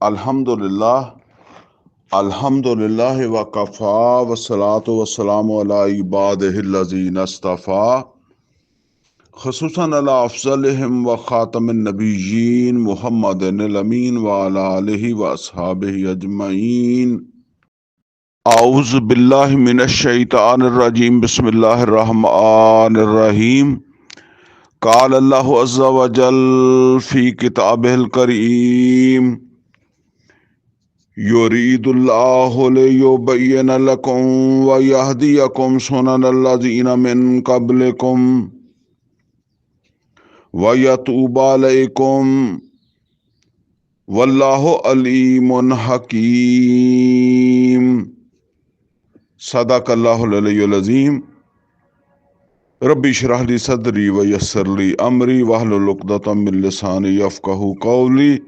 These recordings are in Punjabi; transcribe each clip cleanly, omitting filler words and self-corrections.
अल्हम्दुलिल्लाह अल्हम्दुलिल्लाह वकफ़ा वस्सलातु वस्सलामु अला इबादिहिल्लज़ीना इस्तफ़ा खुसूसन अला अफ़ज़लिहिम व ख़ातमिन नबिय्यीन मुहम्मदिनिल अमीन व अला आलिहि व अस्हाबिहि अजमईन। औज़ु बिल्लाहि मिनश शैतानिर रजीम बिस्मिल्लाहिर रहमानिर रहीम। क़ाल अल्लाहु अज़्ज़ा व जल फ़ी किताबिहिल करीम युरीदुल्लाहु लियुबय्यिन लकुम व यहदियकुम सुननल्लज़ीना मिन क़ब्लिकुम व यतूब अलैकुम वल्लाहु अलीमुन हकीम। सदक़ल्लाहुल अलियुल अज़ीम। रब्बि इश्रह ली सदरी व यस्सिर ली अमरी वहलुल उक़दतम मिन लिसानी यफ़क़हू क़ौली।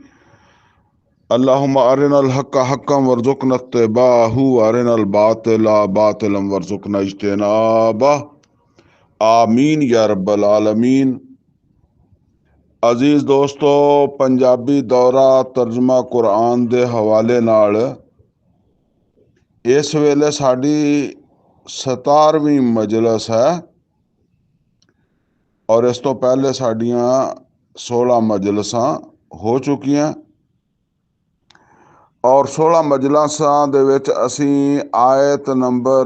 अल्लाहुम्मा अरिनल हक्का हक्कन वर्ज़ुक़ना इत्तिबाअहू व अरिनल बातिला बातिलन वर्ज़ुक़ना इज्तिनाबह। आमीन या रब्बल आलमीन। अजीज दोस्तों, पंजाबी दौरा तर्जमा कुरान दे हवाले नाल इस वेले साडी 17वीं मजलिस है और इस तो पहले साडियां 16 मजलिसां हो चुकियां और 16 मजलिसां दे विच असीं आयत नंबर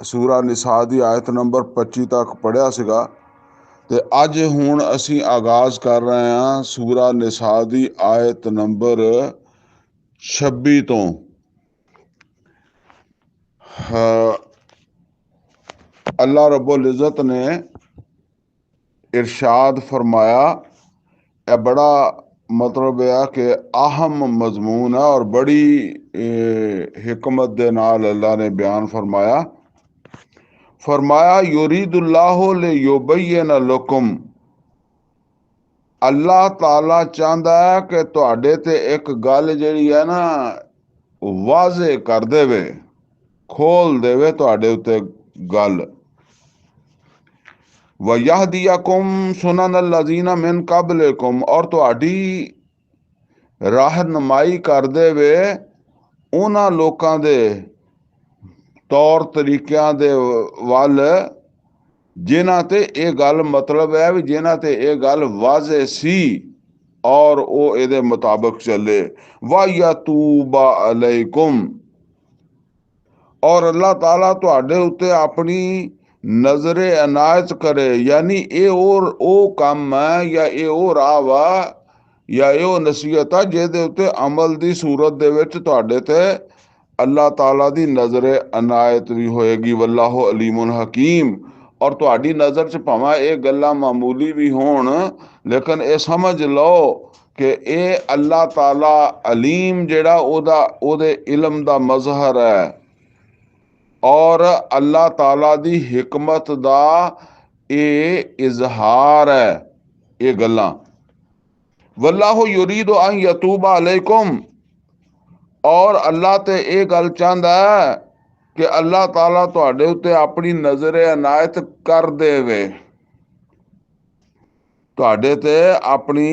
सूरा निसा दी आयत नंबर 25 तक पढ़िया सीगा ते अज हुण असीं आगाज कर रहे हां सूरा निसा दी आयत नंबर 26 तो। अल्लाह रब्बुल इज़्ज़त ने इरशाद फरमाया, यह बड़ा मतलब है कि अहम मजमून है और बड़ी हिकमत दे नाल अल्लाह ने बयान फरमाया युरीदुल्लाहु लियुबय्यिन लकुम। अल्लाह ताला चाहता है कि तुहाडे ते एक गल जिहड़ी है ना वाज़े कर देवे, खोल देवे तुहाडे उत्ते गल। व यहदियकुम सुननल लज़ीना मिन क़ब्लिकुम, और तुहाडी रहनुमाई कर देवे उन्हां लोकां दे तौर तरीकियां दे वल जिन्हां ते ये गल मतलब है भी जिन्हां ते ये गल वाज़े सी और वो इहदे मुताबिक चले। व यतूबा अलैकुम, और अल्लाह ताला तुहाडे उत्ते अपनी नजरे अनायत करे, यानी ये और ओ काम है या ये ओ राह वा या ये नसीहत है जिहदे उत्ते अमल दी सूरत दे विच तुहाडे ते अल्लाह ताला दी नजरे अनायत भी होएगी। वल्लाहु अलीमुन हकीम, और तुहाडी नज़र च भावें ये गल्लां मामूली भी होण लेकिन ये समझ लो कि ये अल्लाह ताला अलीम जिहड़ा ओदे इल्म दा मज़हर है और अल्लाह ताला दी हिकमत दा ये इजहार है ये गल्लां। वल्लाहु युरीदु अन यतूबा अलैकुम, और अल्लाह ते ये गल चाहता है कि अल्लाह ताला तुहाडे उत्ते अपनी नजरे अनायत कर देवे, तुहाडे ते अपनी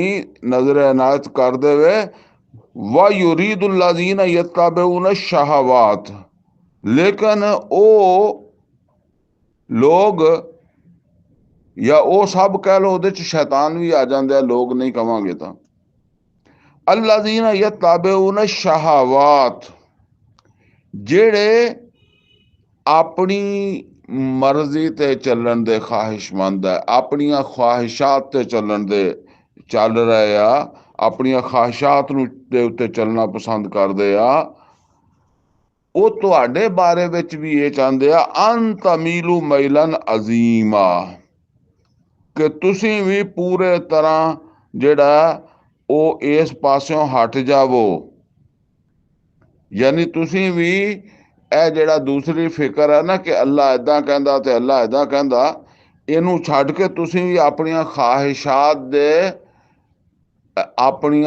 नजरे अनायत कर देवे। व युरीदुल लज़ीना यत्तबिऊन शहवात, लेकिन ओ लोग या वो सब कह लो ਉਹਦੇ ਚ शैतान भी आ जाते हैं, लोग नहीं कहांगे तो अल्लज़ीना यत्तबिऊन शहवात, जेड़े अपनी मर्जी ते चलन दे ख्वाहिशमंद है, अपनी ख्वाहिशात ते चलन दे चल रहे आ, अपनी ख्वाहिशात दे उत्ते चलना पसंद करते आ। वो तुहाडे बारे विच भी ये चाहते आ अन तमीलू मैलन अजीमा, कि तुसी भी पूरे तरह जेड़ा वो इस पासों हट जावो, यानी तुसी भी ए जेड़ा दूसरी फिक्र है ना कि अल्लाह इदां कहंदा ते अल्लाह इदां कहंदा, इनू छड्ड के तुसी भी अपनी ख्वाहिशात दे अपनी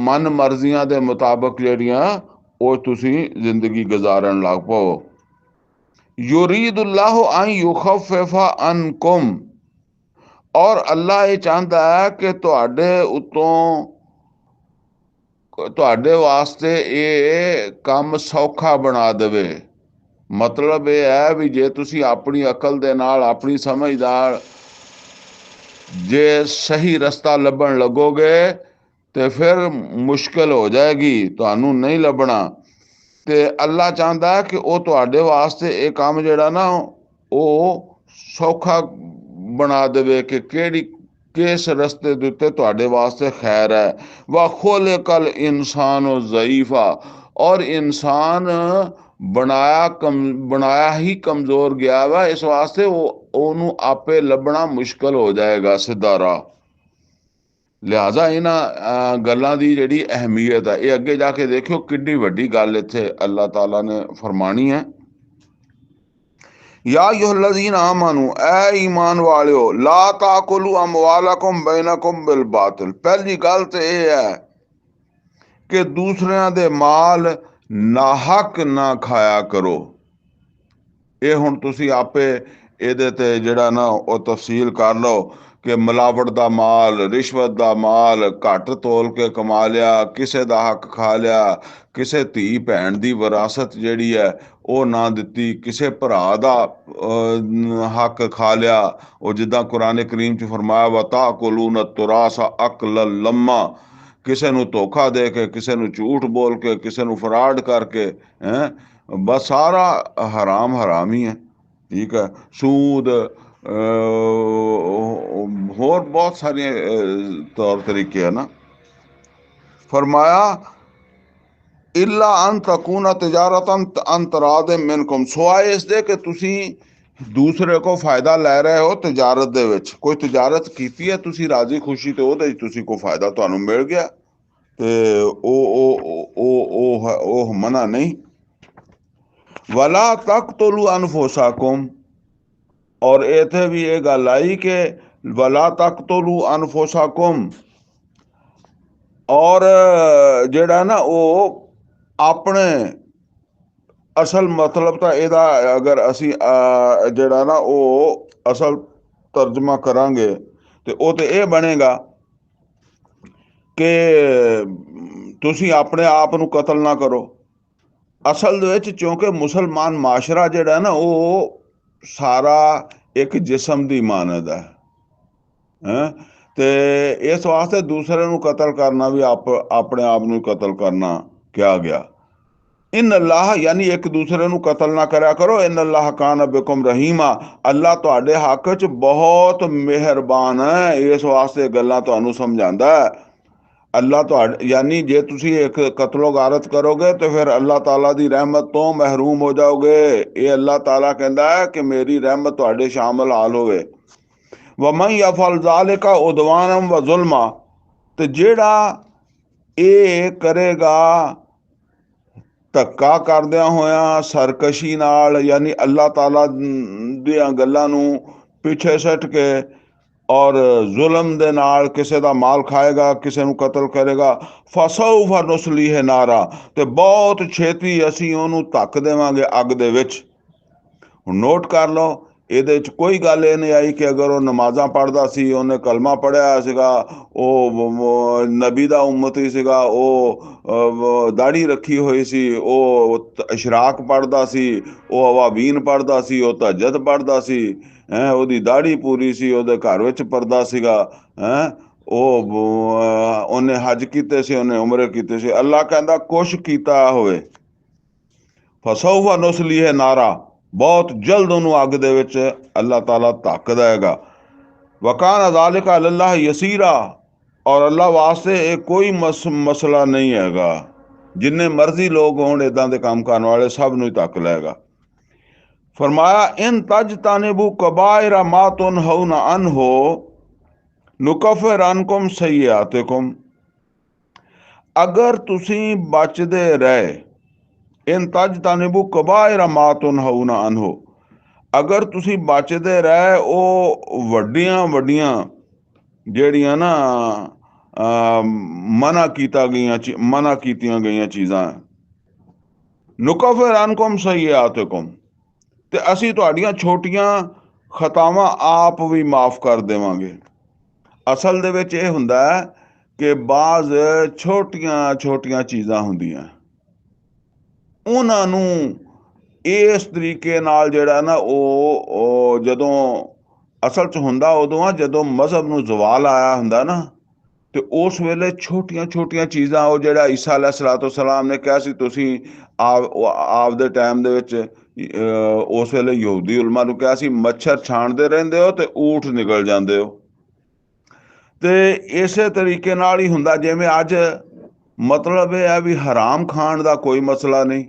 मन मर्जियां दे मुताबिक जेड़ियां वो तुसी जिंदगी गुजारन लग पो। युरीदुल्लाहु अन युखफ्फिफा अनकुम, और अल्लाह ये चाहता है कि तुहाडे उत्तों ਤੁਹਾਡੇ ਵਾਸਤੇ ਇਹ ਕੰਮ ਸੌਖਾ ਬਣਾ ਦੇਵੇ। ਮਤਲਬ ਇਹ ਹੈ ਵੀ ਜੇ ਤੁਸੀਂ ਆਪਣੀ ਅਕਲ ਦੇ ਨਾਲ, ਆਪਣੀ ਸਮਝ ਨਾਲ ਜੇ ਸਹੀ ਰਸਤਾ ਲੱਭਣ ਲੱਗੋਗੇ ਤੇ ਫਿਰ ਮੁਸ਼ਕਲ ਹੋ ਜਾਏਗੀ, ਤੁਹਾਨੂੰ ਨਹੀਂ ਲੱਭਣਾ। ਤੇ ਅੱਲਾ ਚਾਹੁੰਦਾ ਕਿ ਉਹ ਤੁਹਾਡੇ ਵਾਸਤੇ ਇਹ ਕੰਮ ਜਿਹੜਾ ਨਾ ਉਹ ਸੌਖਾ ਬਣਾ ਦੇਵੇ ਕਿ ਕਿਸ ਰਸਤੇ ਦੇ ਉੱਤੇ ਤੁਹਾਡੇ ਵਾਸਤੇ ਖੈਰ ਹੈ। ਵਾ ਖੁਲਿਕਲ ਇਨਸਾਨ ਜ਼ਈਫਾ, ਔਰ ਇਨਸਾਨ ਬਣਾਇਆ ਹੀ ਕਮਜ਼ੋਰ ਗਿਆ ਵਾ, ਇਸ ਵਾਸਤੇ ਉਹਨੂੰ ਆਪੇ ਲੱਭਣਾ ਮੁਸ਼ਕਲ ਹੋ ਜਾਏਗਾ ਸਿੱਧਾ ਰਾਹ। ਲਿਹਾਜ਼ਾ ਇਹਨਾਂ ਗੱਲਾਂ ਦੀ ਜਿਹੜੀ ਅਹਿਮੀਅਤ ਹੈ, ਇਹ ਅੱਗੇ ਜਾ ਕੇ ਦੇਖਿਓ ਕਿੰਨੀ ਵੱਡੀ ਗੱਲ ਇੱਥੇ ਅੱਲਾਹ ਤਾਲਾ ਨੇ ਫਰਮਾਣੀ ਹੈ। ਯਾ ਅਯੁਹੱਲਜ਼ੀਨ ਆਮਨੂ, ਐ ਈਮਾਨ ਵਾਲਿਓ, ਲਾ ਤਾਕੁਲੂ ਅਮਵਾਲਕੁਮ ਬੈਨਕੁਮ ਬਿਲ ਬਾਤਿਲ। ਪਹਿਲੀ ਗੱਲ ਤੇ ਇਹ ਹੈ ਕਿ ਦੂਸਰਿਆਂ ਦੇ ਮਾਲ ਨਾਹਕ ਨਾ ਖਾਇਆ ਕਰੋ। ਇਹ ਹੁਣ ਤੁਸੀਂ ਆਪੇ ਇਹਦੇ ਤੇ ਜਿਹੜਾ ਨਾ ਉਹ ਤਫਸੀਲ ਕਰ ਲਓ ਕਿ ਮਿਲਾਵਟ ਦਾ ਮਾਲ, ਰਿਸ਼ਵਤ ਦਾ ਮਾਲ, ਘੱਟ ਤੋਲ ਕੇ ਕਮਾ ਲਿਆ, ਕਿਸੇ ਦਾ ਹੱਕ ਖਾ ਲਿਆ, ਕਿਸੇ ਧੀ ਭੈਣ ਦੀ ਵਿਰਾਸਤ ਜਿਹੜੀ ਹੈ ਉਹ ਨਾ ਦਿੱਤੀ, ਕਿਸੇ ਭਰਾ ਦਾ ਹੱਕ ਖਾ ਲਿਆ। ਉਹ ਜਿੱਦਾਂ ਕੁਰਾਨ ਕਰੀਮ 'ਚ ਫਰਮਾਇਆ ਵਾ ਤਾਕੁਲੂਨ ਤੁਰਾਸ ਅਕਲਨ ਲੰਮਾ, ਕਿਸੇ ਨੂੰ ਧੋਖਾ ਦੇ ਕੇ, ਕਿਸੇ ਨੂੰ ਝੂਠ ਬੋਲ ਕੇ, ਕਿਸੇ ਨੂੰ ਫਰਾਡ ਕਰਕੇ, ਬਸ ਸਾਰਾ ਹਰਾਮ ਹਰਾਮ ਹੀ ਹੈ। ਠੀਕ ਹੈ, ਸੂਦ, ਹੋਰ ਬਹੁਤ ਸਾਰੇ ਤੌਰ ਤਰੀਕੇ ਹੈ ਨਾ। ਫਰਮਾਇਆ ਇਲਾ ਅਨ ਤਕੂਨਾ ਤਿਜਾਰਤਨ ਅਨ ਤਰਾਦ ਮਿਨਕੁਮ, ਸਿਵਾਏ ਇਸ ਦੇ ਕਿ ਤੁਸੀਂ ਦੂਸਰੇ ਕੋ ਫਾਇਦਾ ਲੈ ਰਹੇ ਹੋ ਤਜਾਰਤ ਦੇ ਵਿੱਚ। ਕੋਈ ਤਜਾਰਤ ਕੀਤੀ ਹੈ ਤੁਸੀਂ ਰਾਜ਼ੀ ਖੁਸ਼ੀ, ਤੇ ਉਹਦੇ 'ਚ ਤੁਸੀਂ ਕੋਈ ਫਾਇਦਾ ਤੁਹਾਨੂੰ ਮਿਲ ਗਿਆ ਤੇ ਉਹ ਮਨਾ ਨਹੀਂ। ਵਲਾ ਤਕਤੁਲੂ ਅਨਫੁਸਕੁਮ, ਔਰ ਇੱਥੇ ਵੀ ਇਹ ਗੱਲ ਆਈ ਕਿ ਵਲਾ ਤਕਤੁਲੂ ਅਨਫੁਸਕੁਮ, ਔਰ ਜਿਹੜਾ ਨਾ ਉਹ ਆਪਣੇ ਅਸਲ ਮਤਲਬ ਤਾਂ ਇਹਦਾ ਅਗਰ ਅਸੀਂ ਜਿਹੜਾ ਨਾ ਉਹ ਅਸਲ ਤਰਜਮਾ ਕਰਾਂਗੇ ਤੇ ਉਹ ਤੇ ਇਹ ਬਣੇਗਾ ਕਿ ਤੁਸੀਂ ਆਪਣੇ ਆਪ ਨੂੰ ਕਤਲ ਨਾ ਕਰੋ। ਅਸਲ ਦੇ ਵਿੱਚ ਕਿਉਂਕਿ ਮੁਸਲਮਾਨ ਮਾਸ਼ਰਾ ਜਿਹੜਾ ਨਾ ਉਹ ਸਾਰਾ ਇੱਕ ਜਿਸਮ ਦੀ ਮਾਨਦ ਹੈ, ਤੇ ਇਸ ਵਾਸਤੇ ਦੂਸਰੇ ਨੂੰ ਕਤਲ ਕਰਨਾ ਵੀ ਆਪਣੇ ਆਪ ਨੂੰ ਕਤਲ ਕਰਨਾ ਕਿਹਾ ਗਿਆ। ਇਨ ਅੱਲਾਹ, ਯਾਨੀ ਇੱਕ ਦੂਸਰੇ ਨੂੰ ਕਤਲ ਨਾ ਕਰਿਆ ਕਰੋ। ਇਨ ਅੱਲਾਹ ਕਾਨ ਬਿਕੁਮ ਰਹੀਮਾ, ਅੱਲਾ ਤੁਹਾਡੇ ਹੱਕ 'ਚ ਬਹੁਤ ਮਿਹਰਬਾਨ ਹੈ। ਇਸ ਵਾਸਤੇ ਗੱਲਾਂ ਤੁਹਾਨੂੰ ਸਮਝਾਉਂਦਾ ਹੈ। ਅੱਲਾ ਤੁਹਾਡੇ, ਯਾਨੀ ਜੇ ਤੁਸੀਂ ਇੱਕ ਕਤਲੋ ਗਾਰਤ ਕਰੋਗੇ ਤੇ ਫਿਰ ਅੱਲਾਹ ਤਾਲਾ ਦੀ ਰਹਿਮਤ ਤੋਂ ਮਹਿਰੂਮ ਹੋ ਜਾਓਗੇ। ਇਹ ਅੱਲਾਹ ਤਾਲਾ ਕਹਿੰਦਾ ਹੈ ਕਿ ਮੇਰੀ ਰਹਿਮਤ ਤੁਹਾਡੇ ਸ਼ਾਮਲ ਹਾਲ ਹੋਵੇ। ਵਮਨ ਯਫਅਲ ਜ਼ਾਲਿਕਾ ਉਦਵਾਨਮ ਵ ਜ਼ੁਲਮਾ, ਤੇ ਜਿਹੜਾ ਇਹ ਕਰੇਗਾ ਧੱਕਾ ਕਰਦਿਆਂ ਹੋਇਆਂ ਸਰਕਸ਼ੀ ਨਾਲ, ਯਾਨੀ ਅੱਲਾਹ ਤਾਲਾ ਦੀਆਂ ਗੱਲਾਂ ਨੂੰ ਪਿੱਛੇ ਸੱਟ ਕੇ ਔਰ ਜ਼ੁਲਮ ਦੇ ਨਾਲ ਕਿਸੇ ਦਾ ਮਾਲ ਖਾਏਗਾ, ਕਿਸੇ ਨੂੰ ਕਤਲ ਕਰੇਗਾ, ਫਸਊਫ ਨੁਸਲੀਹ ਨਾਰਾ, ਤੇ ਬਹੁਤ ਛੇਤੀ ਅਸੀਂ ਉਹਨੂੰ ਧੱਕ ਦੇਵਾਂਗੇ ਅੱਗ ਦੇ ਵਿੱਚ। ਹੁਣ ਨੋਟ ਕਰ ਲਓ, ਇਹਦੇ 'ਚ ਕੋਈ ਗੱਲ ਇਹ ਨਹੀਂ ਆਈ ਕਿ ਅਗਰ ਉਹ ਨਮਾਜ਼ਾਂ ਪੜ੍ਹਦਾ ਸੀ, ਉਹਨੇ ਕਲਮਾ ਪੜ੍ਹਿਆ ਸੀਗਾ, ਉਹ ਨਬੀ ਦਾ ਉਮਤੀ ਸੀਗਾ, ਉਹ ਦਾੜੀ ਰੱਖੀ ਹੋਈ ਸੀ, ਉਹ ਇਸ਼ਰਾਕ ਪੜ੍ਹਦਾ ਸੀ, ਉਹ ਅਵਾਬੀਨ ਪੜ੍ਹਦਾ ਸੀ, ਉਹ ਤਹੱਜਦ ਪੜ੍ਹਦਾ ਸੀ, ਉਹਦੀ ਦਾੜੀ ਪੂਰੀ ਸੀ, ਉਹਦੇ ਘਰ ਵਿੱਚ ਪਰਦਾ ਸੀਗਾ, ਉਹਨੇ ਹੱਜ ਕੀਤੇ ਸੀ, ਉਹਨੇ ਉਮਰੇ ਕੀਤੇ ਸੀ। ਅੱਲਾ ਕਹਿੰਦਾ ਕੁਛ ਕੀਤਾ ਹੋਵੇ, ਫਸਊਫ ਨੁਸਲੀਹ ਨਾਰਾ, ਬਹੁਤ ਜਲਦ ਉਹਨੂੰ ਅੱਗ ਦੇ ਵਿੱਚ ਅੱਲਾਹ ਤਾਲਾ ਧੱਕ ਦੇਗਾ। ਵਕਾਨ ਜ਼ਾਲਿਕਾ ਅਲੱਲਾਹ ਯਸੀਰਾ, ਔਰ ਅੱਲਾਹ ਵਾਸਤੇ ਇਹ ਕੋਈ ਮਸਲਾ ਨਹੀਂ ਹੈਗਾ। ਜਿੰਨੇ ਮਰਜ਼ੀ ਲੋਕ ਹੋਣ ਇੱਦਾਂ ਦੇ ਕੰਮ ਕਰਨ ਵਾਲੇ, ਸਭ ਨੂੰ ਹੀ ਧੱਕ ਲਏਗਾ। ਫਰਮਾਇਆ ਇਨ ਤਜ ਤਾਨਿਬੂ ਕਬਾਇਰਾ ਮਾ ਤੁਨਹਊਨ ਅਨਹੂ ਨੁਕਫਿਰ ਅਨਕੁਮ ਸਯਿਆਤਿਕੁਮ, ਅਗਰ ਤੁਸੀਂ ਬਚਦੇ ਰਹੇ, ਇਨ ਤਜ ਤਾਨਿਬੂ ਕਬਾਇਰਾ ਮਾ ਤੁਨਹਊਨ ਅਨਹੂ, ਅਗਰ ਤੁਸੀਂ ਬਚਦੇ ਰਹੇ ਉਹ ਵੱਡੀਆਂ ਵੱਡੀਆਂ ਜਿਹੜੀਆਂ ਨਾ ਮਨਾ ਕੀਤੀਆਂ ਗਈਆਂ ਚੀਜ਼ਾਂ, ਨੁਕਫਿਰ ਅਨਕੁਮ ਸਯਿਆਤਿਕੁਮ, ਤੇ ਅਸੀਂ ਤੁਹਾਡੀਆਂ ਛੋਟੀਆਂ ਖਤਾਵਾਂ ਆਪ ਵੀ ਮਾਫ ਕਰ ਦੇਵਾਂਗੇ। ਅਸਲ ਦੇ ਵਿੱਚ ਇਹ ਹੁੰਦਾ ਹੈ ਕਿ ਬਾਜ਼ ਛੋਟੀਆਂ ਛੋਟੀਆਂ ਚੀਜ਼ਾਂ ਹੁੰਦੀਆਂ, ਉਹਨਾਂ ਨੂੰ ਇਸ ਤਰੀਕੇ ਨਾਲ ਜਿਹੜਾ ਨਾ ਉਹ ਜਦੋਂ ਅਸਲ 'ਚ ਹੁੰਦਾ ਉਦੋਂ ਆ ਜਦੋਂ ਮਜ਼ਹਬ ਨੂੰ ਜ਼ਵਾਲ ਆਇਆ ਹੁੰਦਾ ਨਾ, ਤੇ ਉਸ ਵੇਲੇ ਛੋਟੀਆਂ ਛੋਟੀਆਂ ਚੀਜ਼ਾਂ, ਉਹ ਜਿਹੜਾ ਈਸਾ अलैहिस्सलाम ਨੇ ਕਿਹਾ ਸੀ ਤੁਸੀਂ ਆਪ ਦੇ ਟਾਈਮ ਦੇ ਵਿੱਚ ਉਸ ਵੇਲੇ ਯਹੂਦੀ ਉਲਮਾ ਨੂੰ ਕਿਹਾ ਸੀ ਮੱਛਰ ਛਾਣਦੇ ਰਹਿੰਦੇ ਹੋ ਤੇ ਊਠ ਨਿਕਲ ਜਾਂਦੇ ਹੋ। ਤੇ ਇਸੇ ਤਰੀਕੇ ਨਾਲ ਹੀ ਹੁੰਦਾ, ਜਿਵੇਂ ਅੱਜ ਮਤਲਬ ਇਹ ਹੈ ਵੀ ਹਰਾਮ ਖਾਣ ਦਾ ਕੋਈ ਮਸਲਾ ਨਹੀਂ,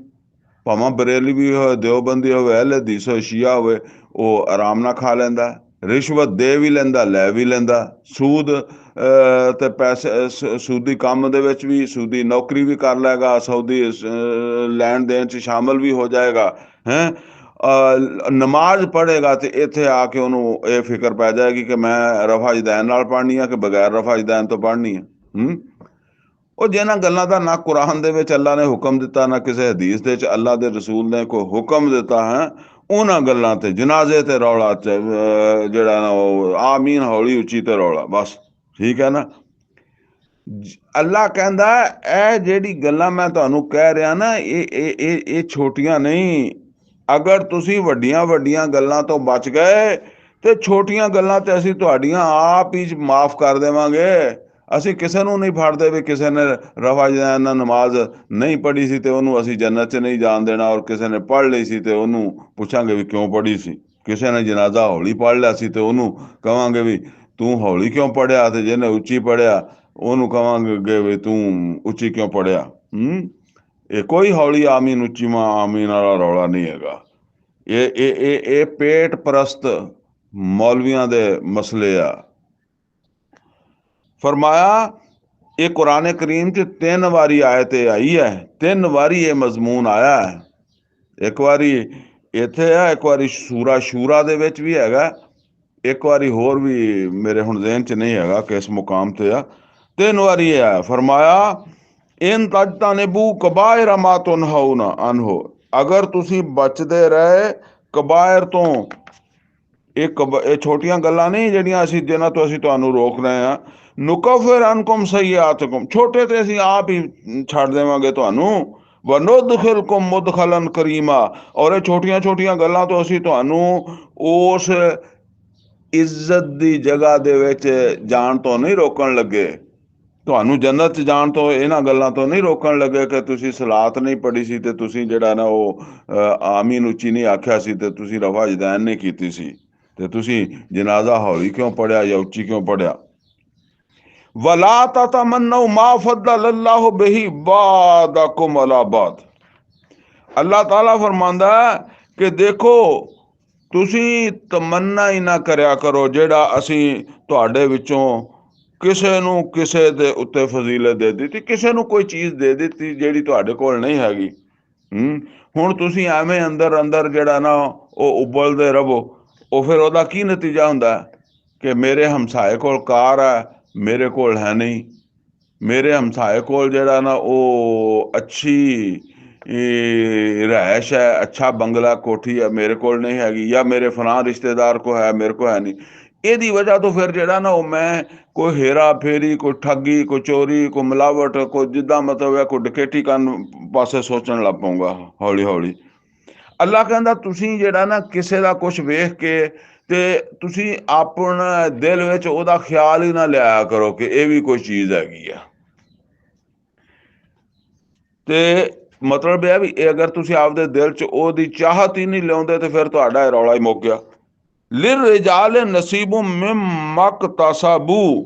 ਭਾਵੇਂ ਬਰੇਲੀ ਵੀ ਹੋਵੇ, ਦਿਓਬੰਦੀ ਹੋਵੇ, ਅਹਿਲੇ ਹਦੀਸ ਹੋਵੇ, ਸ਼ੀਆ ਹੋਵੇ, ਉਹ ਆਰਾਮ ਨਾਲ ਖਾ ਲੈਂਦਾ, ਰਿਸ਼ਵਤ ਦੇ ਵੀ ਲੈਂਦਾ, ਲੈ ਵੀ ਲੈਂਦਾ, ਸੂਦ ਤੇ ਪੈਸੇ ਸੂਦੀ ਕੰਮ ਦੇ ਵਿੱਚ ਵੀ, ਸੂਦੀ ਨੌਕਰੀ ਵੀ ਕਰ ਲਏਗਾ, ਸਊਦੀ ਲੈਣ ਦੇਣ 'ਚ ਸ਼ਾਮਲ ਵੀ ਹੋ ਜਾਏਗਾ ਹੈ। ਨਮਾਜ਼ ਪੜ੍ਹੇਗਾ ਤੇ ਇੱਥੇ ਆ ਕੇ ਉਹਨੂੰ ਇਹ ਫਿਕਰ ਪੈ ਜਾਏਗੀ ਕਿ ਮੈਂ ਰਫਾ ਜਦੈਨ ਨਾਲ ਪੜ੍ਹਨੀ ਆ ਕਿ ਬਗੈਰ ਰਫਾ ਜਦੈਨ ਤੋਂ ਪੜ੍ਹਨੀ ਆ। ਉਹ ਜਿਹਨਾਂ ਗੱਲਾਂ ਦਾ ਨਾ ਕੁਰਾਨ ਦੇ ਵਿੱਚ ਅੱਲਾ ਨੇ ਹੁਕਮ ਦਿੱਤਾ, ਨਾ ਕਿਸੇ ਹਦੀਸ ਦੇ ਵਿੱਚ ਅੱਲਾ ਦੇ ਰਸੂਲ ਨੇ ਕੋਈ ਹੁਕਮ ਦਿੱਤਾ ਹੈ, ਉਹਨਾਂ ਗੱਲਾਂ ਤੇ ਜਨਾਜ਼ੇ ਤੇ ਰੌਲਾ ਜਿਹੜਾ ਨਾ ਉਹ ਆਮੀਨ ਹੌਲੀ ਉੱਚੀ ਤੇ ਰੌਲਾ, ਬਸ ਠੀਕ ਹੈ ਨਾ। ਅੱਲਾ ਕਹਿੰਦਾ ਇਹ ਜਿਹੜੀ ਗੱਲਾਂ ਮੈਂ ਤੁਹਾਨੂੰ ਕਹਿ ਰਿਹਾ ਨਾ, ਇਹ ਛੋਟੀਆਂ ਨਹੀਂ। ਅਗਰ ਤੁਸੀਂ ਵੱਡੀਆਂ ਵੱਡੀਆਂ ਗੱਲਾਂ ਤੋਂ ਬਚ ਗਏ ਤੇ ਛੋਟੀਆਂ ਗੱਲਾਂ ਤੇ ਅਸੀਂ ਤੁਹਾਡੀਆਂ ਆਪ ਹੀ ਮਾਫ ਕਰ ਦੇਵਾਂਗੇ। ਅਸੀਂ ਕਿਸੇ ਨੂੰ ਨਹੀਂ ਫੜਦੇ ਵੀ ਕਿਸੇ ਨੇ ਰਫਾ ਜਦੈਨ ਨਾਲ ਨਮਾਜ਼ ਨਹੀਂ ਪੜ੍ਹੀ ਸੀ ਤੇ ਉਹਨੂੰ ਅਸੀਂ ਜੰਨਤ 'ਚ ਨਹੀਂ ਜਾਣ ਦੇਣਾ, ਔਰ ਕਿਸੇ ਨੇ ਪੜ੍ਹ ਲਈ ਸੀ ਤੇ ਉਹਨੂੰ ਪੁੱਛਾਂਗੇ ਵੀ ਕਿਉਂ ਪੜ੍ਹੀ ਸੀ। ਕਿਸੇ ਨੇ ਜਨਾਜ਼ਾ ਹੌਲੀ ਪੜ੍ਹ ਲਿਆ ਸੀ ਤੇ ਉਹਨੂੰ ਕਵਾਂਗੇ ਵੀ ਤੂੰ ਹੌਲੀ ਕਿਉਂ ਪੜ੍ਹਿਆ, ਤੇ ਜਿਹਨੇ ਉੱਚੀ ਪੜ੍ਹਿਆ ਉਹਨੂੰ ਕਵਾਂਗੇ ਵੀ ਤੂੰ ਉੱਚੀ ਕਿਉਂ ਪੜ੍ਹਿਆ। ਇਹ ਕੋਈ ਹੌਲੀ ਆਮੀਨ ਉੱਚੀ ਆਮੀਨ ਵਾਲਾ ਰੌਲਾ ਨਹੀਂ ਹੈਗਾ। ਇਹ ਪੇਟ ਪ੍ਰਸਤ ਮੌਲਵੀਆਂ ਦੇ ਮਸਲੇ ਆ। ਫਰਮਾਇਆ ਇਹ ਕੁਰਾਨ ਕਰੀਮ 'ਚ 3 ਵਾਰੀ ਆਇਤ ਆਈ ਹੈ, 3 ਵਾਰੀ ਇਹ ਮਜ਼ਮੂਨ ਆਇਆ ਹੈ। ਇੱਕ ਵਾਰੀ ਇੱਥੇ ਆ, ਇੱਕ ਵਾਰੀ ਸੂਰਾ ਸ਼ੂਰਾ ਦੇ ਵਿੱਚ ਵੀ ਹੈਗਾ, ਇੱਕ ਵਾਰੀ ਹੋਰ ਵੀ ਮੇਰੇ ਹੁਣ ਜ਼ਿਹਨ 'ਚ ਨਹੀਂ ਹੈਗਾ ਕਿਸ ਮੁਕਾਮ ਤੇ ਆ। 3 ਵਾਰੀ ਇਹ ਆਇਆ। ਫਰਮਾਇਆ ਇਨ ਤਜਤਨਿਬੂ ਕਬਾਇਰ ਮਾ ਤੁਨਹਊਨ ਅਨਹੁ, ਅਗਰ ਤੁਸੀਂ ਬਚਦੇ ਰਹੇ ਕਬਾਇਰ ਤੋਂ, ਇਹ ਛੋਟੀਆਂ ਗੱਲਾਂ ਨਹੀਂ ਜਿਹੜੀਆਂ ਜਿਹਨਾਂ ਤੋਂ ਅਸੀਂ ਤੁਹਾਨੂੰ ਰੋਕ ਰਹੇ ਹਾਂ, ਨੁਕਫਿਰ ਅਨਕੁਮ ਸਯਿਆਤਕੁਮ, ਛੋਟੇ ਤੇ ਅਸੀਂ ਆਪ ਹੀ ਛੱਡ ਦੇਵਾਂਗੇ ਤੁਹਾਨੂੰ, ਵਨੁਦਖਿਲਕੁਮ ਮੁਦਖਲਨ ਕਰੀਮਾ, ਔਰ ਇਹ ਛੋਟੀਆਂ ਛੋਟੀਆਂ ਗੱਲਾਂ ਤੋਂ ਅਸੀਂ ਤੁਹਾਨੂੰ ਉਸ ਇੱਜ਼ਤ ਦੀ ਜਗ੍ਹਾ ਦੇ ਵਿੱਚ ਜਾਣ ਤੋਂ ਨਹੀਂ ਰੋਕਣ ਲੱਗੇ, ਤੁਹਾਨੂੰ ਜੰਨਤ 'ਚ ਜਾਣ ਤੋਂ ਇਹਨਾਂ ਗੱਲਾਂ ਤੋਂ ਨਹੀਂ ਰੋਕਣ ਲੱਗੇ ਕਿ ਤੁਸੀਂ ਸਲਾਤ ਨਹੀਂ ਪੜ੍ਹੀ ਸੀ ਤੇ ਤੁਸੀਂ ਜਿਹੜਾ ਨਾ ਉਹ ਆਮੀਨ ਉੱਚੀ ਨਹੀਂ ਆਖਿਆ ਸੀ ਤੇ ਤੁਸੀਂ ਰਫਾ ਜਦੈਨ ਨਹੀਂ ਕੀਤੀ ਸੀ ਤੇ ਤੁਸੀਂ ਜਨਾਜ਼ਾ ਹੌਲੀ ਕਿਉਂ ਪੜ੍ਹਿਆ ਜਾਂ ਉੱਚੀ ਕਿਉਂ ਪੜ੍ਹਿਆ। ਵਲਾ ਤਤਮੰਨੂ ਮਾ ਫੱਦਲ ਅੱਲਾਹੁ ਬਿਹੀ ਬਾਦਕੁਮ ਅਲਾ ਬਾਦ, ਅੱਲਾਹ ਤਾਲਾ ਫਰਮਾਉਂਦਾ ਕਿ ਦੇਖੋ ਤੁਸੀਂ ਤਮੰਨਾ ਹੀ ਨਾ ਕਰਿਆ ਕਰੋ ਜਿਹੜਾ ਅਸੀਂ ਤੁਹਾਡੇ ਵਿੱਚੋਂ ਕਿਸੇ ਨੂੰ ਕਿਸੇ ਦੇ ਉੱਤੇ ਫਜ਼ੀਲਤ ਦੇ ਦਿੱਤੀ, ਕਿਸੇ ਨੂੰ ਕੋਈ ਚੀਜ਼ ਦੇ ਦਿੱਤੀ ਜਿਹੜੀ ਤੁਹਾਡੇ ਕੋਲ ਨਹੀਂ ਹੈਗੀ। ਹੁਣ ਤੁਸੀਂ ਐਵੇਂ ਅੰਦਰ ਅੰਦਰ ਜਿਹੜਾ ਨਾ ਉਹ ਉਬਲਦੇ ਰਹੋ, ਉਹ ਫਿਰ ਉਹਦਾ ਕੀ ਨਤੀਜਾ ਹੁੰਦਾ ਕਿ ਮੇਰੇ ਹਮਸਾਏ ਕੋਲ ਕਾਰ ਹੈ, ਮੇਰੇ ਕੋਲ ਹੈ ਨਹੀਂ, ਮੇਰੇ ਹਮਸਾਏ ਕੋਲ ਜਿਹੜਾ ਨਾ ਉਹ ਅੱਛੀ ਰਿਹਾਇਸ਼ ਹੈ, ਅੱਛਾ ਬੰਗਲਾ ਕੋਠੀ ਹੈ, ਮੇਰੇ ਕੋਲ ਨਹੀਂ ਹੈਗੀ, ਜਾਂ ਮੇਰੇ ਫਲਾਂ ਰਿਸ਼ਤੇਦਾਰ ਕੋ ਹੈ, ਮੇਰੇ ਕੋ ਹੈ ਨਹੀਂ। ਇਹਦੀ ਵਜ੍ਹਾ ਤੋਂ ਫਿਰ ਜਿਹੜਾ ਨਾ ਉਹ ਮੈਂ ਕੋਈ ਹੇਰਾ ਫੇਰੀ, ਕੋਈ ਠੱਗੀ, ਕੋਈ ਚੋਰੀ, ਕੋਈ ਮਿਲਾਵਟ, ਕੋਈ ਜਿੱਦਾਂ ਮਤਲਬ ਹੈ ਕੋਈ ਡਕੈਤੀ ਕਰਨ ਪਾਸੇ ਸੋਚਣ ਲੱਗ ਪਊਂਗਾ ਹੌਲੀ ਹੌਲੀ। ਅੱਲਾ ਕਹਿੰਦਾ ਤੁਸੀਂ ਜਿਹੜਾ ਨਾ ਕਿਸੇ ਦਾ ਕੁਛ ਵੇਖ ਕੇ ਤੇ ਤੁਸੀਂ ਆਪਣਾ ਦਿਲ ਵਿੱਚ ਉਹਦਾ ਖਿਆਲ ਹੀ ਨਾ ਲਿਆਇਆ ਕਰੋ ਕਿ ਇਹ ਵੀ ਕੋਈ ਚੀਜ਼ ਹੈਗੀ ਆ। ਤੇ ਮਤਲਬ ਇਹ ਵੀ ਅਗਰ ਤੁਸੀਂ ਆਪਦੇ ਦਿਲ 'ਚ ਉਹਦੀ ਚਾਹਤ ਹੀ ਨਹੀਂ ਲਿਆਉਂਦੇ ਤੇ ਫਿਰ ਤੁਹਾਡਾ ਇਹ ਰੌਲਾ ਹੀ ਮੁੱਕ ਗਿਆ। ਲਿਰਰਿਜਾਲ ਨਸੀਬੁ ਮਿਮਾ ਇਕਤਸਬੂ,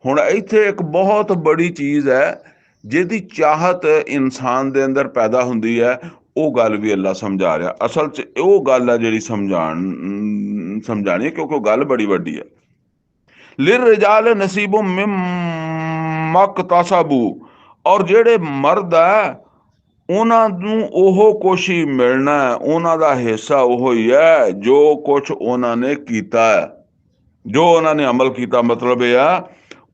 ਹੁਣ ਇੱਥੇ ਇੱਕ ਬਹੁਤ ਬੜੀ ਚੀਜ਼ ਹੈ ਜਿਹਦੀ ਚਾਹਤ ਇਨਸਾਨ ਦੇ ਅੰਦਰ ਪੈਦਾ ਹੁੰਦੀ ਹੈ, ਉਹ ਗੱਲ ਵੀ ਅੱਲਾ ਸਮਝਾ ਰਿਹਾ। ਅਸਲ 'ਚ ਉਹ ਗੱਲ ਹੈ ਜਿਹੜੀ ਸਮਝਾਣੀ, ਕਿਉਂਕਿ ਉਹ ਗੱਲ ਬੜੀ ਵੱਡੀ ਹੈ। ਲਿਰਰਿਜਾਲ ਨਸੀਬੁ ਮਿਮਾ ਇਕਤਸਬੂ, ਔਰ ਜਿਹੜੇ ਮਰਦ ਹੈ ਉਹਨਾਂ ਨੂੰ ਉਹ ਕੁਛ ਹੀ ਮਿਲਣਾ ਹੈ, ਉਹਨਾਂ ਦਾ ਹਿੱਸਾ ਉਹ ਹੀ ਹੈ ਜੋ ਕੁਛ ਉਹਨਾਂ ਨੇ ਕੀਤਾ ਹੈ, ਜੋ ਉਹਨਾਂ ਨੇ ਅਮਲ ਕੀਤਾ। ਮਤਲਬ ਇਹ ਆ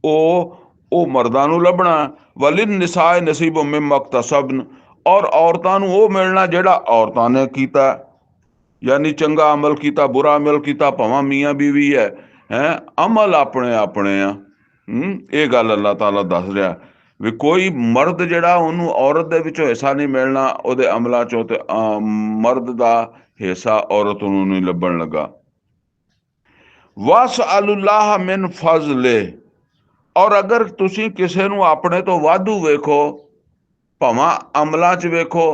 ਉਹ ਮਰਦਾਂ ਨੂੰ ਲੱਭਣਾ। ਵਲਿਨ ਨਿਸਾਏ ਨਸੀਬ ਮਿਮਾ ਇਕਤਸਬਨ, ਔਰ ਔਰਤਾਂ ਨੂੰ ਉਹ ਮਿਲਣਾ ਜਿਹੜਾ ਔਰਤਾਂ ਨੇ ਕੀਤਾ, ਯਾਨੀ ਚੰਗਾ ਅਮਲ ਕੀਤਾ, ਬੁਰਾ ਅਮਲ ਕੀਤਾ, ਭਾਵੇਂ ਮੀਆਂ ਬੀਵੀ ਹੈ ਅਮਲ ਆਪਣੇ ਆਪਣੇ ਆ। ਇਹ ਗੱਲ ਅੱਲਾਹ ਤਾਲਾ ਦੱਸ ਰਿਹਾ ਵੀ ਕੋਈ ਮਰਦ ਜਿਹੜਾ ਉਹਨੂੰ ਔਰਤ ਦੇ ਵਿੱਚੋਂ ਹਿੱਸਾ ਨਹੀਂ ਮਿਲਣਾ ਉਹਦੇ ਅਮਲਾਂ ਚੋਂ, ਤੇ ਮਰਦ ਦਾ ਹਿੱਸਾ ਔਰਤ ਨੂੰ ਨਹੀਂ ਲੱਭਣ ਲੱਗਾ। ਵਸ ਅਲੁਲਾਹ ਮਿਨ ਫਜ਼ਲੇ, ਔਰ ਅਗਰ ਤੁਸੀਂ ਕਿਸੇ ਨੂੰ ਆਪਣੇ ਤੋਂ ਵਾਧੂ ਵੇਖੋ, ਭਾਵਾਂ ਅਮਲਾਂ 'ਚ ਵੇਖੋ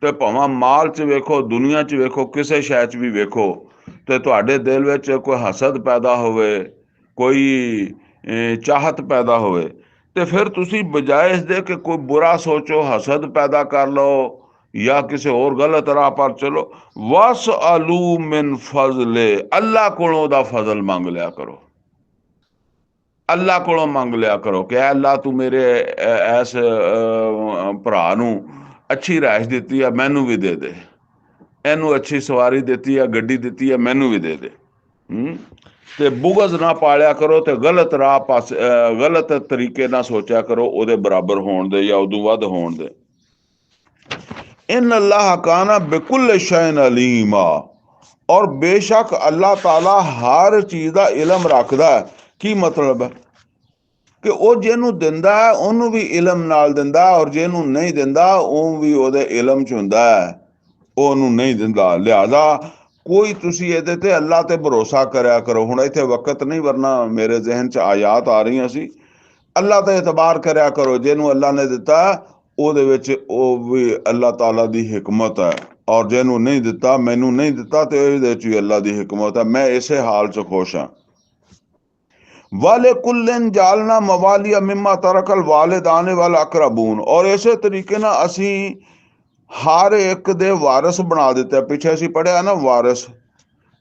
ਤੇ ਭਾਵਾਂ ਮਾਲ 'ਚ ਵੇਖੋ, ਦੁਨੀਆ 'ਚ ਵੇਖੋ, ਕਿਸੇ ਸ਼ੈ 'ਚ ਵੀ ਵੇਖੋ, ਤੇ ਤੁਹਾਡੇ ਦਿਲ ਵਿੱਚ ਕੋਈ ਹਸਦ ਪੈਦਾ ਹੋਵੇ, ਕੋਈ ਚਾਹਤ ਪੈਦਾ ਹੋਵੇ, ਤੇ ਫਿਰ ਤੁਸੀਂ ਬਜਾਏ ਇਸ ਦੇ ਕਿ ਕੋਈ ਬੁਰਾ ਸੋਚੋ, ਹਸਦ ਪੈਦਾ ਕਰ ਲਓ ਜਾਂ ਕਿਸੇ ਹੋਰ ਗਲਤ ਰਾਹ ਪਰ ਚਲੋ, ਵਸ ਅਲੂ ਮਿਨ ਫਜ਼ਲੇ, ਅੱਲਾ ਕੋਲੋਂ ਉਹਦਾ ਫਜ਼ਲ ਮੰਗ ਲਿਆ ਕਰੋ। ਅੱਲਾ ਕੋਲੋਂ ਮੰਗ ਲਿਆ ਕਰੋ ਕਿ ਅੱਲਾ ਤੂੰ ਮੇਰੇ ਇਸ ਭਰਾ ਨੂੰ ਅੱਛੀ ਰਾਇਸ਼ ਦਿੱਤੀ ਆ, ਮੈਨੂੰ ਵੀ ਦੇ ਦੇ, ਇਹਨੂੰ ਅੱਛੀ ਸਵਾਰੀ ਦਿੱਤੀ ਆ, ਗੱਡੀ ਦਿੱਤੀ ਆ, ਮੈਨੂੰ ਵੀ ਦੇ ਦੇ। ਤੇ ਬੁਗਜ਼ ਨਾ ਪਾਲਿਆ ਕਰੋ, ਤੇ ਗਲਤ ਰਾਹ ਪਾਸੇ ਗਲਤ ਤਰੀਕੇ ਨਾਲ ਸੋਚਿਆ ਕਰੋ ਉਹਦੇ ਬਰਾਬਰ ਹੋਣ ਦੇ ਜਾਂ ਉਦੋਂ ਵੱਧ ਹੋਣ ਦੇ। ਇਨ ਅੱਲਾਹ ਕਾਨਾ ਬਿकुल शैइन अलीमा, ਔਰ ਬੇਸ਼ੱਕ ਅੱਲਾਹ ਤਾਲਾ ਹਰ ਚੀਜ਼ ਦਾ ਇਲਮ ਰੱਖਦਾ। ਕੀ ਮਤਲਬ ਹੈ ਕਿ ਉਹ ਜਿਹਨੂੰ ਦਿੰਦਾ ਉਹਨੂੰ ਵੀ ਇਲਮ ਨਾਲ ਦਿੰਦਾ, ਔਰ ਜਿਹਨੂੰ ਨਹੀਂ ਦਿੰਦਾ ਉਹ ਵੀ ਉਹਦੇ ਇਲਮ 'ਚ ਹੁੰਦਾ, ਉਹਨੂੰ ਨਹੀਂ ਦਿੰਦਾ। ਲਿਹਾਜ਼ਾ ਕੋਈ ਤੁਸੀਂ ਇਹਦੇ ਤੇ ਅੱਲਾ ਤੇ ਭਰੋਸਾ ਕਰਿਆ ਕਰੋ। ਹੁਣ ਇੱਥੇ ਵਕਤ ਨਹੀਂ, ਵਰਨਾ ਮੇਰੇ ਜ਼ਿਹਨ 'ਚ ਆਯਾਤ ਆ ਰਹੀਆਂ ਸੀ। ਅੱਲਾ ਤੇ ਇਤਬਾਰ ਕਰਿਆ ਕਰੋ, ਜਿਹਨੂੰ ਅੱਲਾ ਨੇ ਦਿੱਤਾ ਉਹਦੇ ਵਿੱਚ ਉਹ ਵੀ ਅੱਲਾਹ ਤਾਲਾ ਦੀ ਹਿਕਮਤ ਹੈ, ਔਰ ਜਿਹਨੂੰ ਨਹੀਂ ਦਿੱਤਾ, ਮੈਨੂੰ ਨਹੀਂ ਦਿੱਤਾ, ਤੇ ਇਹਦੇ ਵਿੱਚ ਵੀ ਅੱਲਾ ਦੀ ਹਿਕਮਤ ਹੈ। ਮੈਂ ਇਸੇ ਹਾਲ 'ਚ ਖੁਸ਼ ਹਾਂ। ਵਾਲੇ ਕੁੱਲਨ ਜਾਲਨਾ ਮਵਾਲੀਆ ਮਿਮਾ ਤਰਕਲ ਵਾਲਿਦਾਨ ਵਲ ਅਕਰਬੂਨ, ਔਰ ਇਸੇ ਤਰੀਕੇ ਨਾਲ ਅਸੀਂ ਹਰ ਇੱਕ ਦੇ ਵਾਰਿਸ ਬਣਾ ਦਿੱਤਾ। ਪਿੱਛੇ ਅਸੀਂ ਪੜ੍ਹਿਆ ਨਾ ਵਾਰਿਸ,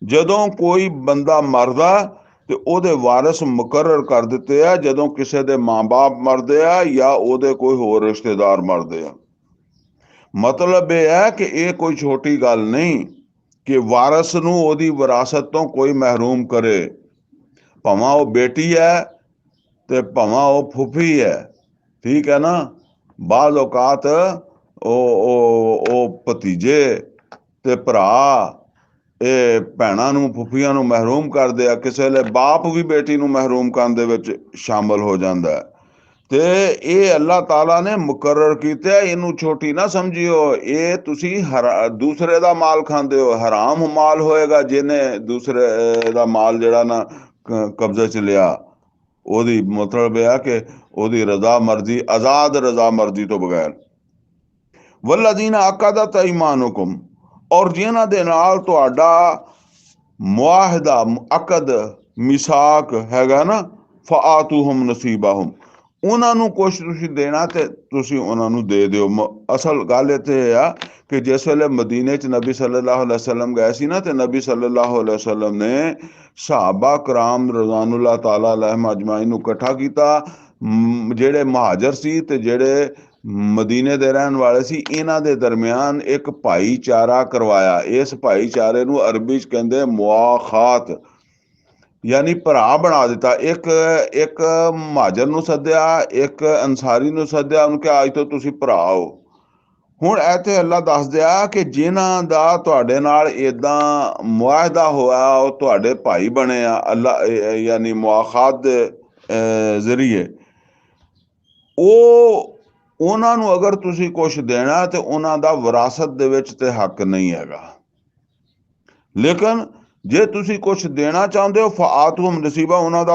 ਜਦੋਂ ਕੋਈ ਬੰਦਾ ਮਰਦਾ ਤੇ ਉਹਦੇ ਵਾਰਿਸ ਮੁਕਰਰ ਕਰ ਦਿੱਤੇ ਆ, ਜਦੋਂ ਕਿਸੇ ਦੇ ਮਾਂ-ਬਾਪ ਮਰਦੇ ਆ ਜਾਂ ਉਹਦੇ ਕੋਈ ਹੋਰ ਰਿਸ਼ਤੇਦਾਰ ਮਰਦੇ ਆ। ਮਤਲਬ ਇਹ ਹੈ ਕਿ ਇਹ ਕੋਈ ਛੋਟੀ ਗੱਲ ਨਹੀਂ ਕਿ ਵਾਰਿਸ ਨੂੰ ਉਹਦੀ ਵਿਰਾਸਤ ਤੋਂ ਕੋਈ ਮਹਿਰੂਮ ਕਰੇ, ਭਾਵਾਂ ਉਹ ਬੇਟੀ ਹੈ ਤੇ ਭਾਵਾਂ ਉਹ ਫੁੱਫੀ ਹੈ। ਠੀਕ ਹੈ ਨਾ। ਬਾਜ਼ ਔਕਾਤ ਉਹ ਭਤੀਜੇ ਤੇ ਭਰਾ ਇਹ ਭੈਣਾਂ ਨੂੰ, ਫੁੱਫੀਆਂ ਨੂੰ ਮਹਿਰੂਮ ਕਰਦੇ ਆ। ਕਿਸੇ ਵੇਲੇ ਬਾਪ ਵੀ ਬੇਟੀ ਨੂੰ ਮਹਿਰੂਮ ਕਰਨ ਦੇ ਵਿੱਚ ਸ਼ਾਮਲ ਹੋ ਜਾਂਦਾ ਹੈ। ਤੇ ਇਹ ਅੱਲਾਹ ਤਾਲਾ ਨੇ ਮੁਕਰਰ ਕੀਤਾ, ਇਹਨੂੰ ਛੋਟੀ ਨਾ ਸਮਝਿਓ। ਇਹ ਤੁਸੀਂ ਦੂਸਰੇ ਦਾ ਮਾਲ ਖਾਂਦੇ ਹੋ, ਹਰਾਮ ਮਾਲ ਹੋਏਗਾ ਜਿਹਨੇ ਦੂਸਰੇ ਦਾ ਮਾਲ ਜਿਹੜਾ ਨਾ ਕਬਜ਼ੇ 'ਚ ਲਿਆ। ਉਹਦੀ ਮਤਲਬ ਇਹ ਆ ਕਿ ਉਹਦੀ ਰਜ਼ਾ ਮਰਜ਼ੀ, ਆਜ਼ਾਦ ਰਜ਼ਾ ਮਰਜ਼ੀ ਤੋਂ ਬਗੈਰ। ਵਲਜ਼ੀਨਾ ਅਕਦਤ ਈਮਾਨੁਕੁਮ, ਔਰ ਜਿਨ੍ਹਾਂ ਦੇ ਨਾਲ ਤੁਹਾਡਾ ਮੁਆਹਿਦਾ, ਅਕਦ, ਮਿਸਾਕ ਹੈਗਾ ਨਾ, ਫਆਤੂਹੁਮ ਨਸੀਬਾਹੁਮ, ਉਹਨਾਂ ਨੂੰ ਕੁਛ ਤੁਸੀਂ ਦੇਣਾ ਤੇ ਤੁਸੀਂ ਉਹਨਾਂ ਨੂੰ ਦੇ ਦਿਓ। ਅਸਲ ਗੱਲ ਇੱਥੇ ਇਹ ਆ ਕਿ ਜਿਸ ਵੇਲੇ ਮਦੀਨੇ 'ਚ ਨਬੀ ਸੱਲੱਲਾਹੁ ਅਲੈਹਿ ਵਸੱਲਮ ਗਏ ਸੀ ਨਾ, ਤੇ ਨਬੀ ਸੱਲੱਲਾਹੁ ਅਲੈਹਿ ਵਸੱਲਮ ਨੇ ਸਹਾਬਾ ਕਰਾਮ ਰਜ਼ਾනුल्लाह ਤਾਲਾ ਅਲੈਹਿਮ ਅਜਮਾਈਨ ਨੂੰ ਇਕੱਠਾ ਕੀਤਾ। ਜਿਹੜੇ ਮੁਹਾਜਰ ਸੀ ਤੇ ਜਿਹੜੇ ਮਦੀਨੇ ਦੇ ਰਹਿਣ ਵਾਲੇ ਸੀ, ਇਹਨਾਂ ਦੇ ਦਰਮਿਆਨ ਇੱਕ ਭਾਈਚਾਰਾ ਕਰਵਾਇਆ। ਇਸ ਭਾਈਚਾਰੇ ਨੂੰ ਅਰਬੀ 'ਚ ਕਹਿੰਦੇ ਮੁਆਖਾਤ, ਯਾਨੀ ਭਰਾ ਬਣਾ ਦਿੱਤਾ। ਇੱਕ ਮੁਹਾਜਰ ਨੂੰ ਸੱਦਿਆ, ਇੱਕ ਅੰਸਾਰੀ ਨੂੰ ਸੱਦਿਆ, ਉਹਨੂੰ ਕਿਹਾ ਅੱਜ ਤੋਂ ਤੁਸੀਂ ਭਰਾ ਹੋ। ਹੁਣ ਇੱਥੇ ਅੱਲਾ ਦੱਸਦਿਆ ਕਿ ਜਿਨ੍ਹਾਂ ਦਾ ਤੁਹਾਡੇ ਨਾਲ ਏਦਾਂ ਮੁਆਹਿਦਾ ਹੋਇਆ ਉਹ ਤੁਹਾਡੇ ਭਾਈ ਬਣੇ ਆ, ਅੱਲਾ ਯਾਨੀ ਮੁਆਖਾਤ ਦੇ ਜ਼ਰੀਏ, ਉਹਨਾਂ ਨੂੰ ਅਗਰ ਤੁਸੀਂ ਕੁਛ ਦੇਣਾ ਤੇ ਉਹਨਾਂ ਦਾ ਵਿਰਾਸਤ ਦੇ ਵਿੱਚ ਤੇ ਹੱਕ ਨਹੀਂ ਹੈਗਾ। ਲੇਕਿਨ ਜੇ ਤੁਸੀਂ ਕੁਛ ਦੇਣਾ ਚਾਹੁੰਦੇ ਹੋ, ਫਆਤੂਹੁਮ ਨਸੀਬਾ, ਉਹਨਾਂ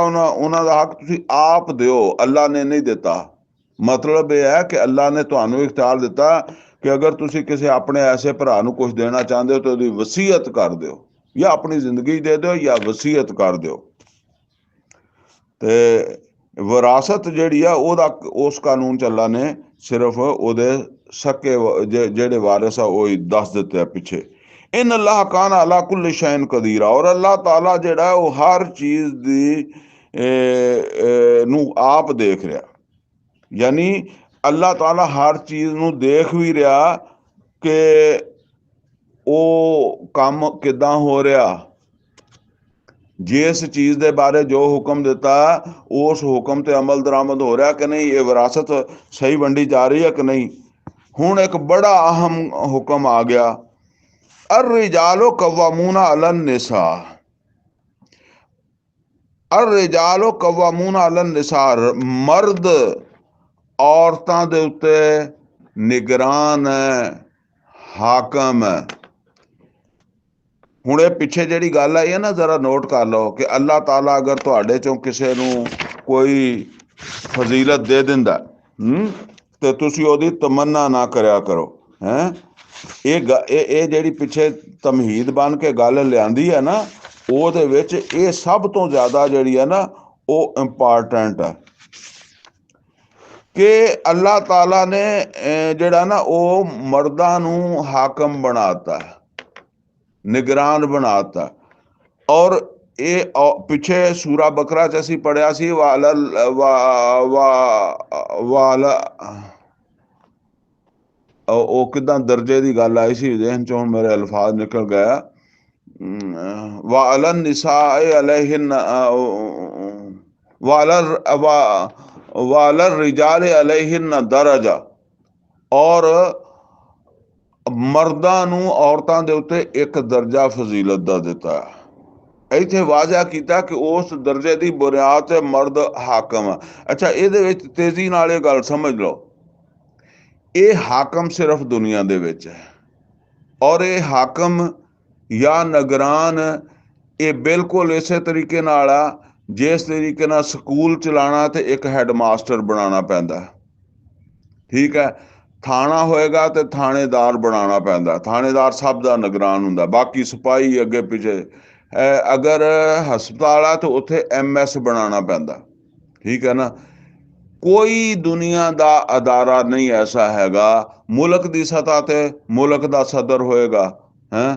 ਦਾ ਹੱਕ ਤੁਸੀਂ ਆਪ ਦਿਓ, ਅੱਲਾ ਨੇ ਨਹੀਂ ਦਿੱਤਾ। ਮਤਲਬ ਇਹ ਹੈ ਕਿ ਅੱਲਾ ਨੇ ਤੁਹਾਨੂੰ ਇਖਤਿਆਰ ਦਿੱਤਾ ਕਿ ਅਗਰ ਤੁਸੀਂ ਕਿਸੇ ਆਪਣੇ ਐਸੇ ਭਰਾ ਨੂੰ ਕੁਛ ਦੇਣਾ ਚਾਹੁੰਦੇ ਹੋ ਤਾਂ ਉਹਦੀ ਵਸੀਅਤ ਕਰ ਦਿਓ, ਜਾਂ ਆਪਣੀ ਜ਼ਿੰਦਗੀ ਦੇ ਦਿਓ ਜਾਂ ਵਸੀਅਤ ਕਰ ਦਿਓ। ਤੇ ਵਿਰਾਸਤ ਜਿਹੜੀ ਆ ਉਹਦਾ ਉਸ ਕਾਨੂੰਨ 'ਚ ਅੱਲਾ ਨੇ ਸਿਰਫ ਉਹਦੇ ਸਕੇ ਜਿਹੜੇ ਵਾਰਿਸ ਆ ਉਹ ਹੀ ਦੱਸ ਦਿੱਤੇ ਆ ਪਿੱਛੇ। ਇਨ ਅੱਲਾਹ ਕਾਨ ਅਲਾ ਕੁੱਲ ਸ਼ੈਨ ਕਦੀਰਾ, ਔਰ ਅੱਲਾਹ ਤਾਲਾ ਜਿਹੜਾ ਉਹ ਹਰ ਚੀਜ਼ ਦੀ ਨੂੰ ਆਪ ਦੇਖ ਰਿਹਾ। ਯਾਨੀ ਅੱਲਾਹ ਤਾਲਾ ਹਰ ਚੀਜ਼ ਨੂੰ ਦੇਖ ਵੀ ਰਿਹਾ ਕਿ ਉਹ ਕੰਮ ਕਿੱਦਾਂ ਹੋ ਰਿਹਾ। ਜਿਸ ਚੀਜ਼ ਦੇ ਬਾਰੇ ਜੋ ਹੁਕਮ ਦਿੱਤਾ ਉਸ ਹੁਕਮ ਤੇ ਅਮਲ ਦਰਾਮਦ ਹੋ ਰਿਹਾ ਕਿ ਨਹੀਂ, ਇਹ ਵਿਰਾਸਤ ਸਹੀ ਵੰਡੀ ਜਾ ਰਹੀ ਹੈ ਕਿ ਨਹੀਂ। ਹੁਣ ਇੱਕ ਬੜਾ ਅਹਿਮ ਹੁਕਮ ਆ ਗਿਆ, ਅਰ ਰਿਜਾਲੋ ਕਵਾਮੂਨਾ ਅਲਨ ਨਿਸਾ, ਅਰ ਰਿਜਾਲੋ ਕਵਾਮੂਨ ਅਲਨ ਨਿਸਾਰ, ਮਰਦ ਔਰਤਾਂ ਦੇ ਉੱਤੇ ਨਿਗਰਾਨ ਹੈ, ਹਾਕਮ ਹੈ। ਹੁਣ ਇਹ ਪਿੱਛੇ ਜਿਹੜੀ ਗੱਲ ਆਈ ਹੈ ਨਾ, ਜ਼ਰਾ ਨੋਟ ਕਰ ਲਓ ਕਿ ਅੱਲਾਹ ਤਾਲਾ ਅਗਰ ਤੁਹਾਡੇ ਚੋਂ ਕਿਸੇ ਨੂੰ ਕੋਈ ਫਜ਼ੀਲਤ ਦੇ ਦਿੰਦਾ ਤੇ ਤੁਸੀਂ ਉਹਦੀ ਤਮੰਨਾ ਨਾ ਕਰਿਆ ਕਰੋ। ਹੈਂ, ਇਹ ਜਿਹੜੀ ਪਿੱਛੇ ਤਮਹੀਦ ਬਣ ਕੇ ਗੱਲ ਲਿਆਂਦੀ ਹੈ ਨਾ, ਉਹਦੇ ਵਿੱਚ ਇਹ ਸਭ ਤੋਂ ਜ਼ਿਆਦਾ ਜਿਹੜੀ ਹੈ ਨਾ ਉਹ ਇੰਪਾਰਟੈਂਟ ਹੈ ਕਿ ਅੱਲਾਹ ਤਾਲਾ ਨੇ ਜਿਹੜਾ ਨਾ ਉਹ ਮਰਦਾਂ ਨੂੰ ਹਾਕਮ ਬਣਾਤਾ, ਨਿਗਰਾਨ ਬਣਾਤਾ। ਔਰ ਇਹ ਪਿੱਛੇ ਸੂਰਾ ਬਕਰਾ ਚ ਅਸੀਂ ਪੜਿਆ ਸੀ ਉਹ ਕਿੱਦਾਂ ਦਰਜੇ ਦੀ ਗੱਲ ਆਈ ਸੀ, ਜ਼ਿਹਨ ਚੋਂ ਮੇਰੇ ਅਲਫਾਜ਼ ਨਿਕਲ ਗਿਆ। ਵਾਲਨ ਨਿਸਾਏ ਅਲੈਹਿਨ ਵਾਲਰ ਰਿਜਾਲ ਅਲੈਹਿਨ ਦਰਜਾ, ਔਰ ਮਰਦਾਂ ਨੂੰ ਔਰਤਾਂ ਦੇ ਉੱਤੇ ਇੱਕ ਦਰਜਾ ਫਜ਼ੀਲਤ ਦਾ ਦਿੱਤਾ। ਇੱਥੇ ਵਾਜ਼ਿਆ ਕੀਤਾ ਕਿ ਉਸ ਦਰਜੇ ਦੀ ਬੁਨਿਆਦ ਤੇ ਮਰਦ ਹਾਕਮ ਆ। ਅੱਛਾ, ਇਹਦੇ ਵਿੱਚ ਤੇਜ਼ੀ ਨਾਲ ਇਹ ਗੱਲ ਸਮਝ ਲਓ, ਇਹ ਹਾਕਮ ਸਿਰਫ ਦੁਨੀਆ ਦੇ ਵਿੱਚ ਹੈ, ਔਰ ਇਹ ਹਾਕਮ ਜਾਂ ਨਿਗਰਾਨ ਇਹ ਬਿਲਕੁਲ ਇਸੇ ਤਰੀਕੇ ਨਾਲ ਆ ਜਿਸ ਤਰੀਕੇ ਨਾਲ ਸਕੂਲ ਚਲਾਉਣਾ ਤੇ ਇੱਕ ਹੈਡ ਮਾਸਟਰ ਬਣਾਉਣਾ ਪੈਂਦਾ। ਠੀਕ ਹੈ, ਥਾਣਾ ਹੋਏਗਾ ਤੇ ਥਾਣੇਦਾਰ ਬਣਾਉਣਾ ਪੈਂਦਾ, ਥਾਣੇਦਾਰ ਸਭ ਦਾ ਨਿਗਰਾਨ ਹੁੰਦਾ, ਬਾਕੀ ਸਿਪਾਹੀ ਅੱਗੇ ਪਿੱਛੇ। ਅਗਰ ਹਸਪਤਾਲ ਆ ਤਾਂ ਉੱਥੇ MS ਬਣਾਉਣਾ ਪੈਂਦਾ। ਠੀਕ ਹੈ ਨਾ, ਕੋਈ ਦੁਨੀਆ ਦਾ ਅਦਾਰਾ ਨਹੀਂ ਐਸਾ ਹੈਗਾ, ਮੁਲਕ ਦੀ ਸਤ੍ਹਾ ਤੇ ਮੁਲਕ ਦਾ ਸਦਰ ਹੋਏਗਾ, ਹੈਂ,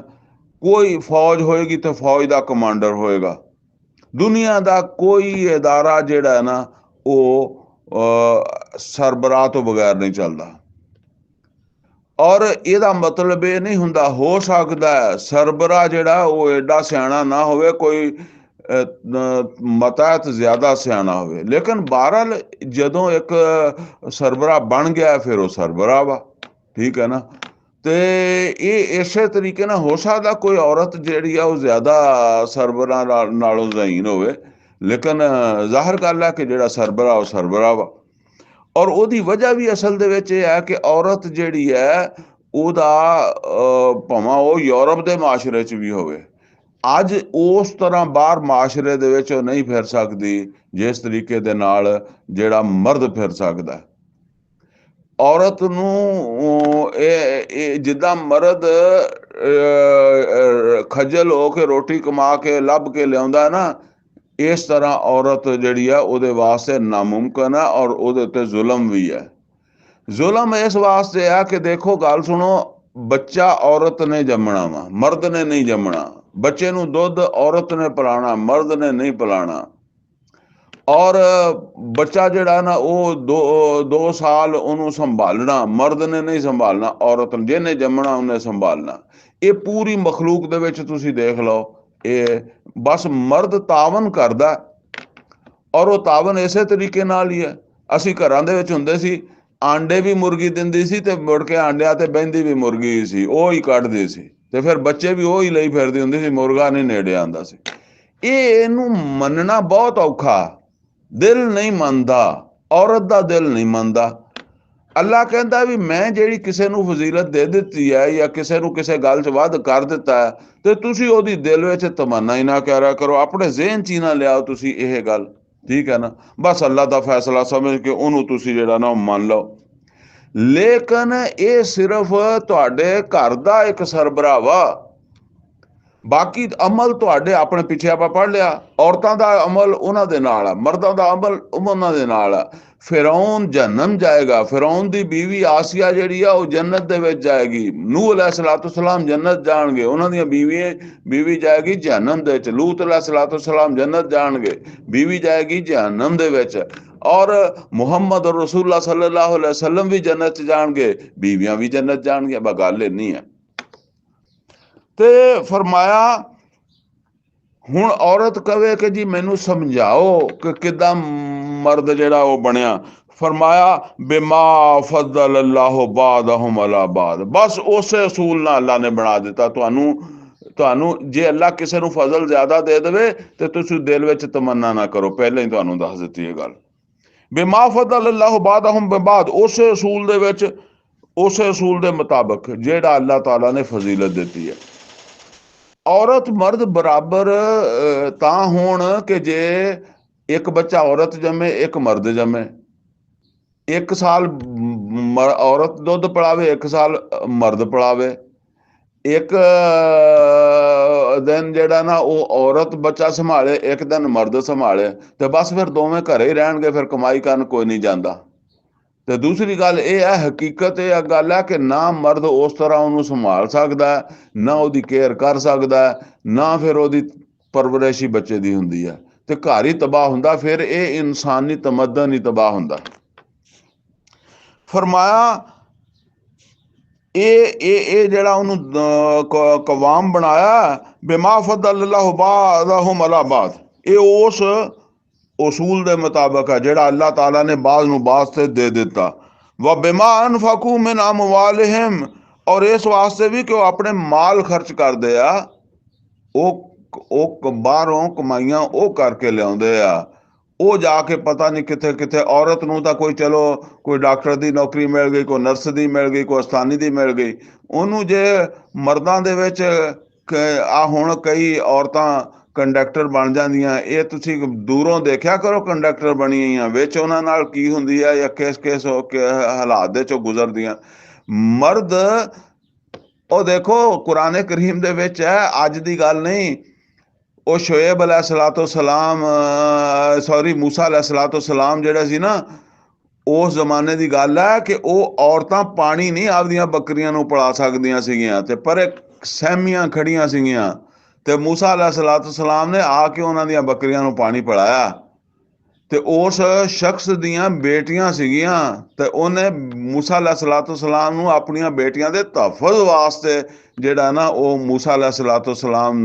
ਕੋਈ ਫੌਜ ਹੋਏਗੀ ਤੇ ਫੌਜ ਦਾ ਕਮਾਂਡਰ ਹੋਏਗਾ। ਦੁਨੀਆ ਦਾ ਕੋਈ ਅਦਾਰਾ ਜਿਹੜਾ ਹੈ ਨਾ ਉਹ ਸਰਬਰਾਹ ਤੋਂ ਬਗੈਰ ਨਹੀਂ ਚੱਲਦਾ। ਔਰ ਇਹਦਾ ਮਤਲਬ ਇਹ ਨਹੀਂ ਹੁੰਦਾ, ਹੋ ਸਕਦਾ ਸਰਬਰਾਹ ਜਿਹੜਾ ਉਹ ਐਡਾ ਸਿਆਣਾ ਨਾ ਹੋਵੇ, ਕੋਈ ਮਤਾਤ ਜ਼ਿਆਦਾ ਸਿਆਣਾ ਹੋਵੇ, ਲੇਕਿਨ ਬਹਰਹਾਲ ਜਦੋਂ ਇੱਕ ਸਰਬਰਾਹ ਬਣ ਗਿਆ ਫਿਰ ਉਹ ਸਰਬਰਾਹ ਵਾ। ਠੀਕ ਹੈ ਨਾ, ਤੇ ਇਹ ਇਸੇ ਤਰੀਕੇ ਨਾਲ ਹੋ ਸਕਦਾ ਕੋਈ ਔਰਤ ਜਿਹੜੀ ਆ ਉਹ ਜ਼ਿਆਦਾ ਸਰਬਰਾਹ ਨਾਲੋਂ ਜ਼ਹੀਨ ਹੋਵੇ, ਲੇਕਿਨ ਜ਼ਾਹਰ ਗੱਲ ਹੈ ਕਿ ਜਿਹੜਾ ਸਰਬਰਾਹ ਉਹ ਸਰਬਰਾਹ ਵਾ। ਔਰ ਉਹਦੀ ਵਜ੍ਹਾ ਵੀ ਅਸਲ ਦੇ ਵਿੱਚ ਇਹ ਹੈ ਕਿ ਔਰਤ ਜਿਹੜੀ ਹੈ ਉਹਦਾ ਭਾਵੇਂ ਉਹ ਯੂਰਪ ਦੇ ਮਾਸ਼ਰੇ 'ਚ ਵੀ ਹੋਵੇ, ਅੱਜ ਉਸ ਤਰ੍ਹਾਂ ਬਾਹਰ ਮਾਸ਼ਰੇ ਦੇ ਵਿੱਚ ਉਹ ਨਹੀਂ ਫਿਰ ਸਕਦੀ ਜਿਸ ਤਰੀਕੇ ਦੇ ਨਾਲ ਜਿਹੜਾ ਮਰਦ ਫਿਰ ਸਕਦਾ। ਔਰਤ ਨੂੰ ਇਹ ਜਿੱਦਾਂ ਮਰਦ ਖੱਜਲ ਹੋ ਕੇ ਰੋਟੀ ਕਮਾ ਕੇ ਲੱਭ ਕੇ ਲਿਆਉਂਦਾ ਨਾ, ਇਸ ਤਰ੍ਹਾਂ ਔਰਤ ਜਿਹੜੀ ਆ ਉਹਦੇ ਵਾਸਤੇ ਨਾਮੁਮਕਿਨ ਹੈ, ਔਰ ਉਹਦੇ ਉੱਤੇ ਜ਼ੁਲਮ ਵੀ ਹੈ। ਜ਼ੁਲਮ ਇਸ ਵਾਸਤੇ ਆ ਕਿ ਦੇਖੋ ਗੱਲ ਸੁਣੋ, ਬੱਚਾ ਔਰਤ ਨੇ ਜੰਮਣਾ ਵਾ, ਮਰਦ ਨੇ ਨਹੀਂ ਜੰਮਣਾ। ਬੱਚੇ ਨੂੰ ਦੁੱਧ ਔਰਤ ਨੇ ਪਿਲਾਉਣਾ, ਮਰਦ ਨੇ ਨਹੀਂ ਪਿਲਾਉਣਾ। ਔਰ ਬੱਚਾ ਜਿਹੜਾ ਨਾ ਉਹ 2 ਸਾਲ ਉਹਨੂੰ ਸੰਭਾਲਣਾ, ਮਰਦ ਨੇ ਨਹੀਂ ਸੰਭਾਲਣਾ, ਔਰਤ ਨੇ, ਜਿਹਨੇ ਜੰਮਣਾ ਉਹਨੇ ਸੰਭਾਲਣਾ। ਇਹ ਪੂਰੀ ਮਖਲੂਕ ਦੇ ਵਿੱਚ ਤੁਸੀਂ ਦੇਖ ਲਓ, ਇਹ ਬਸ ਮਰਦ ਤਾਵਨ ਕਰਦਾ, ਔਰ ਉਹ ਤਾਵਨ ਇਸੇ ਤਰੀਕੇ ਨਾਲ ਹੀ ਹੈ। ਅਸੀਂ ਘਰਾਂ ਦੇ ਵਿੱਚ ਹੁੰਦੇ ਸੀ, ਆਂਡੇ ਵੀ ਮੁਰਗੀ ਦਿੰਦੀ ਸੀ ਤੇ ਮੁੜ ਕੇ ਆਂਡਿਆਂ ਤੇ ਬਹਿੰਦੀ ਵੀ ਮੁਰਗੀ ਸੀ, ਉਹ ਹੀ ਕੱਢਦੀ ਸੀ, ਤੇ ਫਿਰ ਬੱਚੇ ਵੀ ਉਹ ਹੀ ਲਈ ਫਿਰਦੀ ਹੁੰਦੀ ਸੀ, ਮੁਰਗਾ ਨਹੀਂ ਨੇੜੇ ਆਉਂਦਾ ਸੀ। ਇਹਨੂੰ ਮੰਨਣਾ ਬਹੁਤ ਔਖਾ, ਦਿਲ ਨਹੀਂ ਮੰਨਦਾ, ਔਰਤ ਦਾ ਦਿਲ ਨਹੀਂ ਮੰਨਦਾ। ਅੱਲਾ ਕਹਿੰਦਾ ਵੀ ਮੈਂ ਜਿਹੜੀ ਕਿਸੇ ਨੂੰ ਫਜ਼ੀਲਤ ਦੇ ਦਿੱਤੀ ਹੈ ਜਾਂ ਕਿਸੇ ਨੂੰ ਕਿਸੇ ਗੱਲ 'ਚ ਵੱਧ ਕਰ ਦਿੱਤਾ ਹੈ, ਤੇ ਤੁਸੀਂ ਉਹਦੀ ਦਿਲ ਵਿੱਚ ਤਮੰਨਾ ਹੀ ਨਾ ਕਰਿਆ ਕਰੋ, ਆਪਣੇ ਜ਼ਿਹਨ 'ਚ ਹੀ ਨਾ ਲਿਆਓ ਤੁਸੀਂ ਇਹ ਗੱਲ। ਠੀਕ ਹੈ ਨਾ, ਬਸ ਅੱਲਾ ਦਾ ਫੈਸਲਾ ਸਮਝ ਕੇ ਉਹਨੂੰ ਤੁਸੀਂ ਜਿਹੜਾ ਨਾ ਉਹ ਮੰਨ ਲਓ। ਲੇਕਿਨ ਇਹ ਸਿਰਫ ਤੁਹਾਡੇ ਘਰ ਦਾ ਇੱਕ ਸਰਬਰਾਹ ਵਾ, ਬਾਕੀ ਅਮਲ ਤੁਹਾਡੇ ਆਪਣੇ। ਪਿੱਛੇ ਆਪਾਂ ਪੜ੍ਹ ਲਿਆ, ਔਰਤਾਂ ਦਾ ਅਮਲ ਉਹਨਾਂ ਦੇ ਨਾਲ ਆ, ਮਰਦਾਂ ਦਾ ਅਮਲ ਉਹਨਾਂ ਦੇ ਨਾਲ ਆ। ਫਿਰੌਨ ਜਹੰਨਮ ਜਾਏਗਾ, ਫਿਰੌਨ ਦੀ ਬੀਵੀ ਆਸੀਆ ਜਿਹੜੀ ਆ ਉਹ ਜੰਨਤ ਦੇ ਵਿੱਚ ਜਾਏਗੀ, ਨੂਹ अलैहिस्सलाम ਜੰਨਤ ਜਾਣਗੇ, ਉਹਨਾਂ ਦੀਆਂ ਬੀਵੀ ਜਾਏਗੀ ਜਹੰਨਮ ਦੇ ਵਿੱਚ, ਲੂਤ अलैहिस्सलाम ਜੰਨਤ ਜਾਣਗੇ, ਬੀਵੀ ਜਾਏਗੀ ਜਹੰਨਮ ਦੇ ਵਿੱਚ। ਔਰ ਮੁਹੰਮਦ ਰਸੂਲullah सल्लल्लाहु अलैहि वसल्लम ਵੀ ਜੰਨਤ 'ਚ ਜਾਣਗੇ, ਬੀਵੀਆਂ ਵੀ ਜੰਨਤ ਜਾਣਗੀਆਂ। ਬਸ ਗੱਲ ਇੰਨੀ ਹੈ। ਤੇ ਫਰਮਾਇਆ ਹੁਣ ਔਰਤ ਕਵੇ ਕਿ ਜੀ ਮੈਨੂੰ ਸਮਝਾਓ ਕਿ ਕਿੱਦਾਂ ਮਰਦ ਜਿਹੜਾ ਉਹ ਬਣਿਆ। ਫਰਮਾਇਆ ਬਿਮਾ ਫਜ਼ਲ ਅੱਲਾਹੁ ਬਾਦਹੁਮ ਅਲਾ ਬਾਦ, ਬਸ ਉਸੇ ਅਸੂਲ ਨਾਲ ਅੱਲਾ ਨੇ ਬਣਾ ਦਿੱਤਾ ਤੁਹਾਨੂੰ। ਤੁਹਾਨੂੰ ਜੇ ਅੱਲਾ ਕਿਸੇ ਨੂੰ ਫਜ਼ਲ ਜ਼ਿਆਦਾ ਦੇ ਦੇਵੇ ਤੇ ਤੁਸੀਂ ਦਿਲ ਵਿੱਚ ਤਮੰਨਾ ਨਾ ਕਰੋ। ਪਹਿਲਾਂ ਹੀ ਤੁਹਾਨੂੰ ਦੱਸ ਦਿੱਤੀ ਇਹ ਗੱਲ। ਬਿਮਾ ਫਜ਼ਲ ਅੱਲਾਹੁ ਬਾਦਹੁਮ ਬਿਬਾਦ, ਉਸੇ ਅਸੂਲ ਦੇ ਵਿੱਚ, ਉਸੇ ਅਸੂਲ ਦੇ ਮੁਤਾਬਕ ਜਿਹੜਾ ਅੱਲਾਹ ਤਾਲਾ ਨੇ ਫਜ਼ੀਲਤ ਦਿੱਤੀ ਹੈ। ਔਰਤ ਮਰਦ ਬਰਾਬਰ ਤਾਂ ਹੋਣ ਕਿ ਜੇ ਇੱਕ ਬੱਚਾ ਔਰਤ ਜੰਮੇ, ਇੱਕ ਮਰਦ ਜੰਮੇ, 1 ਸਾਲ ਔਰਤ ਦੁੱਧ ਪਿਲਾਵੇ, 1 ਸਾਲ ਮਰਦ ਪਿਲਾਵੇ, ਇੱਕ ਦਿਨ ਜਿਹੜਾ ਨਾ ਉਹ ਔਰਤ ਬੱਚਾ ਸੰਭਾਲੇ, ਇੱਕ ਦਿਨ ਮਰਦ ਸੰਭਾਲੇ, ਤੇ ਬਸ ਫਿਰ ਦੋਵੇਂ ਘਰੇ ਹੀ ਰਹਿਣਗੇ, ਫਿਰ ਕਮਾਈ ਕਰਨ ਕੋਈ ਨਹੀਂ ਜਾਂਦਾ। ਤੇ ਦੂਸਰੀ ਗੱਲ ਇਹ ਹੈ, ਹਕੀਕਤ ਇਹ ਗੱਲ ਹੈ ਕਿ ਨਾ ਮਰਦ ਉਸ ਤਰ੍ਹਾਂ ਉਹਨੂੰ ਸੰਭਾਲ ਸਕਦਾ, ਨਾ ਉਹਦੀ ਕੇਅਰ ਕਰ ਸਕਦਾ, ਨਾ ਫਿਰ ਉਹਦੀ ਪਰਵਰਿਸ਼ ਹੀ ਬੱਚੇ ਦੀ ਹੁੰਦੀ ਹੈ, ਤੇ ਘਰ ਹੀ ਤਬਾਹ ਹੁੰਦਾ। ਫਿਰ ਇਹ ਇਨਸਾਨੀ ਤਮੱਦਨ ਹੀ ਤਬਾਹ ਹੁੰਦਾ। ਫਰਮਾਇਆ ਇਹ ਜਿਹੜਾ ਉਹਨੂੰ ਕਵਾਮ ਬਣਾਇਆ, ਬਿਮਾ ਫਜ਼ਲ ਅੱਲਾਹੁ ਬਾਦਹੁਮ ਅਲਾ ਬਾਦ, ਇਹ ਉਸ ਉਸੂਲ ਦੇ ਮੁਤਾਬਕ ਹੈ ਜਿਹੜਾ ਅੱਲਾਹ ਤਾਲਾ ਨੇ ਬਾਜ਼ ਨੂੰ ਬਾਜ਼ ਤੇ ਦੇ ਦਿੱਤਾ। ਵ ਬਿਮਾ ਅਨਫਕੂ ਮਿਨ ਅਮਵਾਲਿਹਿਮ, ਔਰ ਇਸ ਵਾਸਤੇ ਵੀ ਕਿ ਉਹ ਆਪਣੇ ਮਾਲ ਖਰਚ ਕਰਦੇ ਆ, ਉਹ ਬਾਹਰੋਂ ਕਮਾਈਆਂ ਉਹ ਕਰਕੇ ਲਿਆਉਂਦੇ ਆ। ਉਹ ਜਾ ਕੇ ਪਤਾ ਨਹੀਂ ਕਿੱਥੇ ਕਿੱਥੇ, ਔਰਤ ਨੂੰ ਤਾਂ ਕੋਈ ਚਲੋ ਕੋਈ ਡਾਕਟਰ ਦੀ ਨੌਕਰੀ ਮਿਲ ਗਈ, ਕੋਈ ਨਰਸ ਦੀ ਮਿਲ ਗਈ, ਕੋਈ ਅਸਤਾਨੀ ਦੀ ਮਿਲ ਗਈ, ਉਹਨੂੰ ਜੇ ਮਰਦਾਂ ਦੇ ਵਿੱਚ ਆ ਹੁਣ ਕਈ ਔਰਤਾਂ ਕੰਡਕਟਰ ਬਣ ਜਾਂਦੀਆਂ। ਇਹ ਤੁਸੀਂ ਦੂਰੋਂ ਦੇਖਿਆ ਕਰੋ ਕੰਡਕਟਰ ਬਣੀ ਹੋਈਆਂ, ਵਿੱਚ ਉਹਨਾਂ ਨਾਲ ਕੀ ਹੁੰਦੀ ਹੈ ਜਾਂ ਕਿਸ ਹਾਲਾਤ ਦੇ ਚੋਂ ਗੁਜ਼ਰਦੀਆਂ। ਮਰਦ ਉਹ ਦੇਖੋ ਕੁਰਾਨ ਕਰੀਮ ਦੇ ਵਿੱਚ ਹੈ, ਅੱਜ ਦੀ ਗੱਲ ਨਹੀਂ। ਉਹ ਸ਼ੁਏਬ अलैहिस्सलाम ਸੌਰੀ मूसा अलैहिस्सलाम ਜਿਹੜੇ ਸੀ ਨਾ, ਉਸ ਜ਼ਮਾਨੇ ਦੀ ਗੱਲ ਹੈ ਕਿ ਉਹ ਔਰਤਾਂ ਪਾਣੀ ਨਹੀਂ ਆਪਦੀਆਂ ਬੱਕਰੀਆਂ ਨੂੰ ਪਿਲਾ ਸਕਦੀਆਂ ਸੀਗੀਆਂ, ਤੇ ਪਰ ਸਹਿਮੀਆਂ ਖੜੀਆਂ ਸੀਗੀਆਂ, ਤੇ मूसा अलैहिस्सलाम ਨੇ ਆ ਕੇ ਉਹਨਾਂ ਦੀਆਂ ਬੱਕਰੀਆਂ ਨੂੰ ਪਾਣੀ ਪਿਲਾਇਆ। ਤੇ ਉਸ ਸ਼ਖਸ ਦੀਆਂ ਬੇਟੀਆਂ ਸੀਗੀਆਂ, ਤੇ ਉਹਨੇ मूसा अलैहिस्सलाम ਨੂੰ ਆਪਣੀਆਂ ਬੇਟੀਆਂ ਦੇ ਤਹਫੁਜ਼ ਵਾਸਤੇ ਜਿਹੜਾ ਨਾ ਉਹ मूसा अलैहिस्सलाम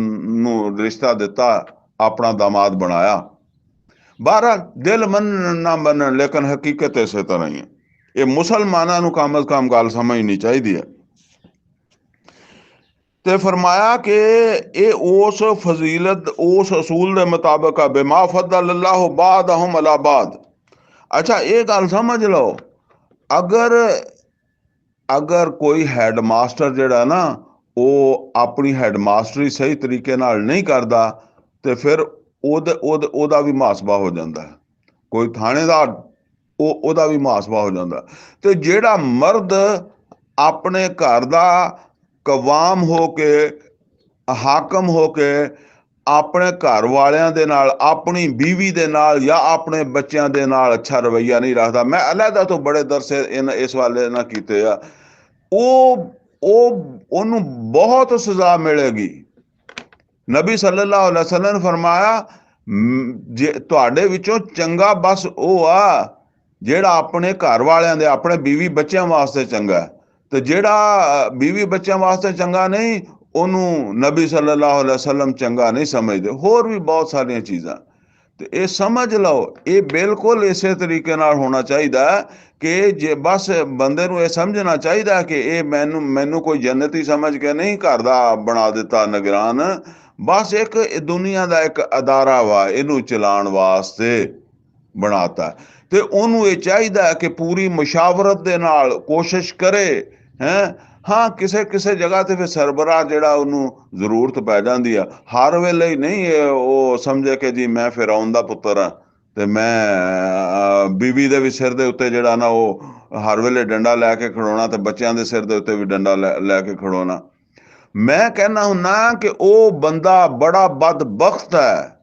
ਨੂੰ ਰਿਸ਼ਤਾ ਦਿੱਤਾ, ਆਪਣਾ ਦਾਮਾਦ ਬਣਾਇਆ। ਬਹਰਹਾਲ ਦਿਲ ਮੰਨਣ ਨਾ ਮੰਨਣ, ਲੇਕਿਨ ਹਕੀਕਤ ਇਸੇ ਤਰ੍ਹਾਂ ਹੀ ਹੈ। ਇਹ ਮੁਸਲਮਾਨਾਂ ਨੂੰ ਕਮ ਅਜ਼ ਕਮ ਗੱਲ ਸਮਝਣੀ ਚਾਹੀਦੀ ਹੈ। ਤੇ ਫਰਮਾਇਆ ਕਿ ਇਹ ਉਸ ਫਜ਼ੀਲਤ, ਉਸ ਅਸੂਲ ਦੇ ਮੁਤਾਬਕ ਆ, ਬਿਮਾ ਫਜ਼ਲ ਅੱਲਾਹੁ ਬਾਦਹੁਮ ਅਲਾ ਬਾਦ। ਅੱਛਾ ਇਹ ਗੱਲ ਸਮਝ ਲਓ, ਅਗਰ ਕੋਈ ਹੈਡ ਮਾਸਟਰ ਜਿਹੜਾ ਨਾ ਉਹ ਆਪਣੀ ਹੈਡ ਮਾਸਟਰੀ ਸਹੀ ਤਰੀਕੇ ਨਾਲ ਨਹੀਂ ਕਰਦਾ, ਤੇ ਫਿਰ ਉਹਦਾ ਵੀ ਮੁਹਾਸਬਾ ਹੋ ਜਾਂਦਾ। ਕੋਈ ਥਾਣੇਦਾਰ ਉਹਦਾ ਵੀ ਮੁਹਾਸਬਾ ਹੋ ਜਾਂਦਾ। ਤੇ ਜਿਹੜਾ ਮਰਦ ਆਪਣੇ ਘਰ ਦਾ ਕਵਾਮ ਹੋ ਕੇ, ਹਾਕਮ ਹੋ ਕੇ, ਆਪਣੇ ਘਰ ਵਾਲਿਆਂ ਦੇ ਨਾਲ, ਆਪਣੀ ਬੀਵੀ ਦੇ ਨਾਲ ਜਾਂ ਆਪਣੇ ਬੱਚਿਆਂ ਦੇ ਨਾਲ ਅੱਛਾ ਰਵੱਈਆ ਨਹੀਂ ਰੱਖਦਾ, ਮੈਂ ਅਲੱਗਾ ਤੋਂ ਬੜੇ ਦਰਸੇ ਇਸ ਵਾਲੇ ਨਾਲ ਕੀਤੇ ਆ, ਉਹਨੂੰ ਬਹੁਤ ਸਜ਼ਾ ਮਿਲੇਗੀ। ਨਬੀ ਸੱਲੱਲਾਹੁ ਅਲੈਹਿ ਵਸੱਲਮ ਨੇ ਫਰਮਾਇਆ, ਜੇ ਤੁਹਾਡੇ ਵਿੱਚੋਂ ਚੰਗਾ ਬਸ ਉਹ ਆ ਜਿਹੜਾ ਆਪਣੇ ਘਰ ਵਾਲਿਆਂ ਦੇ, ਆਪਣੇ ਬੀਵੀ ਬੱਚਿਆਂ ਵਾਸਤੇ ਚੰਗਾ, ਤੇ ਜਿਹੜਾ ਬੀਵੀ ਬੱਚਿਆਂ ਵਾਸਤੇ ਚੰਗਾ ਨਹੀਂ, ਉਹਨੂੰ ਨਬੀ ਸੱਲੱਲਾਹੁ ਅਲੈਹਿ ਵਸੱਲਮ ਚੰਗਾ ਨਹੀਂ ਸਮਝਦੇ। ਹੋਰ ਵੀ ਬਹੁਤ ਸਾਰੀਆਂ ਚੀਜ਼ਾਂ। ਤੇ ਇਹ ਸਮਝ ਲਓ, ਇਹ ਬਿਲਕੁਲ ਇਸੇ ਤਰੀਕੇ ਨਾਲ ਹੋਣਾ ਚਾਹੀਦਾ ਕਿ ਜੇ ਬਸ ਬੰਦੇ ਨੂੰ ਇਹ ਸਮਝਣਾ ਚਾਹੀਦਾ ਕਿ ਇਹ ਮੈਨੂੰ ਕੋਈ ਜੰਨਤੀ ਸਮਝ ਕੇ ਨਹੀਂ ਘਰ ਦਾ ਬਣਾ ਦਿੱਤਾ ਨਿਗਰਾਨ, ਬਸ ਇੱਕ ਦੁਨੀਆ ਦਾ ਇੱਕ ਅਦਾਰਾ ਵਾ, ਇਹਨੂੰ ਚਲਾਉਣ ਵਾਸਤੇ ਬਣਾਤਾ। ਤੇ ਉਹਨੂੰ ਇਹ ਚਾਹੀਦਾ ਕਿ ਪੂਰੀ ਮੁਸ਼ਾਵਰਤ ਦੇ ਨਾਲ ਕੋਸ਼ਿਸ਼ ਕਰੇ ਹੈ। ਹਾਂ ਕਿਸੇ ਕਿਸੇ ਜਗ੍ਹਾ ਤੇ ਫਿਰ ਸਰਬਰਾਹ ਜਿਹੜਾ ਉਹਨੂੰ ਜ਼ਰੂਰਤ ਪੈ ਜਾਂਦੀ ਆ, ਹਰ ਵੇਲੇ ਹੀ ਨਹੀਂ ਉਹ ਸਮਝੇ ਕਿ ਜੀ ਮੈਂ ਫਿਰੌਨ ਦਾ ਪੁੱਤਰ ਆ, ਤੇ ਮੈਂ ਬੀਵੀ ਦੇ ਵੀ ਸਿਰ ਦੇ ਉੱਤੇ ਜਿਹੜਾ ਨਾ ਉਹ ਹਰ ਵੇਲੇ ਡੰਡਾ ਲੈ ਕੇ ਖੜੋਣਾ, ਤੇ ਬੱਚਿਆਂ ਦੇ ਸਿਰ ਦੇ ਉੱਤੇ ਵੀ ਡੰਡਾ ਲੈ ਕੇ ਖੜੋਣਾ। ਮੈਂ ਕਹਿੰਦਾ ਹੁੰਨਾ ਕਿ ਉਹ ਬੰਦਾ ਬੜਾ ਬਦਬਖਤ ਹੈ,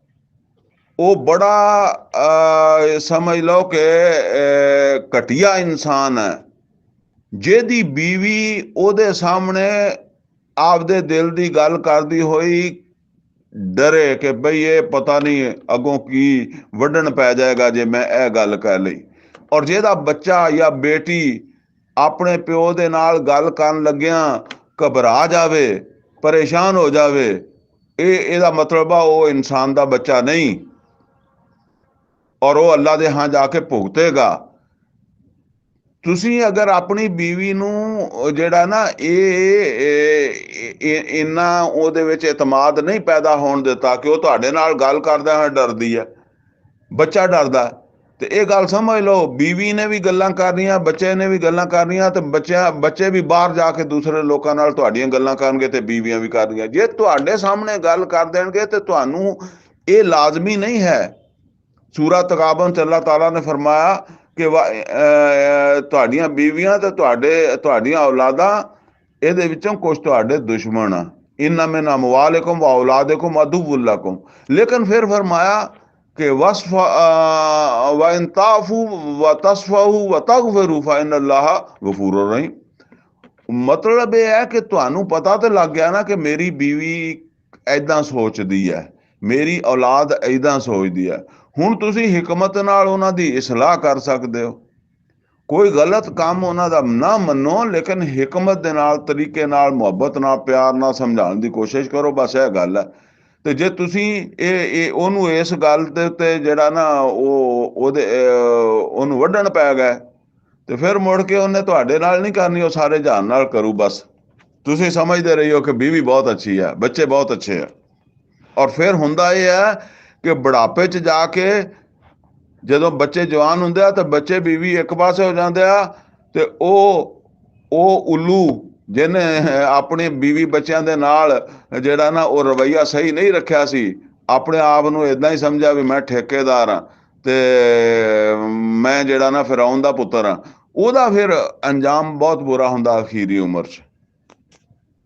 ਉਹ ਬੜਾ ਸਮਝ ਲਓ ਕਿ ਘਟੀਆ ਇਨਸਾਨ ਹੈ, ਜਿਹਦੀ ਬੀਵੀ ਉਹਦੇ ਸਾਹਮਣੇ ਆਪਦੇ ਦਿਲ ਦੀ ਗੱਲ ਕਰਦੀ ਹੋਈ ਡਰੇ ਕਿ ਬਈ ਇਹ ਪਤਾ ਨਹੀਂ ਅੱਗੋਂ ਕੀ ਵੱਢਣ ਪੈ ਜਾਏਗਾ ਜੇ ਮੈਂ ਇਹ ਗੱਲ ਕਰ ਲਈ। ਔਰ ਜਿਹਦਾ ਬੱਚਾ ਜਾਂ ਬੇਟੀ ਆਪਣੇ ਪਿਓ ਦੇ ਨਾਲ ਗੱਲ ਕਰਨ ਲੱਗਿਆਂ ਘਬਰਾ ਜਾਵੇ, ਪਰੇਸ਼ਾਨ ਹੋ ਜਾਵੇ, ਇਹਦਾ ਮਤਲਬ ਆ ਉਹ ਇਨਸਾਨ ਦਾ ਬੱਚਾ ਨਹੀਂ, ਔਰ ਉਹ ਅੱਲਾ ਦੇ ਹਾਂ ਜਾ ਕੇ ਭੁਗਤੇਗਾ। ਤੁਸੀਂ ਅਗਰ ਆਪਣੀ ਬੀਵੀ ਨੂੰ ਜਿਹੜਾ ਨਾ ਇੰਨਾ ਉਹਦੇ ਵਿੱਚ ਇਤਮਾਦ ਨਹੀਂ ਪੈਦਾ ਹੋਣ ਦਿੱਤਾ ਕਿ ਉਹ ਤੁਹਾਡੇ ਨਾਲ ਗੱਲ ਕਰਦਾ ਹੋਇਆ ਡਰਦੀ ਹੈ, ਬੱਚਾ ਡਰਦਾ, ਤੇ ਇਹ ਗੱਲ ਸਮਝ ਲਓ ਬੀਵੀ ਨੇ ਵੀ ਗੱਲਾਂ ਕਰਨੀਆਂ, ਬੱਚੇ ਨੇ ਵੀ ਗੱਲਾਂ ਕਰਨੀਆਂ, ਤੇ ਬੱਚੇ ਵੀ ਬਾਹਰ ਜਾ ਕੇ ਦੂਸਰੇ ਲੋਕਾਂ ਨਾਲ ਤੁਹਾਡੀਆਂ ਗੱਲਾਂ ਕਰਨਗੇ ਤੇ ਬੀਵੀਆਂ ਵੀ ਕਰਨੀਆਂ। ਜੇ ਤੁਹਾਡੇ ਸਾਹਮਣੇ ਗੱਲ ਕਰ ਦੇਣਗੇ ਤੇ ਤੁਹਾਨੂੰ ਇਹ ਲਾਜ਼ਮੀ ਨਹੀਂ ਹੈ। ਸੂਰਾ ਤਗਾਬਨ ਚ ਅੱਲਾਹ ਤਾਲਾ ਨੇ ਫਰਮਾਇਆ ਕਿ ਤੁਹਾਡੀਆਂ ਬੀਵੀਆਂ ਤੇ ਤੁਹਾਡੀਆਂ ਔਲਾਦਾਂ ਇਹਦੇ ਵਿੱਚੋਂ ਕੁਝ ਤੁਹਾਡੇ ਦੁਸ਼ਮਣ ਆ। ਇन्ना मिन अमवालिकुम व औलादिकुम अदुव्वुल लकुम। लेकिन फिर फरमाया कि व इन ताफू व तस्फहू व तगफिरू फइन्नल्लाह गफूरुर रहीम। मतलब ਇਹ ਹੈ ਕਿ ਤੁਹਾਨੂੰ ਪਤਾ ਤੇ ਲੱਗ ਗਿਆ ਨਾ ਕਿ ਮੇਰੀ ਬੀਵੀ ਐਦਾਂ ਸੋਚਦੀ ਹੈ, ਮੇਰੀ ਔਲਾਦ ਐਦਾਂ ਸੋਚਦੀ ਹੈ। ਹੁਣ ਤੁਸੀਂ ਹਿਕਮਤ ਨਾਲ ਉਹਨਾਂ ਦੀ ਇਸਲਾਹ ਕਰ ਸਕਦੇ ਹੋ। ਕੋਈ ਗਲਤ ਕੰਮ ਉਹਨਾਂ ਦਾ ਨਾ ਮੰਨੋ, ਲੇਕਿਨ ਹਿਕਮਤ ਦੇ ਨਾਲ, ਤਰੀਕੇ ਨਾਲ, ਮੁਹੱਬਤ ਨਾਲ, ਪਿਆਰ ਨਾਲ ਸਮਝਾਉਣ ਦੀ ਕੋਸ਼ਿਸ਼ ਕਰੋ। ਬਸ ਇਹ ਗੱਲ ਹੈ। ਤੇ ਜੇ ਤੁਸੀਂ ਇਹ ਉਹਨੂੰ ਇਸ ਗੱਲ ਦੇ ਉੱਤੇ ਜਿਹੜਾ ਨਾ ਉਹਨੂੰ ਵੱਢਣ ਪੈ ਗਏ ਤੇ ਫਿਰ ਮੁੜ ਕੇ ਉਹਨੇ ਤੁਹਾਡੇ ਨਾਲ ਨਹੀਂ ਕਰਨੀ, ਉਹ ਸਾਰੇ ਜਹਾਨ ਨਾਲ ਕਰੂ। ਬਸ ਤੁਸੀਂ ਸਮਝਦੇ ਰਹੀ ਹੋ ਕਿ ਬੀਵੀ ਬਹੁਤ ਅੱਛੀ ਹੈ, ਬੱਚੇ ਬਹੁਤ ਅੱਛੇ ਆ। ਔਰ ਫਿਰ ਹੁੰਦਾ ਇਹ ਹੈ ਕਿ ਬੁਢਾਪੇ 'ਚ ਜਾ ਕੇ ਜਦੋਂ ਬੱਚੇ ਜਵਾਨ ਹੁੰਦੇ ਆ ਤਾਂ ਬੱਚੇ ਬੀਵੀ ਇੱਕ ਪਾਸੇ ਹੋ ਜਾਂਦੇ ਆ, ਤੇ ਉਹ ਉੱਲੂ ਜਿਹਨੇ ਆਪਣੀ ਬੀਵੀ ਬੱਚਿਆਂ ਦੇ ਨਾਲ ਜਿਹੜਾ ਨਾ ਉਹ ਰਵੱਈਆ ਸਹੀ ਨਹੀਂ ਰੱਖਿਆ ਸੀ, ਆਪਣੇ ਆਪ ਨੂੰ ਇਦਾਂ ਹੀ ਸਮਝਿਆ ਵੀ ਮੈਂ ਠੇਕੇਦਾਰ ਹਾਂ ਤੇ ਮੈਂ ਜਿਹੜਾ ਨਾ ਫਿਰੌਨ ਦਾ ਪੁੱਤਰ ਹਾਂ, ਉਹਦਾ ਫਿਰ ਅੰਜਾਮ ਬਹੁਤ ਬੁਰਾ ਹੁੰਦਾ ਅਖੀਰੀ ਉਮਰ 'ਚ।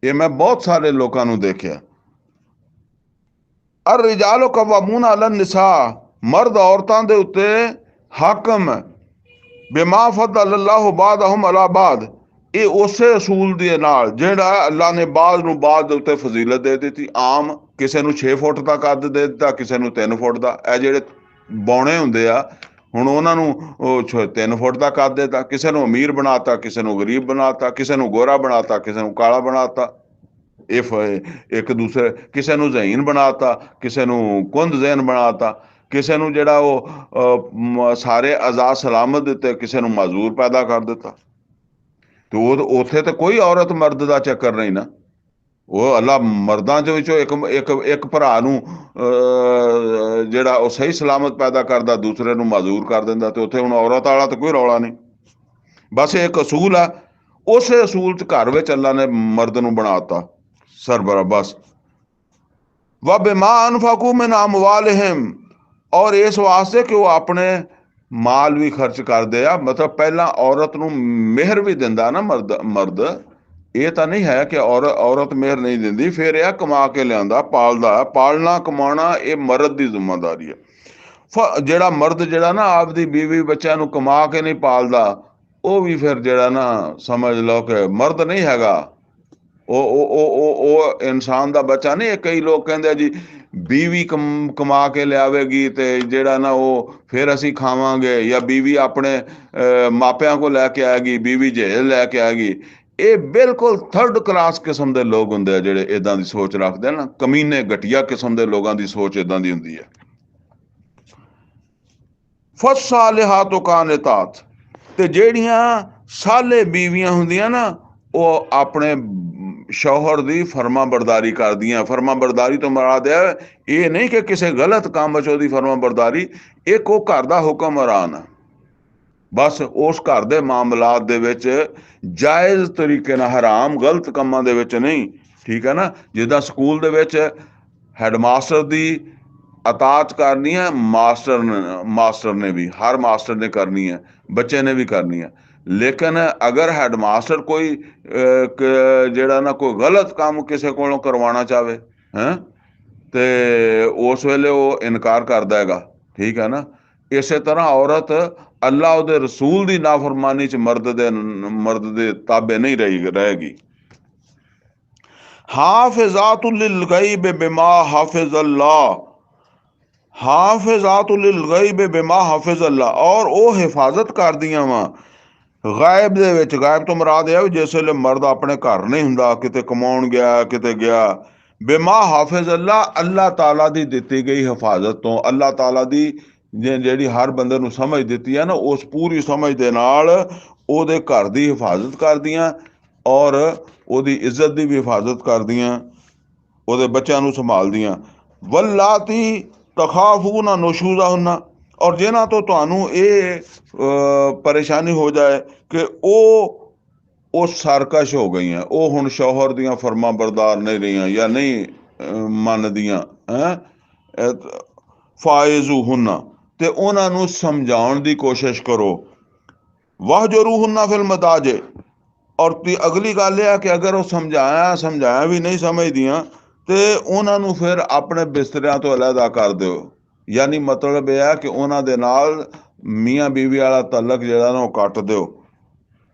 ਇਹ ਮੈਂ ਬਹੁਤ ਸਾਰੇ ਲੋਕਾਂ ਨੂੰ ਦੇਖਿਆ। ਅਰ ਰਿਜਾਲੁ ਕਵਾਮੂਨ ਅਲਾ ਨਿਸਾ, ਮਰਦ ਔਰਤਾਂ ਦੇ ਉੱਤੇ ਹਾਕਮ ਬਿਮਾ ਫضل ਅੱਲਾਹੁ ਬਾਦਹੁਮ ਅਲਾ ਬਾਦ। ਇਹ ਉਸੇ ਅਸੂਲ ਦੇ ਨਾਲ ਜਿਹੜਾ ਅੱਲਾ ਨੇ ਬਾਦ ਨੂੰ ਬਾਦ ਦੇ ਉੱਤੇ ਫਜ਼ੀਲਤ ਦੇ ਦਿੱਤੀ। ਆਮ ਕਿਸੇ ਨੂੰ 6 ਫੁੱਟ ਦਾ ਕੱਦ ਦੇ ਦਿੱਤਾ, ਕਿਸੇ ਨੂੰ 3 ਫੁੱਟ ਦਾ। ਇਹ ਜਿਹੜੇ ਬੌਣੇ ਹੁੰਦੇ ਆ ਹੁਣ ਉਹਨਾਂ ਨੂੰ ਉਹ 3 ਫੁੱਟ ਦਾ ਕੱਦ ਦੇਤਾ, ਕਿਸੇ ਨੂੰ ਅਮੀਰ ਬਣਾਤਾ, ਕਿਸੇ ਨੂੰ ਗਰੀਬ ਬਣਾਤਾ, ਕਿਸੇ ਨੂੰ ਗੋਰਾ ਬਣਾਤਾ, ਕਿਸੇ ਨੂੰ ਕਾਲਾ ਬਣਾਤਾ। ਇਹ ਇੱਕ ਦੂਸਰੇ, ਕਿਸੇ ਨੂੰ ਜ਼ਹੀਨ ਬਣਾਤਾ, ਕਿਸੇ ਨੂੰ ਕੁੰਦ ਜ਼ਹਿਨ ਬਣਾਤਾ, ਕਿਸੇ ਨੂੰ ਜਿਹੜਾ ਉਹ ਸਾਰੇ ਆਜ਼ਾਦ ਸਲਾਮਤ ਦਿੱਤੇ, ਕਿਸੇ ਨੂੰ ਮਾਜ਼ੂਰ ਪੈਦਾ ਕਰ ਦਿੱਤਾ। ਤੇ ਉਹ ਉੱਥੇ ਤੇ ਕੋਈ ਔਰਤ ਮਰਦ ਦਾ ਚੱਕਰ ਨਹੀਂ ਨਾ। ਉਹ ਅੱਲਾ ਮਰਦਾਂ ਦੇ ਵਿੱਚੋਂ ਇੱਕ ਭਰਾ ਨੂੰ ਜਿਹੜਾ ਉਹ ਸਹੀ ਸਲਾਮਤ ਪੈਦਾ ਕਰਦਾ, ਦੂਸਰੇ ਨੂੰ ਮਾਜ਼ੂਰ ਕਰ ਦਿੰਦਾ। ਤੇ ਉੱਥੇ ਹੁਣ ਔਰਤ ਵਾਲਾ ਤਾਂ ਕੋਈ ਰੌਲਾ ਨਹੀਂ। ਬਸ ਇਹ ਇੱਕ ਅਸੂਲ ਆ, ਉਸੇ ਅਸੂਲ 'ਚ ਘਰ ਵਿੱਚ ਅੱਲਾ ਨੇ ਮਰਦ ਨੂੰ ਬਣਾਤਾ ਸਰਬਰਾ। ਬਸ व बिमा अनफकू मिन अमवालिहिम, ਔਰ ਇਸ ਵਾਸਤੇ ਕਿ ਉਹ ਆਪਣੇ ਮਾਲ ਵੀ ਖਰਚ ਕਰਦੇ ਆ। ਮਤਲਬ ਪਹਿਲਾਂ ਔਰਤ ਨੂੰ ਮਿਹਰ ਵੀ ਦਿੰਦਾ ਨਾ ਮਰਦ। ਇਹ ਤਾਂ ਨਹੀਂ ਹੈ ਕਿ ਔਰਤ ਮਿਹਰ ਨਹੀਂ ਦਿੰਦੀ। ਫਿਰ ਇਹ ਕਮਾ ਕੇ ਲਿਆਂਦਾ, ਪਾਲਦਾ। ਪਾਲਣਾ ਕਮਾਉਣਾ ਇਹ ਮਰਦ ਦੀ ਜ਼ਿੰਮੇਵਾਰੀ ਹੈ। ਜਿਹੜਾ ਮਰਦ ਜਿਹੜਾ ਨਾ ਆਪਦੀ ਬੀਵੀ ਬੱਚਿਆਂ ਨੂੰ ਕਮਾ ਕੇ ਨਹੀਂ ਪਾਲਦਾ, ਉਹ ਵੀ ਫਿਰ ਜਿਹੜਾ ਨਾ ਸਮਝ ਲਓ ਕਿ ਮਰਦ ਨਹੀਂ ਹੈਗਾ। ਉਹ ਇਨਸਾਨ ਦਾ ਬੱਚਾ ਨਹੀਂ। ਕਈ ਲੋਕ ਕਹਿੰਦੇ ਆ ਜੀ ਬੀਵੀ ਕਮਾ ਕੇ ਲਿਆਵੇਗੀ ਤੇ ਜਿਹੜਾ ਨਾ ਉਹ ਫਿਰ ਅਸੀਂ ਖਾਵਾਂਗੇ, ਜਾਂ ਬੀਵੀ ਆਪਣੇ ਮਾਪਿਆਂ ਕੋਲ ਲੈ ਕੇ ਆਏਗੀ, ਬੀਵੀ ਜਹੇਜ਼ ਲੈ ਕੇ ਆਏਗੀ। ਇਹ ਬਿਲਕੁਲ ਥਰਡ ਕਲਾਸ ਕਿਸਮ ਦੇ ਲੋਕ ਹੁੰਦੇ ਆ ਜਿਹੜੇ ਇਦਾਂ ਦੀ ਸੋਚ ਰੱਖਦੇ ਨਾ। ਕਮੀਨੇ ਘਟੀਆ ਕਿਸਮ ਦੇ ਲੋਕਾਂ ਦੀ ਸੋਚ ਇਦਾਂ ਦੀ ਹੁੰਦੀ ਹੈ। ਫਸਾਲਿਹਾਤੁ ਕਾਨਿਤਾਤ, ਤੇ ਜਿਹੜੀਆਂ ਸਾਲੇ ਬੀਵੀਆਂ ਹੁੰਦੀਆਂ ਨਾ ਉਹ ਆਪਣੇ ਸ਼ੌਹਰ ਦੀ ਫਰਮਾ ਬਰਦਾਰੀ ਕਰਦੀਆਂ। ਫਰਮਾ ਬਰਦਾਰੀ ਤੋਂ ਮੁਰਾਦ ਹੈ ਇਹ ਨਹੀਂ ਕਿ ਕਿਸੇ ਗਲਤ ਕੰਮ 'ਚ ਉਹਦੀ ਫਰਮਾ ਬਰਦਾਰੀ, ਇੱਕ ਉਹ ਘਰ ਦਾ ਹੁਕਮਰਾਨ। ਬਸ ਉਸ ਘਰ ਦੇ ਮਾਮਲਾਤ ਦੇ ਵਿੱਚ ਜਾਇਜ਼ ਤਰੀਕੇ ਨਾਲ, ਹਰਾਮ ਗਲਤ ਕੰਮਾਂ ਦੇ ਵਿੱਚ ਨਹੀਂ। ਠੀਕ ਹੈ ਨਾ। ਜਿੱਦਾਂ ਸਕੂਲ ਦੇ ਵਿੱਚ ਹੈਡਮਾਸਟਰ ਦੀ ਅਤਾਤ ਕਰਨੀ ਹੈ, ਮਾਸਟਰ ਨੇ ਵੀ, ਹਰ ਮਾਸਟਰ ਨੇ ਕਰਨੀ ਹੈ, ਬੱਚੇ ਨੇ ਵੀ ਕਰਨੀ ਹੈ। ਲੇਕਿਨ ਅਗਰ ਹੈਡਮਾਸਟਰ ਕੋਈ ਜਿਹੜਾ ਨਾ ਕੋਈ ਗਲਤ ਕੰਮ ਕਿਸੇ ਕੋਲੋਂ ਕਰਵਾਉਣਾ ਚਾਹਵੇ ਹੈਂ, ਤੇ ਉਸ ਵੇਲੇ ਉਹ ਇਨਕਾਰ ਕਰਦਾ ਹੈਗਾ। ਠੀਕ ਹੈ ਨਾ। ਇਸੇ ਤਰ੍ਹਾਂ ਔਰਤ ਅੱਲਾ ਉਹਦੇ ਰਸੂਲ ਦੀ ਨਾਫਰਮਾਨੀ 'ਚ ਮਰਦ ਦੇ ਤਾਬੇ ਨਹੀਂ ਰਹੇਗੀ। ਹਾਫਿਜ਼ਾਤੁ ਲਿਲ ਗੈਬ ਬਿਮਾ ਹਾਫਿਜ਼ ਅੱਲਾਹ, ਹਾਫਿਜ਼ਾਤੁ ਲਿਲ ਗੈਬ ਬਿਮਾ ਹਾਫਿਜ਼ ਅੱਲਾਹ, ਔਰ ਉਹ ਹਿਫਾਜ਼ਤ ਕਰਦੀਆਂ ਵਾ ਗਾਇਬ ਦੇ ਵਿੱਚ। ਗਾਇਬ ਤੋਂ ਮੁਰਾਦ ਇਹ ਵੀ ਜਿਸ ਵੇਲੇ ਮਰਦ ਆਪਣੇ ਘਰ ਨਹੀਂ ਹੁੰਦਾ, ਕਿਤੇ ਕਮਾਉਣ ਗਿਆ, ਕਿਤੇ ਗਿਆ, ਬਿਮਾ ਹਾਫਿਜ਼ ਅੱਲਾਹ, ਅੱਲਾਹ ਤਾਲਾ ਦੀ ਦਿੱਤੀ ਗਈ ਹਿਫਾਜ਼ਤ ਤੋਂ। ਅੱਲਾਹ ਤਾਲਾ ਦੀ ਜਿਹੜੀ ਹਰ ਬੰਦੇ ਨੂੰ ਸਮਝ ਦਿੱਤੀ ਹੈ ਨਾ, ਉਸ ਪੂਰੀ ਸਮਝ ਦੇ ਨਾਲ ਉਹਦੇ ਘਰ ਦੀ ਹਿਫਾਜ਼ਤ ਕਰਦੀਆਂ ਔਰ ਉਹਦੀ ਇੱਜ਼ਤ ਦੀ ਵੀ ਹਿਫਾਜ਼ਤ ਕਰਦੀਆਂ, ਉਹਦੇ ਬੱਚਿਆਂ ਨੂੰ ਸੰਭਾਲਦੀਆਂ। ਵੱਲਾਤੀ ਤਖਾਫੂਨਾ ਨੁਸ਼ੂਜ਼ਹੁੰਨਾ, ਔਰ ਜਿਨ੍ਹਾਂ ਤੋਂ ਤੁਹਾਨੂੰ ਇਹ ਪਰੇਸ਼ਾਨੀ ਹੋ ਜਾਏ ਕਿ ਉਹ ਸਰਕਸ਼ ਹੋ ਗਈਆਂ, ਉਹ ਹੁਣ ਸ਼ੌਹਰ ਦੀਆਂ ਫਰਮਾਂ ਬਰਦਾਰ ਨਹੀਂ ਰਹੀਆਂ ਜਾਂ ਨਹੀਂ ਮੰਨਦੀਆਂ, ਫਾਇਜ਼ੂਹੁੰਨਾ, ਤੇ ਉਹਨਾਂ ਨੂੰ ਸਮਝਾਉਣ ਦੀ ਕੋਸ਼ਿਸ਼ ਕਰੋ। ਵਹਜਰੂਹੁੰਨਾ ਫਿਲ ਮਦਾਜੇ, ਔਰ ਅਗਲੀ ਗੱਲ ਇਹ ਆ ਕਿ ਅਗਰ ਉਹ ਸਮਝਾਇਆ ਵੀ ਨਹੀਂ ਸਮਝਦੀਆਂ ਤੇ ਉਹਨਾਂ ਨੂੰ ਫਿਰ ਆਪਣੇ ਬਿਸਤਰਿਆਂ ਤੋਂ ਅਲੱਗਾ ਕਰ ਦਿਓ। ਯਾਨੀ ਮਤਲਬ ਇਹ ਹੈ ਕਿ ਉਹਨਾਂ ਦੇ ਨਾਲ ਮੀਆਂ ਬੀਵੀ ਵਾਲਾ ਤਾਲੁਕ ਜਿਹੜਾ ਨਾ ਉਹ ਕੱਟ ਦਿਓ।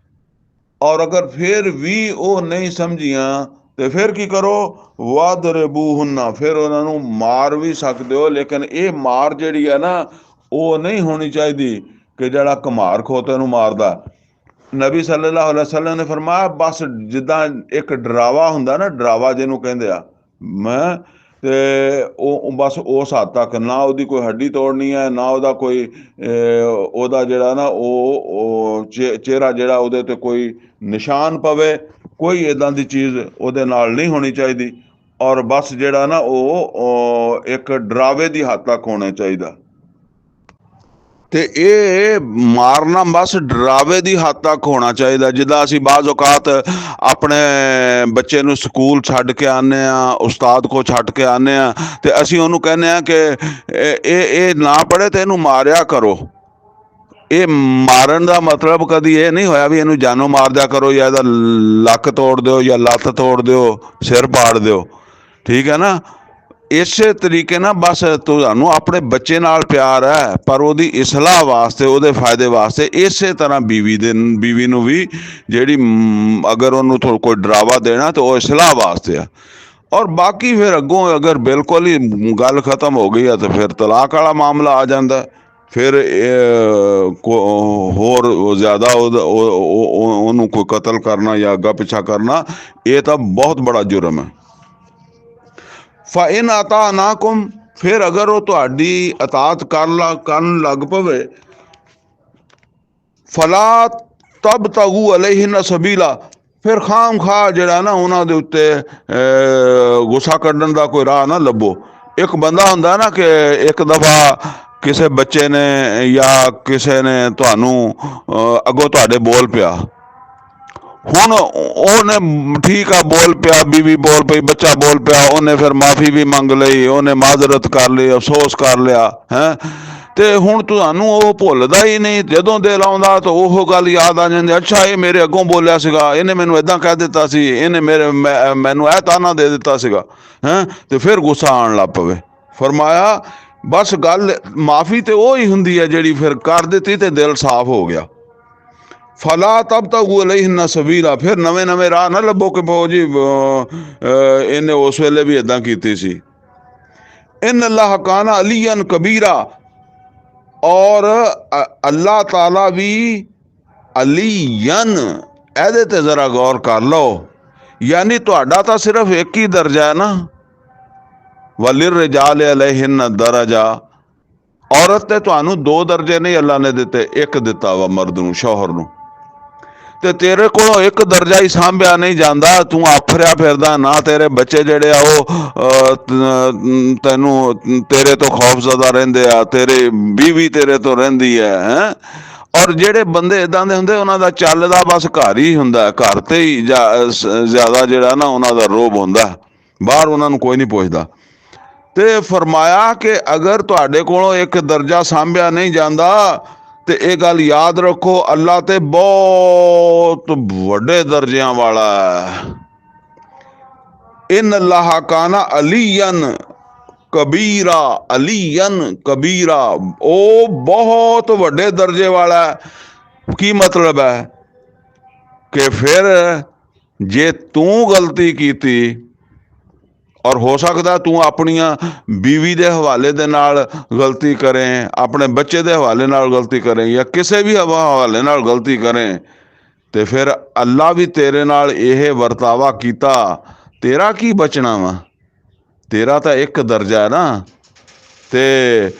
ਔਰ ਅਗਰ ਫਿਰ ਵੀ ਉਹ ਨਹੀਂ ਸਮਝੀਆਂ ਤੇ ਫਿਰ ਕੀ ਕਰੋ, ਵਦਰਿਬੂਹੁੰਨਾ, ਫਿਰ ਉਹਨਾਂ ਨੂੰ ਮਾਰ ਵੀ ਸਕਦੇ ਹੋ, ਲੇਕਿਨ ਇਹ ਮਾਰ ਜਿਹੜੀ ਹੈ ਨਾ ਉਹ ਨਹੀਂ ਹੋਣੀ ਚਾਹੀਦੀ ਕਿ ਜਿਹੜਾ ਘੁਮਾਰ ਖੋਤੇ ਨੂੰ ਮਾਰਦਾ। ਨਬੀ ਸੱਲੱਲਾਹੁ ਅਲੈਹਿ ਵਸੱਲਮ ਨੇ ਫਰਮਾਇਆ ਬਸ ਜਿੱਦਾਂ ਇੱਕ ਡਰਾਵਾ ਹੁੰਦਾ ਨਾ, ਡਰਾਵਾ ਜਿਹਨੂੰ ਕਹਿੰਦੇ ਆ, ਤੇ ਉਹ ਬਸ ਉਸ ਹੱਦ ਤੱਕ, ਨਾ ਉਹਦੀ ਕੋਈ ਹੱਡੀ ਤੋੜਨੀ ਹੈ, ਨਾ ਉਹਦਾ ਕੋਈ ਉਹਦਾ ਜਿਹੜਾ ਨਾ ਉਹ ਚਿਹਰਾ ਜਿਹੜਾ ਉਹਦੇ ਤੇ ਕੋਈ ਨਿਸ਼ਾਨ ਪਵੇ, ਕੋਈ ਇੱਦਾਂ ਦੀ ਚੀਜ਼ ਉਹਦੇ ਨਾਲ ਨਹੀਂ ਹੋਣੀ ਚਾਹੀਦੀ। ਔਰ ਬਸ ਜਿਹੜਾ ਨਾ ਉਹ ਇੱਕ ਡਰਾਵੇ ਦੀ ਹੱਦ ਤੱਕ ਹੋਣਾ ਚਾਹੀਦਾ। ਤੇ ਇਹ ਮਾਰਨਾ ਬਸ ਡਰਾਵੇ ਦੀ ਹੱਦ ਤੱਕ ਹੋਣਾ ਚਾਹੀਦਾ। ਜਿੱਦਾਂ ਅਸੀਂ ਬਾਜ਼ ਔਕਾਤ ਆਪਣੇ ਬੱਚੇ ਨੂੰ ਸਕੂਲ ਛੱਡ ਕੇ ਆਉਂਦੇ ਹਾਂ, ਉਸਤਾਦ ਕੋ ਛੱਡ ਕੇ ਆਉਂਦੇ ਹਾਂ, ਤੇ ਅਸੀਂ ਉਹਨੂੰ ਕਹਿੰਦੇ ਹਾਂ ਕਿ ਇਹ ਨਾ ਪੜ੍ਹੇ ਤੇ ਇਹਨੂੰ ਮਾਰਿਆ ਕਰੋ। ਇਹ ਮਾਰਨ ਦਾ ਮਤਲਬ ਕਦੀ ਇਹ ਨਹੀਂ ਹੋਇਆ ਵੀ ਇਹਨੂੰ ਜਾਨੋਂ ਮਾਰ ਦਿਆ ਕਰੋ, ਜਾਂ ਇਹਦਾ ਲੱਕ ਤੋੜ ਦਿਓ, ਜਾਂ ਲੱਤ ਤੋੜ ਦਿਓ, ਸਿਰ ਪਾੜ ਦਿਓ, ਠੀਕ ਹੈ ਨਾ। ਇਸੇ ਤਰੀਕੇ ਨਾਲ ਬਸ ਤੁਹਾਨੂੰ ਆਪਣੇ ਬੱਚੇ ਨਾਲ ਪਿਆਰ ਹੈ, ਪਰ ਉਹਦੀ ਇਸਲਾਹ ਵਾਸਤੇ, ਉਹਦੇ ਫਾਇਦੇ ਵਾਸਤੇ, ਇਸੇ ਤਰ੍ਹਾਂ ਬੀਵੀ ਨੂੰ ਵੀ ਜਿਹੜੀ ਅਗਰ ਉਹਨੂੰ ਕੋਈ ਡਰਾਵਾ ਦੇਣਾ ਤਾਂ ਉਹ ਇਸਲਾਹ ਵਾਸਤੇ ਆ। ਔਰ ਬਾਕੀ ਫਿਰ ਅੱਗੋਂ ਅਗਰ ਬਿਲਕੁਲ ਹੀ ਗੱਲ ਖਤਮ ਹੋ ਗਈ ਆ ਤਾਂ ਫਿਰ ਤਲਾਕ ਵਾਲਾ ਮਾਮਲਾ ਆ ਜਾਂਦਾ। ਫਿਰ ਹੋਰ ਜ਼ਿਆਦਾ ਉਹਨੂੰ ਕੋਈ ਕਤਲ ਕਰਨਾ ਜਾਂ ਅੱਗਾ ਪਿੱਛਾ ਕਰਨਾ, ਇਹ ਤਾਂ ਬਹੁਤ ਬੜਾ ਜੁਰਮ ਹੈ। ਫਇਨ ਅਤਾਅਨਾਕੁਮ, ਫਿਰ ਅਗਰ ਉਹ ਤੁਹਾਡੀ ਅਤਾਤ ਕਰਨ ਲੱਗ ਪਵੇ, ਫਲਾ ਤਬਤਗੂ ਅਲੈਹਿਨ ਸਬੀਲਾ, ਫਿਰ ਖਾਮ ਖਾ ਜਿਹੜਾ ਨਾ ਉਹਨਾਂ ਦੇ ਉੱਤੇ ਗੁੱਸਾ ਕੱਢਣ ਦਾ ਕੋਈ ਰਾਹ ਨਾ ਲੱਭੋ। ਇੱਕ ਬੰਦਾ ਹੁੰਦਾ ਨਾ ਕਿ ਇੱਕ ਦਫਾ ਕਿਸੇ ਬੱਚੇ ਨੇ ਜਾਂ ਕਿਸੇ ਨੇ ਤੁਹਾਨੂੰ ਅੱਗੋਂ ਤੁਹਾਡੇ ਬੋਲ ਪਿਆ, ਹੁਣ ਉਹਨੇ ਠੀਕ ਆ ਬੋਲ ਪਿਆ, ਬੀਵੀ ਬੋਲ ਪਈ, ਬੱਚਾ ਬੋਲ ਪਿਆ, ਉਹਨੇ ਫਿਰ ਮਾਫੀ ਵੀ ਮੰਗ ਲਈ, ਉਹਨੇ ਮਾਜ਼ਰਤ ਕਰ ਲਈ, ਅਫਸੋਸ ਕਰ ਲਿਆ ਹੈ, ਤੇ ਹੁਣ ਤੁਹਾਨੂੰ ਉਹ ਭੁੱਲਦਾ ਹੀ ਨਹੀਂ। ਜਦੋਂ ਦਿਲ ਆਉਂਦਾ ਤਾਂ ਉਹ ਗੱਲ ਯਾਦ ਆ ਜਾਂਦੀ, ਅੱਛਾ ਇਹ ਮੇਰੇ ਅੱਗੋਂ ਬੋਲਿਆ ਸੀਗਾ, ਇਹਨੇ ਮੈਨੂੰ ਇਦਾਂ ਕਹਿ ਦਿੱਤਾ ਸੀ, ਇਹਨੇ ਮੈਨੂੰ ਇਹ ਤਾਨਾ ਦੇ ਦਿੱਤਾ ਸੀਗਾ, ਤੇ ਫਿਰ ਗੁੱਸਾ ਆਉਣ ਲੱਗ ਪਵੇ। ਫਰਮਾਇਆ ਬਸ ਗੱਲ ਮਾਫੀ ਤੇ ਉਹ ਹੀ ਹੁੰਦੀ ਹੈ ਜਿਹੜੀ ਫਿਰ ਕਰ ਦਿੱਤੀ ਤੇ ਦਿਲ ਸਾਫ਼ ਹੋ ਗਿਆ। ਫਲਾ ਤਬਤਗੂ ਅਲੈਹਿਨ ਸਬੀਲਾ, ਫਿਰ ਨਵੇਂ ਰਾਹ ਨਾ ਲੱਭੋ ਕਿ ਬਹੁ ਜੀ ਇਹਨੇ ਉਸ ਵੇਲੇ ਵੀ ਇਦਾਂ ਕੀਤੀ ਸੀ। ਇਨ ਅੱਲਾਹ ਕਾਨਾ ਅਲੀਅਨ ਕਬੀਰਾ, ਔਰ ਅੱਲਾਹ ਤਾਲਾ ਵੀ ਅਲੀਅਨ, ਇਹਦੇ ਤੇ ਜ਼ਰਾ ਗੌਰ ਕਰ ਲਓ। ਯਾਨੀ ਤੁਹਾਡਾ ਤਾਂ ਸਿਰਫ ਇੱਕ ਹੀ ਦਰਜਾ ਹੈ ਨਾ, ਵਲਿਰਰਿਜਾਲ ਅਲੈਹਿਨ ਦਰਜਾ, ਔਰਤ ਤੇ ਤੁਹਾਨੂੰ 2 ਦਰਜੇ ਨਹੀਂ ਅੱਲਾ ਨੇ ਦਿੱਤੇ, ਇੱਕ ਦਿੱਤਾ ਵਾ ਮਰਦ ਨੂੰ, ਸ਼ੌਹਰ ਨੂੰ। ਤੇ ਤੇਰੇ ਕੋਲੋਂ ਇੱਕ ਦਰਜਾ ਹੀ ਸਾਂਭਿਆ ਨਹੀਂ ਜਾਂਦਾ, ਤੂੰ ਆਫਰਿਆ ਫਿਰਦਾ, ਨਾ ਤੇਰੇ ਬੱਚੇ ਜਿਹੜੇ ਆ ਉਹ ਤੈਨੂੰ ਤੇਰੇ ਤੋਂ ਖੌਫਜ਼ਦਾ ਰਹਿੰਦੇ ਆ, ਤੇਰੇ ਬੀਵੀ ਤੇਰੇ ਤੋਂ ਰਹਿੰਦੀ ਹੈ। ਔਰ ਜਿਹੜੇ ਬੰਦੇ ਇਦਾਂ ਦੇ ਹੁੰਦੇ ਉਹਨਾਂ ਦਾ ਚੱਲਦਾ ਬਸ ਘਰ ਹੀ ਹੁੰਦਾ, ਘਰ ਤੇ ਹੀ ਜ਼ਿਆਦਾ ਜਿਹੜਾ ਨਾ ਉਹਨਾਂ ਦਾ ਰੋਬ ਹੁੰਦਾ, ਬਾਹਰ ਉਹਨਾਂ ਨੂੰ ਕੋਈ ਨਹੀਂ ਪੁੱਛਦਾ। ਤੇ ਫਰਮਾਇਆ ਕਿ ਅਗਰ ਤੁਹਾਡੇ ਕੋਲੋਂ ਇੱਕ ਦਰਜਾ ਸਾਂਭਿਆ ਨਹੀਂ ਜਾਂਦਾ ਤੇ ਇਹ ਗੱਲ ਯਾਦ ਰੱਖੋ, ਅੱਲਾ ਤੇ ਬਹੁਤ ਵੱਡੇ ਦਰਜਿਆਂ ਵਾਲਾ ਹੈ। ਇਨ ਅੱਲਾਹ ਕਾਨਾ ਅਲੀਅਨ ਕਬੀਰਾ, ਅਲੀਅਨ ਕਬੀਰਾ, ਉਹ ਬਹੁਤ ਵੱਡੇ ਦਰਜੇ ਵਾਲਾ ਹੈ। ਕੀ ਮਤਲਬ ਹੈ ਕਿ ਫਿਰ ਜੇ ਤੂੰ ਗਲਤੀ ਕੀਤੀ, ਔਰ ਹੋ ਸਕਦਾ ਤੂੰ ਆਪਣੀਆਂ ਬੀਵੀ ਦੇ ਹਵਾਲੇ ਦੇ ਨਾਲ ਗਲਤੀ ਕਰੇ, ਆਪਣੇ ਬੱਚੇ ਦੇ ਹਵਾਲੇ ਨਾਲ ਗਲਤੀ ਕਰੇ, ਜਾਂ ਕਿਸੇ ਵੀ ਹਵਾਲੇ ਨਾਲ ਗਲਤੀ ਕਰੇ, ਤੇ ਫਿਰ ਅੱਲਾ ਵੀ ਤੇਰੇ ਨਾਲ ਇਹ ਵਰਤਾਵਾ ਕੀਤਾ, ਤੇਰਾ ਕੀ ਬਚਣਾ ਵਾ? ਤੇਰਾ ਤਾਂ ਇੱਕ ਦਰਜਾ ਹੈ ਨਾ, ਤੇ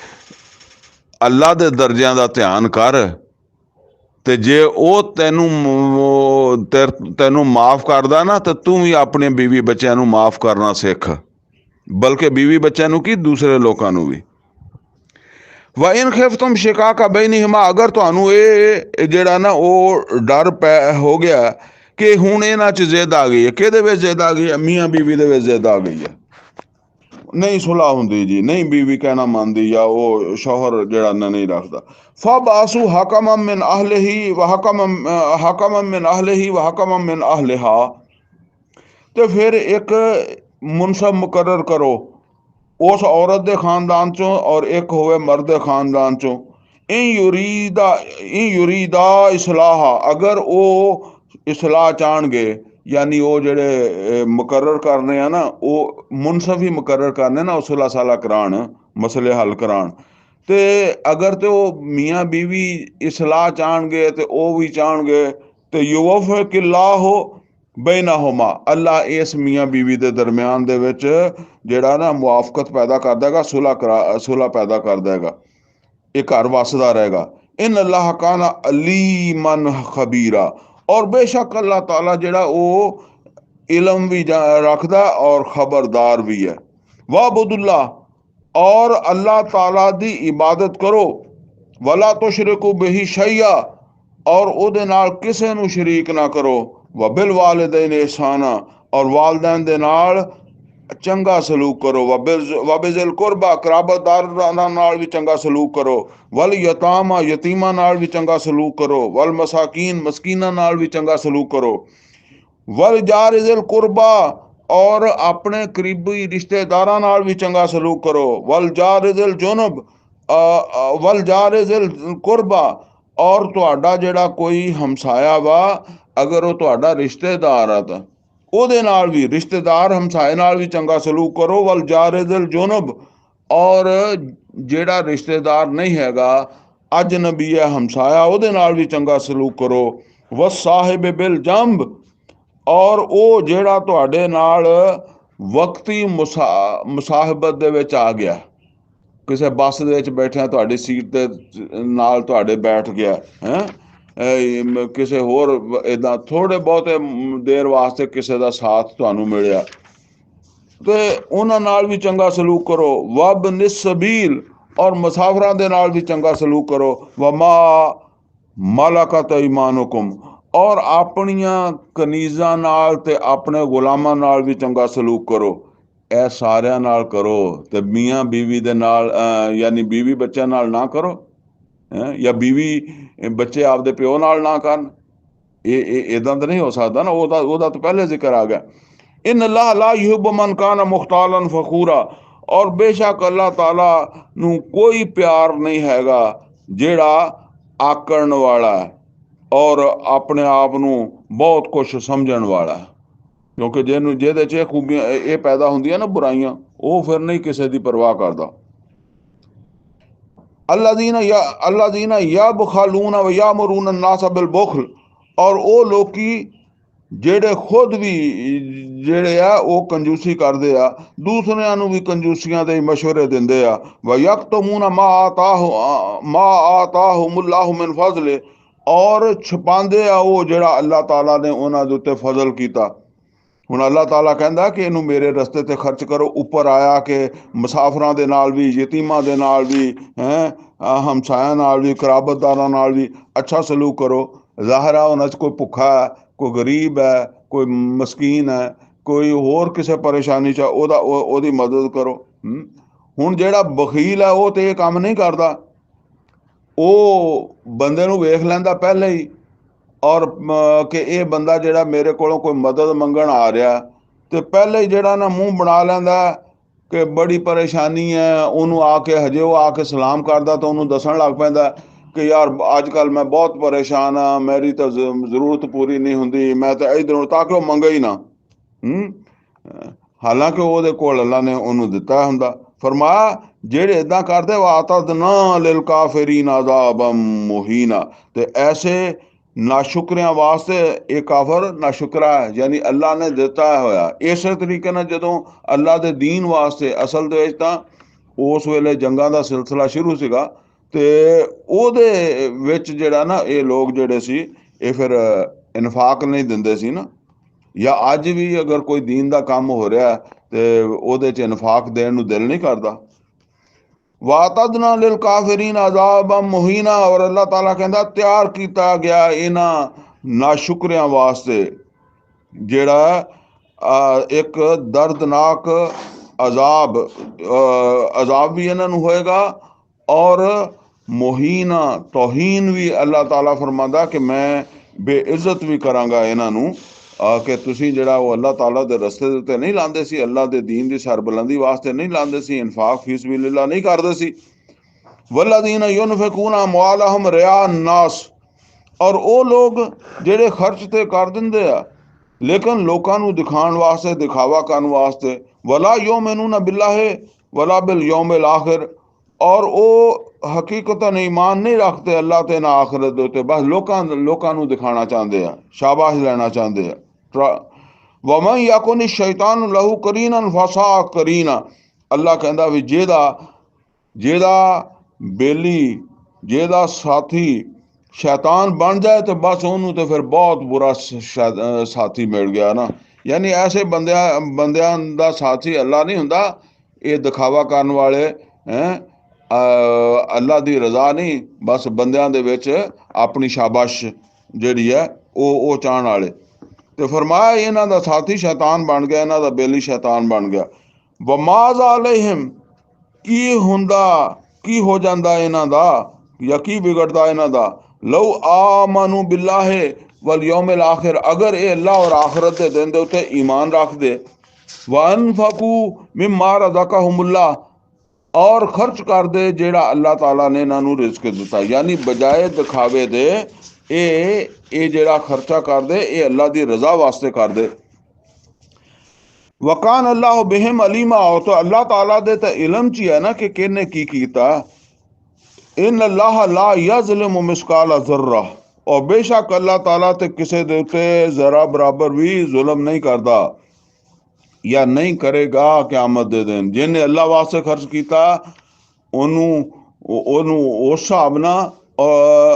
ਅੱਲਾ ਦੇ ਦਰਜਿਆਂ ਦਾ ਧਿਆਨ ਕਰ। ਤੇ ਜੇ ਉਹ ਤੈਨੂੰ ਮਾਫ ਕਰਦਾ ਨਾ, ਤੇ ਤੂੰ ਵੀ ਆਪਣੇ ਬੀਵੀ ਬੱਚਿਆਂ ਨੂੰ ਮਾਫ ਕਰਨਾ ਸਿੱਖ, ਬਲਕਿ ਬੀਵੀ ਬੱਚਿਆਂ ਨੂੰ ਕੀ, ਦੂਸਰੇ ਲੋਕਾਂ ਨੂੰ ਵੀ। ਵਾ ਇਨ ਖਿਫਤੁਮ ਸ਼ਿਕਾਕਾ ਬੈਨਿਹਿਮਾ, ਅਗਰ ਤੁਹਾਨੂੰ ਇਹ ਜਿਹੜਾ ਨਾ ਉਹ ਡਰ ਪੈ ਹੋ ਗਿਆ ਕਿ ਹੁਣ ਇਹਨਾਂ 'ਚ ਜ਼ਿੱਦ ਆ ਗਈ ਹੈ। ਕਿਹਦੇ ਵਿੱਚ ਜ਼ਿੱਦ ਆ ਗਈ ਹੈ? ਮੀਆਂ ਬੀਵੀ ਦੇ ਵਿੱਚ ਜ਼ਿੱਦ ਆ ਗਈ ਹੈ। ਨਹੀਂ ਸੁਲਾਹ ਹੁੰਦੀ ਜੀ, ਨਹੀਂ ਬੀਵੀ ਕਹਿਣਾ ਮੰਨਦੀ, ਜਾਂ ਉਹ ਸ਼ੌਹਰ ਜਿਹੜਾ ਨਹੀਂ ਰੱਖਦਾ। ਫਬਾਸੂ ਹਕਮਮ ਮਿਨ ਅਹਲਿਹੀ ਵ ਹਕਮਮ ਮਿਨ ਅਹਲਿਹੀ ਵ ਹਕਮਮ ਮਿਨ ਅਹਲਿਹਾ, ਤੇ ਫਿਰ ਇੱਕ ਮੁਨਸਬ ਮੁਕਰਰ ਕਰੋ ਉਸ ਔਰਤ ਦੇ ਖਾਨਦਾਨ ਚੋਂ, ਔਰ ਇੱਕ ਹੋਵੇ ਮਰਦ ਦੇ ਖਾਨਦਾਨ ਚੋਂ। ਇਨ ਯੁਰੀਦਾ ਇਸਲਾਹਾ, ਅਗਰ ਉਹ ਇਸਲਾਹ ਚਾਹਣਗੇ, ਯਾਨੀ ਉਹ ਜਿਹੜੇ ਮੁਕਰਰ ਕਰਨੇ ਆ ਨਾ, ਉਹ ਮੁਨਸਫ ਹੀ ਮੁਕਰਰ ਕਰਨੇ ਨਾ, ਉਹ ਸੁਲ੍ਹਾ ਸਾਲਾ ਕਰਾਉਣ, ਮਸਲੇ ਹੱਲ ਕਰਾਉਣ। ਤੇ ਅਗਰ ਤੇ ਉਹ ਮੀਆਂ ਬੀਵੀ ਇਸਲਾਹ ਚਾਹਣਗੇ ਤੇ ਉਹ ਵੀ ਚਾਹਣਗੇ, ਤੇ ਯੁਵਫਿਕੁੱਲਾਹੁ ਬੈਨਹੁਮਾ, ਅੱਲਾ ਇਸ ਮੀਆਂ ਬੀਵੀ ਦੇ ਦਰਮਿਆਨ ਦੇ ਵਿੱਚ ਜਿਹੜਾ ਨਾ ਮੁਆਫਕਤ ਪੈਦਾ ਕਰ ਦੇਗਾ, ਸੁਲ੍ਹਾ ਪੈਦਾ ਕਰ ਦੇਗਾ, ਇਹ ਘਰ ਵਸਦਾ ਰਹੇਗਾ। ਇਨ ਅੱਲਾਹ ਕਾਨ ਅਲੀਮਨ ਖਬੀਰਾ, ਔਰ ਬੇਸ਼ੱਕ ਅੱਲਾਹ ਤਾਲਾ ਜਿਹੜਾ ਉਹ ਇਲਮ ਵੀ ਰੱਖਦਾ ਔਰ ਖਬਰਦਾਰ ਵੀ ਹੈ। ਵਾਬੁਦੁल्लाह, ਔਰ ਅੱਲਾਹ ਤਾਲਾ ਦੀ ਇਬਾਦਤ ਕਰੋ। ਵਲਾ ਤੁਸ਼ਰਿਕੂ ਬਿਹੀ ਸ਼ੈਆ, ਔਰ ਉਹਦੇ ਨਾਲ ਕਿਸੇ ਨੂੰ ਸ਼ਰੀਕ ਨਾ ਕਰੋ। ਵਬਿਲ ਵਾਲਿदैन ihसाना, ਔਰ ਵਾਲदैन ਦੇ ਨਾਲ ਚੰਗਾ ਸਲੂਕ ਕਰੋ। ਵਬਿਜ਼ਿਲ ਕੁਰਬਾ, ਕਰਾਬਤਦਾਰਾਂ ਨਾਲ ਵੀ ਚੰਗਾ ਸਲੂਕ ਕਰੋ। ਵਲ ਯਤਾਮਾ, ਯਤੀਮਾਂ ਨਾਲ ਵੀ ਚੰਗਾ ਸਲੂਕ ਕਰੋ। ਵਲ ਮਸਾਕੀਨ, ਮਸਕੀਨਾਂ ਨਾਲ ਵੀ ਚੰਗਾ ਸਲੂਕ ਕਰੋ। ਵਲ ਜਾਰਿਜ਼ਿਲ ਕੁਰਬਾ, ਔਰ ਆਪਣੇ ਕਰੀਬੀ ਰਿਸ਼ਤੇਦਾਰਾਂ ਨਾਲ ਵੀ ਚੰਗਾ ਸਲੂਕ ਕਰੋ। ਵਲ ਜਾਰਿਜ਼ਿਲ ਜੁਨਬ, ਵਲ ਜਾਰਿਜ਼ਿਲ ਕੁਰਬਾ, ਔਰ ਤੁਹਾਡਾ ਜਿਹੜਾ ਕੋਈ ਹਮਸਾਇਆ ਵਾ, ਅਗਰ ਉਹ ਤੁਹਾਡਾ ਰਿਸ਼ਤੇਦਾਰ ਆ ਤਾਂ ਉਹਦੇ ਨਾਲ ਵੀ, ਰਿਸ਼ਤੇਦਾਰ ਹਮਸਾਏ ਨਾਲ ਵੀ ਚੰਗਾ ਸਲੂਕ ਕਰੋ। ਵਲ ਜਾਰਿਜ਼ਿਲ ਜੁਨਬ, ਔਰ ਜਿਹੜਾ ਰਿਸ਼ਤੇਦਾਰ ਨਹੀਂ ਹੈਗਾ, ਅਜਨਬੀ ਹੈ, ਹਮਸਾਇਆ, ਉਹਦੇ ਨਾਲ ਵੀ ਚੰਗਾ ਸਲੂਕ ਕਰੋ। ਵਸਾਹਿਬ ਬਿਲ ਜੰਬ, ਔਰ ਉਹ ਜਿਹੜਾ ਤੁਹਾਡੇ ਨਾਲ ਵਕਤੀ ਮੁਸਾਹਬਤ ਦੇ ਵਿੱਚ ਆ ਗਿਆ, ਕਿਸੇ ਬੱਸ ਦੇ ਵਿੱਚ ਬੈਠਿਆ ਤੁਹਾਡੀ ਸੀਟ ਦੇ ਨਾਲ ਤੁਹਾਡੇ ਬੈਠ ਗਿਆ ਹੈ, ਕਿਸੇ ਹੋਰ ਇੱਦਾਂ ਥੋੜ੍ਹੇ ਬਹੁਤੇ ਦੇਰ ਵਾਸਤੇ ਕਿਸੇ ਦਾ ਸਾਥ ਤੁਹਾਨੂੰ ਮਿਲਿਆ, ਤੇ ਉਹਨਾਂ ਨਾਲ ਵੀ ਚੰਗਾ ਸਲੂਕ ਕਰੋ। ਵਬ ਨਿਸਬੀਲ, ਔਰ ਮੁਸਾਫਰਾਂ ਦੇ ਨਾਲ ਵੀ ਚੰਗਾ ਸਲੂਕ ਕਰੋ। ਵਮਾ ਮਲਕਤ ਈਮਾਨੁਕੁਮ, ਔਰ ਆਪਣੀਆਂ ਕਨੀਜ਼ਾਂ ਨਾਲ ਤੇ ਆਪਣੇ ਗੁਲਾਮਾਂ ਨਾਲ ਵੀ ਚੰਗਾ ਸਲੂਕ ਕਰੋ। ਇਹ ਸਾਰਿਆਂ ਨਾਲ ਕਰੋ, ਤੇ ਮੀਆਂ ਬੀਵੀ ਦੇ ਨਾਲ ਯਾਨੀ ਬੀਵੀ ਬੱਚਿਆਂ ਨਾਲ ਨਾ ਕਰੋ, ਜਾਂ ਬੀਵੀ ਬੱਚੇ ਆਪਦੇ ਪਿਓ ਨਾਲ ਨਾ ਕਰਨ। ਇਹ ਇਦਾਂ ਤਾਂ ਨਹੀਂ ਹੋ ਸਕਦਾ ਨਾ, ਉਹਦਾ ਤਾਂ ਪਹਿਲੇ ਜ਼ਿਕਰ ਆ ਗਿਆ। ਇਨ ਅੱਲਾਹ ਲਾ ਯੁਹਿബ്ਬੁ ਮਨ ਕਾਨ ਮੁਖਤਾਲਨ ਫਖੂਰਾ, ਔਰ ਬੇਸ਼ੱਕ ਅੱਲਾਹ ਤਾਲਾ ਨੂੰ ਕੋਈ ਪਿਆਰ ਨਹੀਂ ਹੈਗਾ ਜਿਹੜਾ ਆਕੜਨ ਵਾਲਾ ਔਰ ਆਪਣੇ ਆਪ ਨੂੰ ਬਹੁਤ ਕੁਛ ਸਮਝਣ ਵਾਲਾ, ਕਿਉਂਕਿ ਜਿਹਦੇ 'ਚ ਇਹ ਖੂਬੀਆਂ ਇਹ ਪੈਦਾ ਹੁੰਦੀਆਂ ਨਾ ਬੁਰਾਈਆਂ, ਉਹ ਫਿਰ ਨਹੀਂ ਕਿਸੇ ਦੀ ਪਰਵਾਹ ਕਰਦਾ। ਅੱਲਾਜ਼ੀਨਾ ਯਬਖਲੂਨ ਵ ਯਾਮੁरून الناس بالبخل, ਔਰ ਉਹ ਲੋਕੀ ਜਿਹੜੇ ਖੁਦ ਵੀ ਜਿਹੜੇ ਆ ਉਹ ਕੰਜੂਸੀ ਕਰਦੇ ਆ, ਦੂਸਰਿਆਂ ਨੂੰ ਵੀ ਕੰਜੂਸੀਆਂ ਦੇ ਮਸ਼ਵਰੇ ਦਿੰਦੇ ਆ। ਵ ਯਕਤਮੂਨ ਮਾ ਆਤਾਹੁਮੁल्लाहु ਮਿਨ ਫਜ਼ਲੇ, ਔਰ ਛੁਪਾਉਂਦੇ ਆ ਉਹ ਜਿਹੜਾ ਅੱਲਾਹ ਤਾਲਾ ਨੇ ਉਹਨਾਂ ਦੇ ਉੱਤੇ ਫਜ਼ਲ ਕੀਤਾ। ਹੁਣ ਅੱਲਾਹ ਤਾਲਾ ਕਹਿੰਦਾ ਕਿ ਇਹਨੂੰ ਮੇਰੇ ਰਸਤੇ ਤੇ ਖਰਚ ਕਰੋ, ਉੱਪਰ ਆਇਆ ਕਿ ਮੁਸਾਫਰਾਂ ਦੇ ਨਾਲ ਵੀ, ਯਤੀਮਾਂ ਦੇ ਨਾਲ ਵੀ, ਹਮਸਾਇਆਂ ਨਾਲ ਵੀ, ਕਰਾਬਤਦਾਰਾਂ ਨਾਲ ਵੀ ਅੱਛਾ ਸਲੂਕ ਕਰੋ। ਜ਼ਾਹਿਰ ਆ ਉਹਨਾਂ 'ਚ ਕੋਈ ਭੁੱਖਾ ਹੈ, ਕੋਈ ਗਰੀਬ ਹੈ, ਕੋਈ ਮਸਕੀਨ ਹੈ, ਕੋਈ ਹੋਰ ਕਿਸੇ ਪਰੇਸ਼ਾਨੀ 'ਚ ਉਹਦੀ ਮਦਦ ਕਰੋ। ਹੁਣ ਜਿਹੜਾ ਬਖੀਲ ਹੈ ਉਹ ਤੇ ਇਹ ਕੰਮ ਨਹੀਂ ਕਰਦਾ, ਉਹ ਬੰਦੇ ਨੂੰ ਵੇਖ ਲੈਂਦਾ ਪਹਿਲੇ ਹੀ, ਔਰ ਕਿ ਇਹ ਬੰਦਾ ਜਿਹੜਾ ਮੇਰੇ ਕੋਲੋਂ ਕੋਈ ਮਦਦ ਮੰਗਣ ਆ ਰਿਹਾ, ਤੇ ਪਹਿਲੇ ਹੀ ਜਿਹੜਾ ਨਾ ਮੂੰਹ ਬਣਾ ਲੈਂਦਾ ਕਿ ਬੜੀ ਪਰੇਸ਼ਾਨੀ ਹੈ। ਉਹਨੂੰ ਆ ਕੇ ਹਜੇ ਉਹ ਆ ਕੇ ਸਲਾਮ ਕਰਦਾ ਤਾਂ ਉਹਨੂੰ ਦੱਸਣ ਲੱਗ ਪੈਂਦਾ ਕਿ ਯਾਰ ਅੱਜ ਕੱਲ੍ਹ ਮੈਂ ਬਹੁਤ ਪਰੇਸ਼ਾਨ ਹਾਂ, ਮੇਰੀ ਤਾਂ ਜ਼ਰੂਰਤ ਪੂਰੀ ਨਹੀਂ ਹੁੰਦੀ, ਮੈਂ ਤਾਂ ਇੱਧਰੋਂ, ਤਾਂ ਕਿ ਉਹ ਮੰਗੇ ਹੀ ਨਾ। ਹਾਲਾਂਕਿ ਉਹਦੇ ਕੋਲ ਅੱਲਾ ਨੇ ਉਹਨੂੰ ਦਿੱਤਾ ਹੁੰਦਾ। ਫਰਮਾਇਆ ਜਿਹੜੇ ਇੱਦਾਂ ਕਰਦੇ ਵਾਅਤਦਨਾ ਲਿਲ ਕਾਫਿਰੀਨ ਅਜ਼ਾਬਨ ਮੁਹੀਨਾ, ਤੇ ਐਸੇ ਨਾਸ਼ੁਕਰਿਆਂ ਵਾਸਤੇ ਇਹ ਕਾਫਰ ਨਾਸ਼ੁਕਰਾ ਹੈ, ਯਾਨੀ ਅੱਲਾ ਨੇ ਦਿੱਤਾ ਹੋਇਆ। ਇਸੇ ਤਰੀਕੇ ਨਾਲ ਜਦੋਂ ਅੱਲਾ ਦੇ ਦੀਨ ਵਾਸਤੇ, ਅਸਲ ਦੇ ਵਿੱਚ ਤਾਂ ਉਸ ਵੇਲੇ ਜੰਗਾਂ ਦਾ ਸਿਲਸਿਲਾ ਸ਼ੁਰੂ ਸੀਗਾ, ਤੇ ਉਹਦੇ ਵਿੱਚ ਜਿਹੜਾ ਨਾ ਇਹ ਲੋਕ ਜਿਹੜੇ ਸੀ ਇਹ ਫਿਰ ਇਨਫਾਕ ਨਹੀਂ ਦਿੰਦੇ ਸੀ ਨਾ। ਜਾਂ ਅੱਜ ਵੀ ਅਗਰ ਕੋਈ ਦੀਨ ਦਾ ਕੰਮ ਹੋ ਰਿਹਾ ਤੇ ਉਹਦੇ 'ਚ ਇਨਫਾਕ ਦੇਣ ਨੂੰ ਦਿਲ ਨਹੀਂ ਕਰਦਾ। ਵਾਤਦਨਾ ਲਿਲ ਕਾਫਿਰੀਨ ਅਜ਼ਾਬਾ ਮੁਹੀਨਾ, ਔਰ ਅੱਲਾਹ ਤਾਲਾ ਕਹਿੰਦਾ ਤਿਆਰ ਕੀਤਾ ਗਿਆ ਇਹਨਾਂ ਨਾਸ਼ੁਕਰਿਆਂ ਵਾਸਤੇ ਜਿਹੜਾ ਇੱਕ ਦਰਦਨਾਕ ਅਜ਼ਾਬ ਵੀ ਇਹਨਾਂ ਨੂੰ ਹੋਏਗਾ, ਔਰ ਮੁਹੀਨਾ ਤੋਹੀਨ ਵੀ ਅੱਲਾਹ ਤਾਲਾ ਫਰਮਾਉਂਦਾ ਕਿ ਮੈਂ ਬੇਇੱਜ਼ਤ ਵੀ ਕਰਾਂਗਾ ਇਹਨਾਂ ਨੂੰ, ਕਿ ਤੁਸੀਂ ਜਿਹੜਾ ਉਹ ਅੱਲਾਹ ਤਾਲਾ ਦੇ ਰਸਤੇ ਦੇ ਉੱਤੇ ਨਹੀਂ ਲਾਉਂਦੇ ਸੀ, ਅੱਲਾਹ ਦੇ ਦੀਨ ਦੀ ਸਰਬੁਲੰਦੀ ਵਾਸਤੇ ਨਹੀਂ ਲਾਉਂਦੇ ਸੀ, ਇਨਫਾਕ ਫੀ ਸਬੀਲਿਲ੍ਲਾਹ ਨਹੀਂ ਕਰਦੇ ਸੀ। ਵੱਲਜ਼ੀਨ ਯੁਨਫਿਕੂਨਾ ਅਮਵਾਲਹੁਮ ਰਿਆ ਨਾਸ, ਔਰ ਉਹ ਲੋਕ ਜਿਹੜੇ ਖਰਚ ਤੇ ਕਰ ਦਿੰਦੇ ਆ ਲੇਕਿਨ ਲੋਕਾਂ ਨੂੰ ਦਿਖਾਉਣ ਵਾਸਤੇ, ਦਿਖਾਵਾ ਕਰਨ ਵਾਸਤੇ। ਵਲਾ ਯੂਮਿਨੂਨਾ ਬਿल्लाहि वला बिल यौमिल आखिर, और ਉਹ ਹਕੀਕਤਨ ਈਮਾਨ ਨਹੀਂ ਰੱਖਦੇ ਅੱਲਾਹ ਤੇ ਨਾ ਆਖਰਤ ਦੇ ਉੱਤੇ, ਬਸ ਲੋਕਾਂ ਨੂੰ ਦਿਖਾਣਾ ਚਾਹੁੰਦੇ ਆ, ਸ਼ਾਬਾਸ਼ ਲੈਣਾ ਚਾਹੁੰਦੇ ਆ। ਵਮਨ ਯਕੁਨ ਸ਼ੈਤਾਨ ਲਹੂ ਕਰੀਨਨ ਫਸਾ ਕਰੀਨਾ, ਅੱਲਾਹ ਕਹਿੰਦਾ ਵੀ ਜਿਹਦਾ ਬੇਲੀ, ਜਿਹਦਾ ਸਾਥੀ ਸ਼ੈਤਾਨ ਬਣ ਜਾਏ ਤੇ ਬਸ ਉਹਨੂੰ ਤੇ ਫਿਰ ਬਹੁਤ ਬੁਰਾ ਸਾਥੀ ਮਿਲ ਗਿਆ ਨਾ। ਯਾਨੀ ਐਸੇ ਬੰਦਿਆਂ ਦਾ ਸਾਥੀ ਅੱਲਾਹ ਨਹੀਂ ਹੁੰਦਾ, ਇਹ ਦਿਖਾਵਾ ਕਰਨ ਵਾਲੇ ਅੱਲਾਹ ਦੀ ਰਜ਼ਾ ਨਹੀਂ, ਬਸ ਬੰਦਿਆਂ ਦੇ ਵਿੱਚ ਆਪਣੀ ਸ਼ਾਬਾਸ਼ ਜਿਹੜੀ ਹੈ ਉਹ ਚਾਹਣ ਵਾਲੇ। ਤੇ ਫਰਮਾਇਆ ਇਹਨਾਂ ਦਾ ਸਾਥੀ ਸ਼ੈਤਾਨ ਬਣ ਗਿਆ, ਇਹਨਾਂ ਦਾ ਬੇਲੀ ਸ਼ੈਤਾਨ ਬਣ ਗਿਆ। ਵਮਾਜ਼ ਅਲੈਹਿਮ, ਕੀ ਹੋ ਜਾਂਦਾ ਇਹਨਾਂ ਦਾ, ਜਾਂ ਕੀ ਵਿਗੜਦਾ ਇਹਨਾਂ ਦਾ। ਲਓ ਆਮਨੂ ਬਿल्लाहि वल यौमिल आखिर, अगर ये अल्लाह और आखिरत के दिन दे उत्ते ईमान रख दे। वअनफकू मिम्मा रज़क़हुमुल्लाह, और खर्च कर दे जेड़ा अल्लाह ताला ने इन्हां नूं रिज़्क दिता, यानी बजाए दिखावे दे ये जेड़ा खर्चा कर दे ये अल्लाह दी रज़ा वास्ते कर दे। वकान अल्लाह बिहिम अलीमा, तो अल्लाह ताला दे ते इलम च है ना कि किने की कीता। इन अल्लाह ला यज़लिमु मिस्काल ज़र्रा, और बेशक अल्लाह ताला ते किसी दे उत्ते जरा बराबर भी जुल्म नहीं करता या नहीं करेगा क़यामत दे दिन। जिन्हें अल्लाह वास्ते खर्च किया ओनू उस हिसाब नाल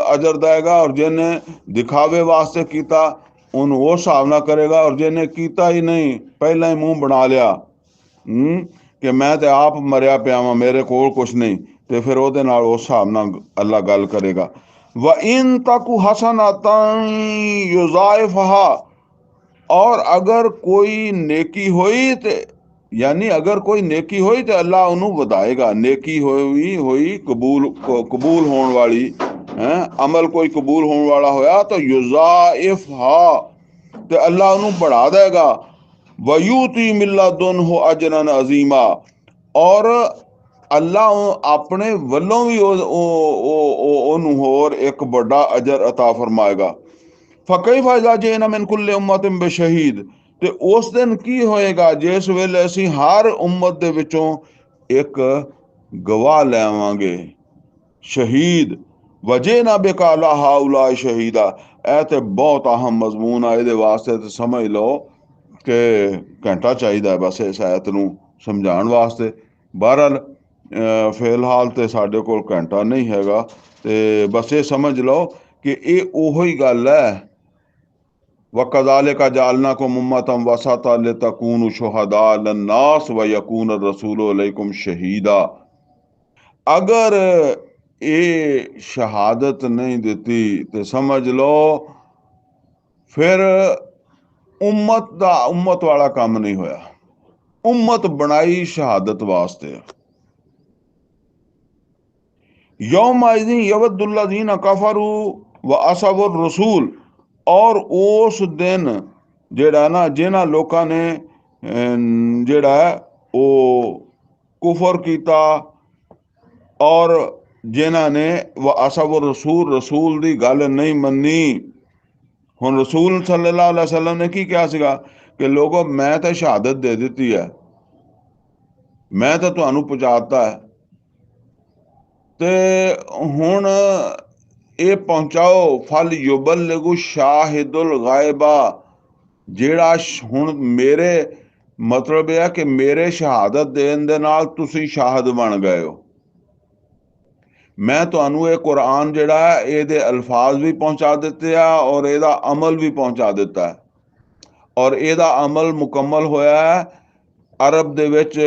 अजर देगा, और जिन्हें दिखावे वास्ते किया ओनू उस हिसाब नाल करेगा, और जिन्हें किया ही नहीं, पहला ही मुंह बना लिया कि मैं तो आप मरिया पिया वां, मेरे कोल कुछ नहीं, तो फिर उहदे नाल उस हिसाब नाल अल्लाह गल करेगा। व इन तकु हसनतन युज़ाइफहा, और अगर कोई नेकी होई ते, यानी अगर कोई नेकी होई तो अल्लाह उन्होंने वधाएगा। नेकी होई कबूल होने वाली है, अमल कोई कबूल होने वाला होया तो युज़ाइफहा, तो अल्लाह उन्होंने बढ़ा देगा। वयूती मिल्लदुन्हु अजरन अजीमा, और अल्लाह अपने वलों भी ओनू होर एक बड़ा अजर अता फरमाएगा। फकैफ़ इज़ा जिअना मिन कुल्लि उम्मतिन बिशहीद, ते उस दिन की होएगा जिस वेले असीं हर उम्मत दे विचों एक गवाह लैवांगे, शहीद। वजिअना बिका अला हाउलाए शहीदा, ऐ ते बहुत अहम मजमून है, इहदे वास्ते ते समझ लो कि घंटा चाहिए बस इस आयत नूं समझाउण वास्ते। बहरहाल फिलहाल तो साडे कोल घंटा नहीं हैगा, ते बस ये समझ लो कि ये ओही गल है। वकज़ालिका जअलनाकुम उम्मतन वसता लितकूनु शुहदा अलन्नास व यकून रसूलु अलैकुम शहीदा। अगर ये शहादत नहीं देती तो समझ लो फिर उम्मत वाला काम नहीं होया। उम्मत बनाई शहादत वास्ते। यौमइज़िन यवद्दुल्लज़ीना कफरू व असवुर रसूल, और उस दिन जेड़ा ना जिन्हां लोकां ने जेड़ा वो कुफर किया और जिन्हां ने व असवुर रसूल दी गल नहीं मन्नी। हुण रसूल सल्लल्लाहु अलैहि वसल्लम ने की कहा सीगा कि लोगों मैं तो शहादत दे दी है, मैं तो तुहानू पहुंचाता है, ते हुण ये पहुंचाओ। फल युबल्लिगु शाहिदुल गायबा, जेड़ा हुण मेरे मतलब यह है कि मेरे शहादत देन दे नाल तुसीं शाहिद बन गए हो। ਮੈਂ ਤੁਹਾਨੂੰ ਇਹ ਕੁਰਾਨ ਜਿਹੜਾ ਇਹਦੇ ਅਲਫਾਜ਼ ਵੀ ਪਹੁੰਚਾ ਦਿੱਤੇ ਆ ਔਰ ਇਹਦਾ ਅਮਲ ਵੀ ਪਹੁੰਚਾ ਦਿੱਤਾ ਹੈ। ਔਰ ਇਹਦਾ ਅਮਲ ਮੁਕੰਮਲ ਹੋਇਆ ਹੈ ਅਰਬ ਦੇ ਵਿੱਚ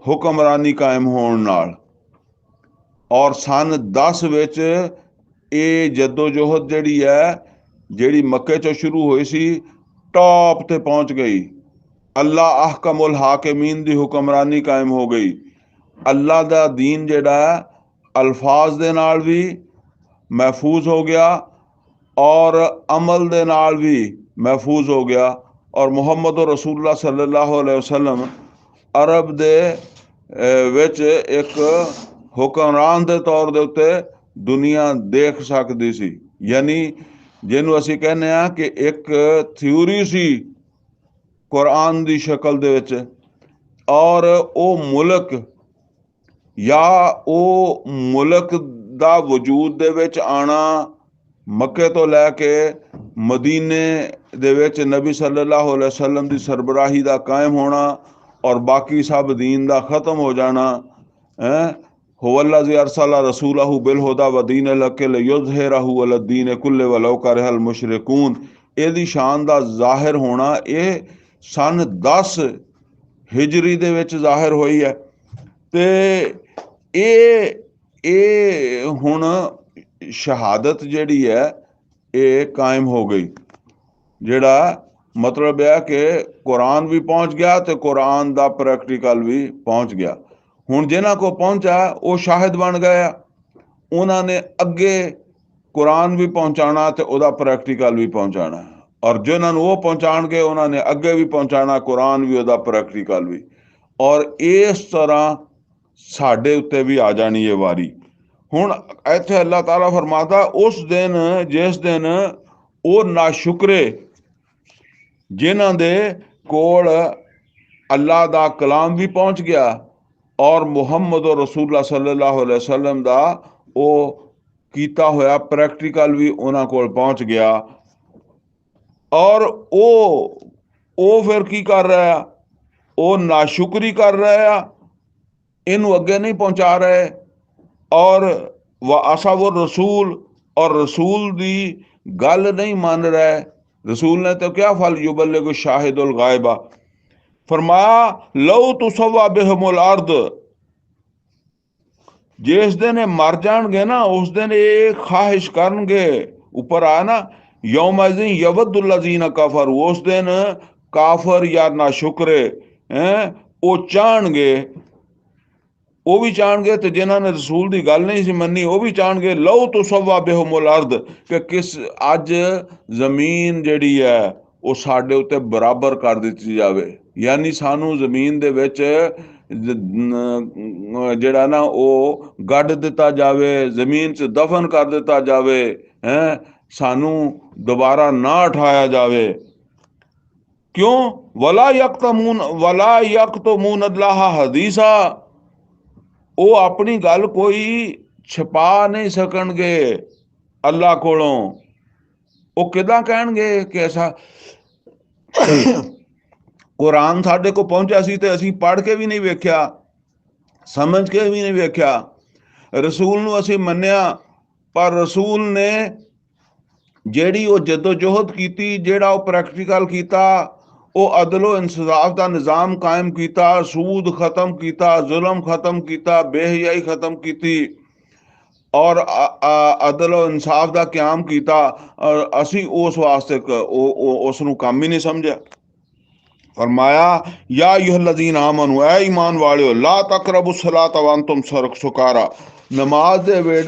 ਹੁਕਮਰਾਨੀ ਕਾਇਮ ਹੋਣ ਨਾਲ। ਔਰ ਸਨ 10 ਵਿੱਚ ਇਹ ਜਦੋਜਹਿਦ ਜਿਹੜੀ ਹੈ, ਜਿਹੜੀ ਮੱਕੇ 'ਚੋਂ ਸ਼ੁਰੂ ਹੋਈ ਸੀ, ਟੌਪ ਤੇ ਪਹੁੰਚ ਗਈ। ਅੱਲਾ ਅਹਕਮੁਲ ਹਾਕਿਮੀਨ ਦੀ ਹੁਕਮਰਾਨੀ ਕਾਇਮ ਹੋ ਗਈ। ਅੱਲਾ ਦਾ ਦੀਨ ਜਿਹੜਾ ਅਲਫਾਜ਼ ਦੇ ਨਾਲ ਵੀ ਮਹਿਫੂਜ਼ ਹੋ ਗਿਆ ਔਰ ਅਮਲ ਦੇ ਨਾਲ ਵੀ ਮਹਿਫੂਜ਼ ਹੋ ਗਿਆ। ਔਰ ਮੁਹੰਮਦ ਰਸੂਲullah ਸੱਲੱਲਾਹੁ ਅਲੈਹਿ ਵਸੱਲਮ ਅਰਬ ਦੇ ਵਿੱਚ ਇੱਕ ਹੁਕਮਰਾਨ ਦੇ ਤੌਰ ਦੇ ਉੱਤੇ ਦੁਨੀਆ ਦੇਖ ਸਕਦੀ ਸੀ। ਯਾਨੀ ਜਿਹਨੂੰ ਅਸੀਂ ਕਹਿੰਦੇ ਹਾਂ ਕਿ ਇੱਕ ਥਿਊਰੀ ਸੀ ਕੁਰਾਨ ਦੀ ਸ਼ਕਲ ਦੇ ਵਿੱਚ, ਔਰ ਉਹ ਮੁਲਕ ਜਾਂ ਉਹ ਮੁਲਕ ਦਾ ਵਜੂਦ ਦੇ ਵਿੱਚ ਆਉਣਾ, ਮੱਕੇ ਤੋਂ ਲੈ ਕੇ ਮਦੀਨੇ ਦੇ ਵਿੱਚ ਨਬੀ ਸੱਲੱਲਾਹੁ ਅਲੈਹਿ ਵਸੱਲਮ ਦੀ ਸਰਬਰਾਹੀ ਦਾ ਕਾਇਮ ਹੋਣਾ ਔਰ ਬਾਕੀ ਸਭ ਦੀਨ ਦਾ ਖ਼ਤਮ ਹੋ ਜਾਣਾ। ਹੁਵੱਲਜ਼ੀ ਅਰਸਲਾ ਰਸੂਲਹੁ ਬਿਲਹੁਦਾ व दीनिल हक़ लियुज़हिरहु अला दीन कुल्लिहि वलौ करिहल मुशरिकून। ਇਹਦੀ ਸ਼ਾਨ ਦਾ ਜ਼ਾਹਿਰ ਹੋਣਾ ਇਹ ਸਨ 10 ਹਿਜਰੀ ਦੇ ਵਿੱਚ ਜ਼ਾਹਿਰ ਹੋਈ ਹੈ। ਤੇ ਇਹ ਹੁਣ ਸ਼ਹਾਦਤ ਜਿਹੜੀ ਹੈ ਇਹ ਕਾਇਮ ਹੋ ਗਈ। ਜਿਹੜਾ ਮਤਲਬ ਹੈ ਕਿ ਕੁਰਾਨ ਵੀ ਪਹੁੰਚ ਗਿਆ ਤੇ ਕੁਰਾਨ ਦਾ ਪ੍ਰੈਕਟੀਕਲ ਵੀ ਪਹੁੰਚ ਗਿਆ। ਹੁਣ ਜਿਨ੍ਹਾਂ ਕੋ ਪਹੁੰਚਾ ਉਹ ਸ਼ਾਹਿਦ ਬਣ ਗਏ ਆ। ਉਹਨਾਂ ਨੇ ਅੱਗੇ ਕੁਰਾਨ ਵੀ ਪਹੁੰਚਾਉਣਾ ਤੇ ਉਹਦਾ ਪ੍ਰੈਕਟੀਕਲ ਵੀ ਪਹੁੰਚਾਉਣਾ, ਔਰ ਜਿਨ੍ਹਾਂ ਨੂੰ ਉਹ ਪਹੁੰਚਾਉਣਗੇ ਉਹਨਾਂ ਨੇ ਅੱਗੇ ਵੀ ਪਹੁੰਚਾਉਣਾ, ਕੁਰਾਨ ਵੀ ਉਹਦਾ ਪ੍ਰੈਕਟੀਕਲ ਵੀ। ਔਰ ਇਸ ਤਰ੍ਹਾਂ ਸਾਡੇ ਉੱਤੇ ਵੀ ਆ ਜਾਣੀ ਇਹ ਵਾਰੀ। ਹੁਣ ਇੱਥੇ ਅੱਲਾਹ ਤਾਲਾ ਫਰਮਾਤਾ ਉਸ ਦਿਨ ਜਿਸ ਦਿਨ ਉਹ ਨਾਸ਼ੁਕਰੇ ਜਿਨ੍ਹਾਂ ਦੇ ਕੋਲ ਅੱਲਾ ਦਾ ਕਲਾਮ ਵੀ ਪਹੁੰਚ ਗਿਆ ਔਰ ਮੁਹੰਮਦ ਰਸੂਲullah ਸੱਲੱਲਾਹੁ ਅਲੈਹਿ ਵਸੱਲਮ ਦਾ ਉਹ ਕੀਤਾ ਹੋਇਆ ਪ੍ਰੈਕਟੀਕਲ ਵੀ ਉਹਨਾਂ ਕੋਲ ਪਹੁੰਚ ਗਿਆ। ਔਰ ਉਹ ਫਿਰ ਕੀ ਕਰ ਰਿਹਾ ਆ? ਉਹ ਨਾਸ਼ੁਕਰੀ ਕਰ ਰਿਹਾ ਆ, ਇਹਨੂੰ ਅੱਗੇ ਨਹੀਂ ਪਹੁੰਚਾ ਰਹੇ। ਔਰ ਅਸਾਵ ਰਸੂਲ, ਔਰ ਰਸੂਲ ਦੀ ਗੱਲ ਨਹੀਂ ਮੰਨ ਰਹੇ। रसूल ने तो क्या फल युबल्लिगु शाहिदुल गायबा फरमाया लौ तुसव्वा बिहिमुल अर्द। जिस दिन मर जाएंगे ना उस दिन ये ख्वाहिश करनगे, ऊपर आया ना यौमइज़िन यवद्दुल लज़ीना कफरू, उस दिन काफर या ना शुक्रे वो चाहणगे, ਉਹ ਵੀ ਚਾਹਣਗੇ ਤੇ ਜਿਨ੍ਹਾਂ ਨੇ ਰਸੂਲ ਦੀ ਗੱਲ ਨਹੀਂ ਸੀ ਮੰਨੀ ਉਹ ਵੀ ਚਾਹਣਗੇ ਲਓ ਤੁਸੱਵਾ ਬਿਹੁਮੁਲ ਅਰਦ, ਕਿ ਕਿਸ ਅੱਜ ਜ਼ਮੀਨ ਜਿਹੜੀ ਹੈ ਉਹ ਸਾਡੇ ਉੱਤੇ ਬਰਾਬਰ ਕਰ ਦਿੱਤੀ ਜਾਵੇ। ਯਾਨੀ ਸਾਨੂੰ ਜ਼ਮੀਨ ਦੇ ਵਿੱਚ ਜਿਹੜਾ ਨਾ ਉਹ ਗੱਡ ਦਿੱਤਾ ਜਾਵੇ, ਜ਼ਮੀਨ 'ਚ ਦਫਨ ਕਰ ਦਿੱਤਾ ਜਾਵੇ, ਸਾਨੂੰ ਦੁਬਾਰਾ ਨਾ ਉਠਾਇਆ ਜਾਵੇ। ਕਿਉਂ? ਵਲਾ ਯਕਤਮੂਨ ਅੱਲਾਹ ਹਦੀਸਾ, ਉਹ ਆਪਣੀ ਗੱਲ ਕੋਈ ਛਪਾ ਨਹੀਂ ਸਕਣਗੇ ਅੱਲਾ ਕੋਲੋਂ। ਉਹ ਕਿੱਦਾਂ ਕਹਿਣਗੇ ਕਿ ਐਸਾ ਕੁਰਾਨ ਸਾਡੇ ਕੋਲ ਪਹੁੰਚਿਆ ਸੀ ਤੇ ਅਸੀਂ ਪੜ੍ਹ ਕੇ ਵੀ ਨਹੀਂ ਵੇਖਿਆ, ਸਮਝ ਕੇ ਵੀ ਨਹੀਂ ਵੇਖਿਆ। ਰਸੂਲ ਨੂੰ ਅਸੀਂ ਮੰਨਿਆ, ਪਰ ਰਸੂਲ ਨੇ ਜਿਹੜੀ ਉਹ ਜਦੋਜਹਿਦ ਕੀਤੀ, ਜਿਹੜਾ ਉਹ ਪ੍ਰੈਕਟੀਕਲ ਕੀਤਾ, ਉਹ ਅਦਲ ਇਨਸਾਫ ਦਾ ਨਿਜ਼ਾਮ ਕਾਇਮ ਕੀਤਾ, ਸੂਦ ਖਤਮ ਕੀਤਾ, ਜ਼ੁਲਮ ਖਤਮ ਕੀਤਾ, ਬੇਹਯਾਈ ਖਤਮ ਕੀਤੀ ਔਰ ਅਦਲ ਇਨਸਾਫ ਦਾ ਕਿਆਮ ਕੀਤਾ। ਅਸੀਂ ਉਸ ਵਾਸਤੇ ਉਸ ਨੂੰ ਕੰਮ ਹੀ ਨਹੀਂ ਸਮਝਿਆ। ਫਰਮਾਇਆ ਯਾ ਅਯੁਹੱਲਜ਼ੀਨ ਆਮਨੂ, ਐ ਈਮਾਨ ਵਾਲਿਓ, ਲਾ ਤਕਰਬੂ ਸਲਾਤ व अंतुम ਸੁਕਾਰਾ, ਨਮਾਜ਼ ਦੇ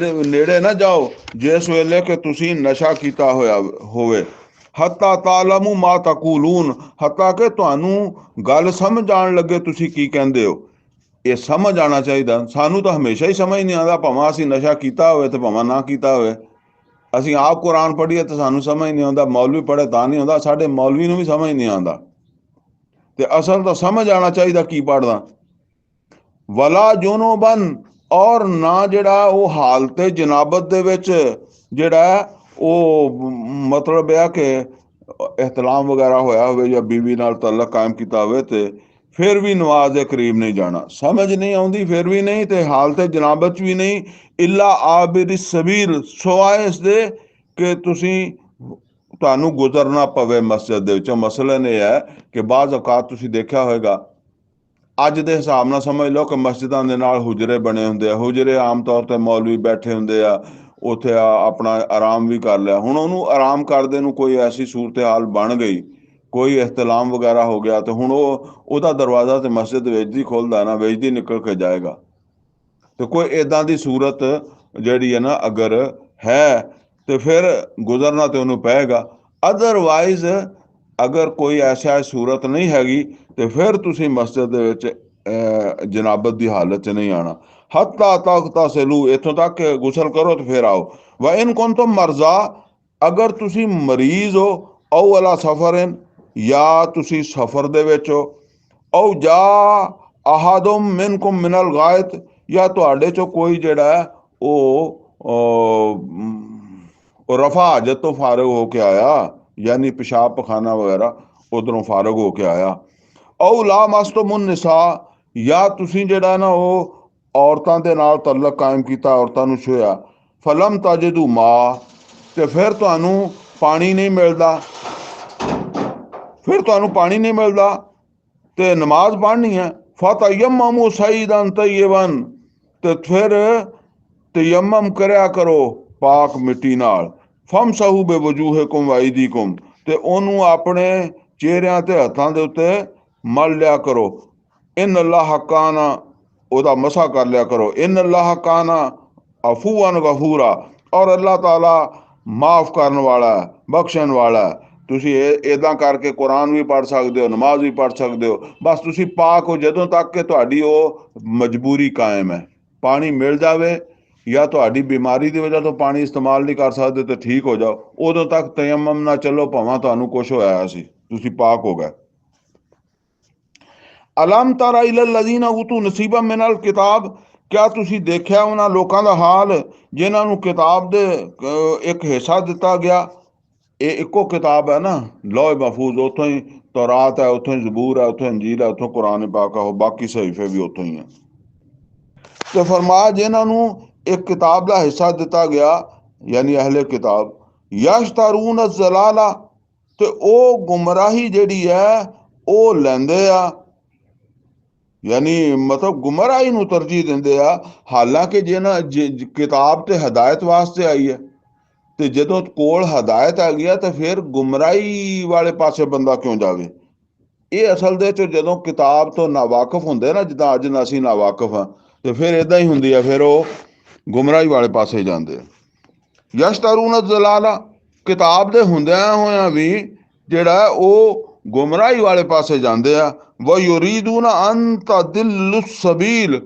ਨੇੜੇ ਨਾ ਜਾਓ ਜਿਸ ਵੇਲੇ ਕਿ ਤੁਸੀਂ ਨਸ਼ਾ ਕੀਤਾ ਹੋਇਆ ਹੋਵੇ। ਹੱਤਾ ਤਾਲਮੂ ਮਾ ਤਕੂਲੂਨ, ਹੱਤਾ ਕਿ ਤੁਹਾਨੂੰ ਗੱਲ ਸਮਝ ਆਉਣ ਲੱਗੇ ਤੁਸੀਂ ਕੀ ਕਹਿੰਦੇ ਹੋ। ਇਹ ਸਮਝ ਆਉਣਾ ਚਾਹੀਦਾ। ਸਾਨੂੰ ਤਾਂ ਹਮੇਸ਼ਾ ਹੀ ਸਮਝ ਨਹੀਂ ਆਉਂਦਾ, ਭਾਵੇਂ ਅਸੀਂ ਨਸ਼ਾ ਕੀਤਾ ਹੋਵੇ ਤੇ ਭਾਵੇਂ ਨਾ ਕੀਤਾ ਹੋਵੇ। ਅਸੀਂ ਆਪ ਕੁਰਾਨ ਪੜ੍ਹੀਏ ਤਾਂ ਸਾਨੂੰ ਸਮਝ ਨਹੀਂ ਆਉਂਦਾ, ਮੌਲਵੀ ਪੜ੍ਹੇ ਤਾਂ ਨਹੀਂ ਆਉਂਦਾ, ਸਾਡੇ ਮੌਲਵੀ ਨੂੰ ਵੀ ਸਮਝ ਨਹੀਂ ਆਉਂਦਾ। ਤੇ ਅਸਲ ਤਾਂ ਸਮਝ ਆਉਣਾ ਚਾਹੀਦਾ ਕੀ ਪੜ੍ਹਦਾ। ਵਲਾ ਜੁਨੂਬਨ, ਔਰ ਨਾ ਜਿਹੜਾ ਉਹ ਹਾਲਤ ਜਨਾਬਤ ਦੇ ਵਿੱਚ ਜਿਹੜਾ ਉਹ ਮਤਲਬ ਇਹ ਕਿ ਇਹਤਲਾਮ ਵਗੈਰਾ ਹੋਇਆ ਹੋਵੇ ਜਾਂ ਬੀਵੀ ਨਾਲ ਤਾਲੁਕ ਕਾਇਮ ਕੀਤਾ ਹੋਵੇ ਤੇ फिर भी नमाज के करीब नहीं जाना। समझ नहीं आती फिर भी नहीं, तो हालत जनाबत भी नहीं। इला आबिर सबील, सिवाए इसके कि तुसी ਤੁਹਾਨੂੰ ਗੁਜ਼ਰਨਾ ਪਵੇ ਮਸਜਿਦ ਦੇ ਵਿੱਚੋਂ। ਮਸਲਨ ਇਹ ਹੈ ਕਿ ਬਾਜ਼ ਔਕਾਤ ਤੁਸੀਂ ਦੇਖਿਆ ਹੋਏਗਾ, ਅੱਜ ਦੇ ਹਿਸਾਬ ਨਾਲ ਸਮਝ ਲਓ ਕਿ ਮਸਜਿਦਾਂ ਦੇ ਨਾਲ ਹੁਜਰੇ ਬਣੇ ਹੁੰਦੇ ਆ। ਹੁਜਰੇ ਆਮ ਤੌਰ ਤੇ ਮੌਲਵੀ ਬੈਠੇ ਹੁੰਦੇ ਆ, ਉੱਥੇ ਆਪਣਾ ਆਰਾਮ ਵੀ ਕਰ ਲਿਆ। ਹੁਣ ਉਹਨੂੰ ਆਰਾਮ ਕਰਦੇ ਨੂੰ ਕੋਈ ਐਸੀ ਸੂਰਤ ਹਾਲ ਬਣ ਗਈ, ਕੋਈ ਇਖਤਲਾਮ ਵਗੈਰਾ ਹੋ ਗਿਆ, ਤੇ ਹੁਣ ਉਹਦਾ ਦਰਵਾਜ਼ਾ ਤੇ ਮਸਜਿਦ ਵੇਚਦੀ ਖੋਲਦਾ ਨਾ, ਵੇਚਦੀ ਨਿਕਲ ਕੇ ਜਾਏਗਾ। ਤੇ ਕੋਈ ਇਦਾਂ ਦੀ ਸੂਰਤ ਜਿਹੜੀ ਹੈ ਨਾ ਅਗਰ ਹੈ, ਤੇ ਫਿਰ ਗੁਜ਼ਰਨਾ ਤੇ ਉਹਨੂੰ ਪਏਗਾ। ਅਦਰਵਾਈਜ਼ ਅਗਰ ਕੋਈ ਐਸਾ ਸੂਰਤ ਨਹੀਂ ਹੈਗੀ, ਤੇ ਫਿਰ ਤੁਸੀਂ ਮਸਜਿਦ ਦੇ ਵਿੱਚ ਜਨਾਬਤ ਦੀ ਹਾਲਤ 'ਚ ਨਹੀਂ ਆਉਣਾ। ਹੱਤਾ ਤਗਤਸਿਲੂ, ਇੱਥੋਂ ਤੱਕ ਕਿ ਗੁਸਲ ਕਰੋ ਤੇ ਫਿਰ ਆਓ। ਵਾ ਇਨ ਕੁੰਤੁਮ ਮਰਜ਼ਾ, ਅਗਰ ਤੁਸੀਂ ਮਰੀਜ਼ ਹੋ, ਔ ਅਲਾ ਸਫਰਨ, ਜਾਂ ਤੁਸੀਂ ਸਫਰ ਦੇ ਵਿੱਚ ਹੋ, ਔ ਜਾ ਅਹਾਦੁਮ ਮਿਨਕੁਮ ਮਿਨਲ ਗਾਇਤ, ਜਾਂ ਤੁਹਾਡੇ 'ਚੋਂ ਕੋਈ ਜਿਹੜਾ ਉਹ ਰਫਾ ਹਾਜਤ ਤੋਂ ਫਾਰਗ ਹੋ ਕੇ ਆਇਆ, ਯਾਨੀ ਪਿਸ਼ਾਬ ਪਖਾਨਾ ਵਗੈਰਾ ਉਧਰੋਂ ਫਾਰਗ ਹੋ ਕੇ ਆਇਆ। ਔ ਲਾ ਮਸਤੁਮੁਨ ਨਿਸਾ, ਜਾਂ ਤੁਸੀਂ ਜਿਹੜਾ ਨਾ ਉਹ ਔਰਤਾਂ ਦੇ ਨਾਲ ਤਅਲਕ ਕਾਇਮ ਕੀਤਾ, ਔਰਤਾਂ ਨੂੰ ਛੂਹਿਆ। ਫਲਮ ਤਜਿਦੂ ਮਾ, ਤੇ ਫਿਰ ਤੁਹਾਨੂੰ ਪਾਣੀ ਨਹੀਂ ਮਿਲਦਾ, ਫਿਰ ਤੁਹਾਨੂੰ ਪਾਣੀ ਨਹੀਂ ਮਿਲਦਾ ਤੇ ਨਮਾਜ਼ ਪੜ੍ਹਨੀ ਹੈ। ਫਤਯਮਮੂ ਸਈਦਨ ਤਯਿਬਨ, ਤੇ ਫਿਰ ਤਯਮਮ ਕਰਿਆ ਕਰੋ ਪਾਕ ਮਿੱਟੀ ਨਾਲ। ਫਮਸਹੂ ਬਿਵਜੂਹਿਕੁਮ ਵਅਈਦੀਕੁਮ, ਤੇ ਉਹਨੂੰ ਆਪਣੇ ਚਿਹਰਿਆਂ ਤੇ ਹੱਥਾਂ ਦੇ ਉੱਤੇ ਮਲ ਲਿਆ ਕਰੋ। ਇਨ ਅੱਲਾਹ ਕਾਨਾ, ਉਹਦਾ ਮਸਾ ਕਰ ਲਿਆ ਕਰੋ। ਇਨ ਅੱਲਾਹ ਕਾਨਾ ਅਫੂਅਨ ਗਫੂਰਾ, ਔਰ ਅੱਲਾਹ ਤਾਲਾ ਮਾਫ ਕਰਨ ਵਾਲਾ, ਬਖਸ਼ਣ ਵਾਲਾ। ਤੁਸੀਂ ਇੱਦਾਂ ਕਰਕੇ ਕੁਰਾਨ ਵੀ ਪੜ੍ਹ ਸਕਦੇ ਹੋ, ਨਮਾਜ਼ ਵੀ ਪੜ੍ਹ ਸਕਦੇ ਹੋ। ਬਸ ਤੁਸੀਂ ਪਾਕ ਹੋ ਜਦੋਂ ਤੱਕ ਕਿ ਤੁਹਾਡੀ ਉਹ ਮਜਬੂਰੀ ਕਾਇਮ ਹੈ। ਪਾਣੀ ਮਿਲ ਜਾਵੇ, ਜਾਂ ਤੁਹਾਡੀ ਬਿਮਾਰੀ ਦੀ ਵਜ੍ਹਾ ਤੋਂ ਪਾਣੀ ਇਸਤੇਮਾਲ ਨਹੀਂ ਕਰ ਸਕਦੇ, ਤੇ ਠੀਕ ਹੋ ਜਾਓ। ਉਦੋਂ ਤੱਕ ਤਯਮਮ ਨਾ ਚੱਲੋ, ਭਾਵੇਂ ਤੁਹਾਨੂੰ ਕੁਛ ਹੋਇਆ ਸੀ, ਤੁਸੀਂ ਪਾਕ ਹੋ ਗਏ। ਅਲਮ ਤਰਾ ਇਲਲ ਲਜ਼ੀਨਾ ਊਤੂ ਨਸੀਬਨ ਮਿਨਲ ਕਿਤਾਬ, ਕਿਆ ਤੁਸੀਂ ਦੇਖਿਆ ਉਹਨਾਂ ਲੋਕਾਂ ਦਾ ਹਾਲ ਜਿਨ੍ਹਾਂ ਨੂੰ ਕਿਤਾਬ ਦੇ ਇੱਕ ਹਿੱਸਾ ਦਿੱਤਾ ਗਿਆ। ਇਹ ਇੱਕੋ ਕਿਤਾਬ ਹੈ ਨਾ, ਲੌਹ ਮਹਫੂਜ਼, ਉੱਥੋਂ ਹੀ ਤੌਰਾਤ ਹੈ, ਉੱਥੋਂ ਹੀ ਜ਼ਬੂਰ ਹੈ, ਉੱਥੋਂ ਇੰਜੀਲ ਹੈ, ਉੱਥੋਂ ਕੁਰਾਨ ਪਾਕ ਹੈ, ਬਾਕੀ ਸਹੀਫੇ ਵੀ ਉੱਥੋਂ ਹੀ ਹੈ। ਤੇ ਫਰਮਾਇਆ ਜਿਨ੍ਹਾਂ ਨੂੰ ਇੱਕ ਕਿਤਾਬ ਦਾ ਹਿੱਸਾ ਦਿੱਤਾ ਗਿਆ, ਯਾਨੀ ਅਹਲੇ ਕਿਤਾਬ, ਯਸ਼ਤरून ਜ਼ਲਾਲਾ, ਤੇ ਉਹ ਗੁੰਮਰਾਹੀ ਜਿਹੜੀ ਹੈ ਉਹ ਲੈਂਦੇ ਆ, ਯਾਨੀ ਮਤਲਬ ਗੁੰਮਰਾਹੀ ਨੂੰ ਤਰਜੀਹ ਦਿੰਦੇ ਆ। ਹਾਲਾਂਕਿ ਕਿਤਾਬ ਤੇ ਹਦਾਇਤ ਵਾਸਤੇ ਆਈ ਹੈ, ਤੇ ਜਦੋਂ ਕੋਲ ਹਦਾਇਤ ਆ ਗਿਆ ਤਾਂ ਫਿਰ ਗੁੰਮਰਾਹੀ ਵਾਲੇ ਪਾਸੇ ਬੰਦਾ ਕਿਉਂ ਜਾਵੇ। ਇਹ ਅਸਲ ਦੇ ਚ ਜਦੋਂ ਕਿਤਾਬ ਤੋਂ ਨਾਵਾਕਿਫ ਹੁੰਦੇ ਨਾ, ਜਿੱਦਾਂ ਅੱਜ ਅਸੀਂ ਨਾਵਾਕਿਫ ਹਾਂ, ਤੇ ਫਿਰ ਇਦਾਂ ਹੀ ਹੁੰਦੀ ਆ, ਫਿਰ ਉਹ ਗੁੰਮਰਾਹੀ ਵਾਲੇ ਪਾਸੇ ਜਾਂਦੇ ਆ। ਯਸ਼ਤरून ਜ਼ਲਾਲਾ, ਕਿਤਾਬ ਦੇ ਹੁੰਦਿਆਂ ਹੋਇਆਂ ਵੀ ਜਿਹੜਾ ਉਹ ਗੁੰਮਰਾਹੀ ਵਾਲੇ ਪਾਸੇ ਜਾਂਦੇ ਆ। ਵ ਯੁਰੀਦੂਨ ਅਨ ਤਦਿਲੁ ਸਬੀਲ,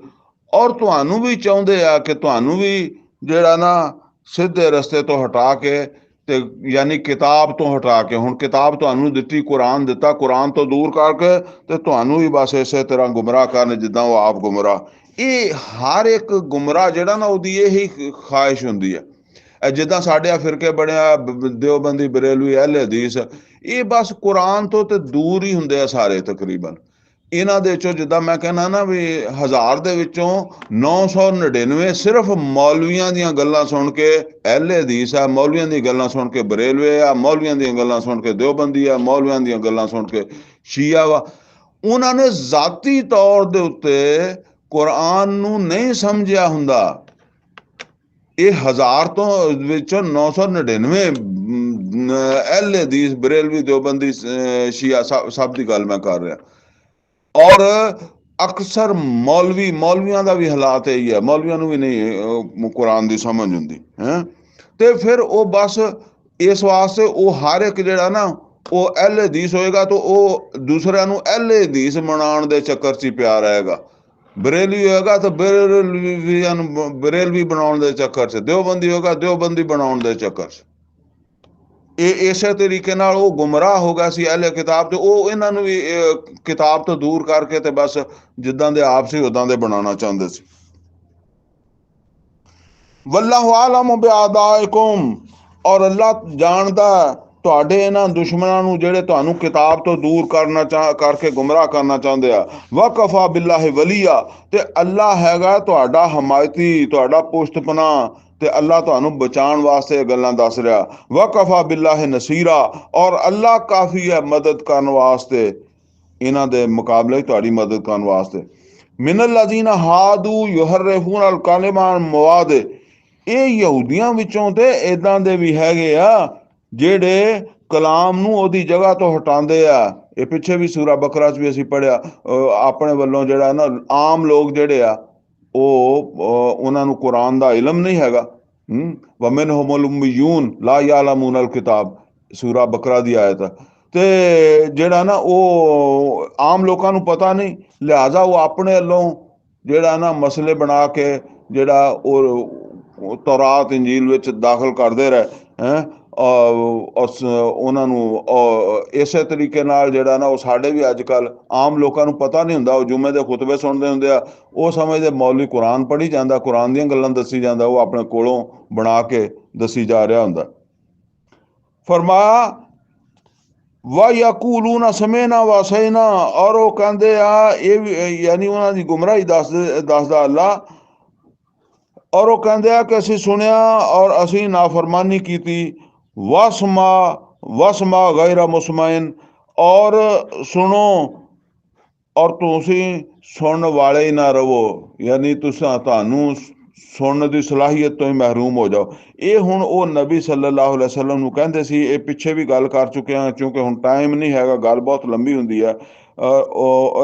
ਔਰ ਤੁਹਾਨੂੰ ਵੀ ਚਾਹੁੰਦੇ ਆ ਕਿ ਤੁਹਾਨੂੰ ਵੀ ਜਿਹੜਾ ਨਾ ਸਿੱਧੇ ਰਸਤੇ ਤੋਂ ਹਟਾ ਕੇ, ਤੇ ਯਾਨੀ ਕਿਤਾਬ ਤੋਂ ਹਟਾ ਕੇ, ਹੁਣ ਕਿਤਾਬ ਤੁਹਾਨੂੰ ਦਿੱਤੀ, ਕੁਰਾਨ ਦਿੱਤਾ, ਕੁਰਾਨ ਤੋਂ ਦੂਰ ਕਰਕੇ ਤੇ ਤੁਹਾਨੂੰ ਵੀ ਬਸ ਇਸੇ ਤਰ੍ਹਾਂ ਗੁੰਮਰਾਹ ਕਰਨ ਜਿੱਦਾਂ ਉਹ ਆਪ ਗੁੰਮਰਾਹ। ਇਹ ਹਰ ਇੱਕ ਗੁੰਮਰਾਹ ਜਿਹੜਾ ਨਾ ਉਹਦੀ ਇਹੀ ਖਾਹਿਸ਼ ਹੁੰਦੀ ਹੈ। ਜਿੱਦਾਂ ਸਾਡੇ ਆ ਫਿਰਕੇ ਬਣਿਆ ਦਿਓਬੰਦੀ, ਬਰੇਲਵੀ, ਅਹਿਲੇ ਹਦੀਸ, ਇਹ ਬਸ ਕੁਰਾਨ ਤੋਂ ਤੇ ਦੂਰ ਹੀ ਹੁੰਦੇ ਆ ਸਾਰੇ ਤਕਰੀਬਨ। ਇਹਨਾਂ ਦੇ ਵਿੱਚੋਂ ਜਿੱਦਾਂ ਮੈਂ ਕਹਿੰਦਾ ਨਾ ਵੀ 1000 ਦੇ ਵਿੱਚੋਂ 999 ਸਿਰਫ ਮੌਲਵੀਆਂ ਦੀਆਂ ਗੱਲਾਂ ਸੁਣ ਕੇ ਅਹਿਲੇ ਹਦੀਸ ਆ, ਮੌਲਵੀਆਂ ਦੀਆਂ ਗੱਲਾਂ ਸੁਣ ਕੇ ਬਰੇਲਵੇ ਆ, ਮੌਲਵੀਆਂ ਦੀਆਂ ਗੱਲਾਂ ਸੁਣ ਕੇ ਦਿਓਬੰਦੀ ਆ, ਮੌਲਵੀਆਂ ਦੀਆਂ ਗੱਲਾਂ ਸੁਣ ਕੇ ਸ਼ੀਆ ਵਾ। ਉਹਨਾਂ ਨੇ ਜ਼ਾਤੀ ਤੌਰ ਦੇ ਉੱਤੇ ਕੁਰਾਨ ਨੂੰ ਨਹੀਂ ਸਮਝਿਆ ਹੁੰਦਾ। ਇਹ 1000 ਤੋਂ ਵਿੱਚੋਂ 999 ਅਹਿਲੇ ਹਦੀਸ, ਬਰੇਲਵੀ, ਦਿਓਬੰਦੀ, ਸ਼ੀਆ, ਸਭ ਦੀ ਗੱਲ ਮੈਂ ਕਰ ਰਿਹਾ। ਔਰ ਅਕਸਰ ਮੌਲਵੀਆਂ ਦਾ ਵੀ ਹਾਲਾਤ ਇਹੀ ਹੈ, ਮੌਲਵੀਆਂ ਨੂੰ ਵੀ ਨਹੀਂ ਕੁਰਾਨ ਦੀ ਸਮਝ ਹੁੰਦੀ ਹੈ। ਤੇ ਫਿਰ ਉਹ ਬਸ ਇਸ ਵਾਸਤੇ ਉਹ ਹਰ ਇੱਕ ਜਿਹੜਾ ਨਾ ਉਹ ਅਹਿਲੇ ਹਦੀਸ ਹੋਏਗਾ, ਤਾਂ ਉਹ ਦੂਸਰਿਆਂ ਨੂੰ ਅਹਿਲੇ ਹਦੀਸ ਬਣਾਉਣ ਦੇ ਚੱਕਰ 'ਚ ਹੀ ਪਿਆ ਰਹੇਗਾ। ਬਰੇਲਵੀ ਹੋਏਗਾ ਤਾਂ ਬਰੇਲਵੀ ਬਣਾਉਣ ਦੇ ਚੱਕਰ 'ਚ, ਦਿਓਬੰਦੀ ਹੋਏਗਾ ਦਿਓਬੰਦੀ ਬਣਾਉਣ ਦੇ ਚੱਕਰ 'ਚ। ਇਹ ਇਸੇ ਤਰੀਕੇ ਨਾਲ ਉਹ ਗੁੰਮਰਾਹ ਹੋ ਗਿਆ ਸੀ ਅਹਿਲੇ ਕਿਤਾਬ, ਤੇ ਉਹ ਇਹਨਾਂ ਨੂੰ ਵੀ ਕਿਤਾਬ ਤੋਂ ਦੂਰ ਕਰਕੇ ਤੇ ਬਸ ਜਿੱਦਾਂ ਦੇ ਆਪ ਸੀ ਉਦਾਂ ਦੇ ਬਣਾਉਣਾ ਚਾਹੁੰਦੇ ਸੀ। ਵੱਲਾਹੁ ਆਲਮ ਬਿਆਦਾਇਕੁਮ, ਔਰ ਅੱਲਾਹ ਜਾਣਦਾ ਤੁਹਾਡੇ ਇਹਨਾਂ ਦੁਸ਼ਮਣਾਂ ਨੂੰ ਜਿਹੜੇ ਤੁਹਾਨੂੰ ਕਿਤਾਬ ਤੋਂ ਦੂਰ ਕਰਕੇ ਗੁੰਮਰਾਹ ਕਰਨਾ ਚਾਹੁੰਦੇ ਆ। ਵਕਫਾ ਬਿੱਲਾਹ ਵਲੀਆ, ਤੇ ਅੱਲਾ ਹੈਗਾ ਤੁਹਾਡਾ ਹਮਾਇਤੀ, ਤੁਹਾਡਾ ਪੁਸ਼ਤਪਨਾਹ, ਤੇ ਅੱਲਾ ਤੁਹਾਨੂੰ ਬਚਾਉਣ ਵਾਸਤੇ ਇਹ ਗੱਲਾਂ ਦੱਸ ਰਿਹਾ। ਵਕਫਾ ਬਿੱਲਾਹ ਨਸੀਰਾ, ਔਰ ਅੱਲਾ ਕਾਫੀ ਹੈ ਮਦਦ ਕਰਨ ਵਾਸਤੇ, ਇਹਨਾਂ ਦੇ ਮੁਕਾਬਲੇ ਤੁਹਾਡੀ ਮਦਦ ਕਰਨ ਵਾਸਤੇ। ਮਿਨਲ ਲਜ਼ੀਨਾ ਹਾਦੂ ਯੁਹਰਰਿਫੂਨ ਅਲ ਕਲਿਮਾ ਅਨ ਮਵਾਦੇ, ਇਹ ਯਹੂਦੀਆਂ ਵਿੱਚੋਂ ਤੇ ਇਦਾਂ ਦੇ ਵੀ ਹੈਗੇ ਆ ਜਿਹੜੇ ਕਲਾਮ ਨੂੰ ਉਹਦੀ ਜਗ੍ਹਾ ਤੋਂ ਹਟਾਉਂਦੇ ਆ। ਇਹ ਪਿੱਛੇ ਵੀ ਸੂਰਾ ਬਕਰਾ 'ਚ ਵੀ ਅਸੀਂ ਪੜ੍ਹਿਆ। ਆਪਣੇ ਵੱਲੋਂ ਜਿਹੜਾ ਨਾ ਆਮ ਲੋਕ ਜਿਹੜੇ ਆ ਉਹਨਾਂ ਨੂੰ ਕੁਰਾਨ ਦਾ ਇਲਮ ਨਹੀਂ ਹੈਗਾ। ਵਮਿਨਹੁਮੁਲ ਉਮੀਯੂਨ ਲਾ ਯਅਲਮੂਨ ਅਲ ਕਿਤਾਬ, ਸੂਰਾ ਬਕਰਾ ਦੀ ਆਇਤ ਆ। ਤੇ ਜਿਹੜਾ ਨਾ ਉਹ ਆਮ ਲੋਕਾਂ ਨੂੰ ਪਤਾ ਨਹੀਂ, ਲਿਹਾਜ਼ਾ ਉਹ ਆਪਣੇ ਵੱਲੋਂ ਜਿਹੜਾ ਨਾ ਮਸਲੇ ਬਣਾ ਕੇ ਜਿਹੜਾ ਉਹ ਤੌਰਾਤ ਇੰਜੀਲ ਵਿੱਚ ਦਾਖਲ ਕਰਦੇ ਰਹੇ ਹੈਂ। ਉਹਨਾਂ ਨੂੰ ਇਸੇ ਤਰੀਕੇ ਨਾਲ ਜਿਹੜਾ ਨਾ ਉਹ ਸਾਡੇ ਵੀ ਅੱਜ ਕੱਲ੍ਹ ਆਮ ਲੋਕਾਂ ਨੂੰ ਪਤਾ ਨਹੀਂ ਹੁੰਦਾ। ਉਹ ਜੁਮੇ ਦੇ ਖੁਤਬੇ ਸੁਣਦੇ ਹੁੰਦੇ ਆ, ਉਹ ਸਮਝਦੇ ਮੌਲਵੀ ਕੁਰਾਨ ਪੜ੍ਹੀ ਜਾਂਦਾ, ਕੁਰਾਨ ਦੀਆਂ ਗੱਲਾਂ ਦੱਸੀ ਜਾਂਦਾ, ਉਹ ਆਪਣੇ ਕੋਲੋਂ ਬਣਾ ਕੇ ਦੱਸੀ ਜਾ ਰਿਹਾ ਹੁੰਦਾ। ਫਰਮਾਇਆ ਵਾ ਯਕੂਲੂਨਾ ਸਮੇਨਾ ਵਾ ਸੈਨਾ, ਔਰ ਉਹ ਕਹਿੰਦੇ ਆ, ਇਹ ਵੀ ਯਾਨੀ ਉਹਨਾਂ ਦੀ ਗੁੰਮਰਾਹੀ ਦੱਸਦਾ ਅੱਲਾ, ਔਰ ਉਹ ਕਹਿੰਦੇ ਆ ਕਿ ਅਸੀਂ ਸੁਣਿਆ ਔਰ ਅਸੀਂ ਨਾਫਰਮਾਨੀ ਕੀਤੀ। ਵਸਮਾ ਗੈਰ ਮੁਸਮਇਨ, ਔਰ ਸੁਣੋ ਔਰ ਤੁਸੀਂ ਸੁਣਨ ਵਾਲੇ ਹੀ ਨਾ ਰਹੋ, ਯਾਨੀ ਤੁਹਾਨੂੰ ਸੁਣਨ ਦੀ ਸਲਾਹੀਅਤ ਤੋਂ ਹੀ ਮਹਿਰੂਮ ਹੋ ਜਾਓ। ਇਹ ਹੁਣ ਉਹ ਨਬੀ ਸੱਲੱਲਾਹੁ ਅਲੈਹਿ ਵਸੱਲਮ ਨੂੰ ਕਹਿੰਦੇ ਸੀ। ਇਹ ਪਿੱਛੇ ਵੀ ਗੱਲ ਕਰ ਚੁੱਕੇ ਹਾਂ, ਕਿਉਂਕਿ ਹੁਣ ਟਾਈਮ ਨਹੀਂ ਹੈਗਾ, ਗੱਲ ਬਹੁਤ ਲੰਬੀ ਹੁੰਦੀ ਹੈ।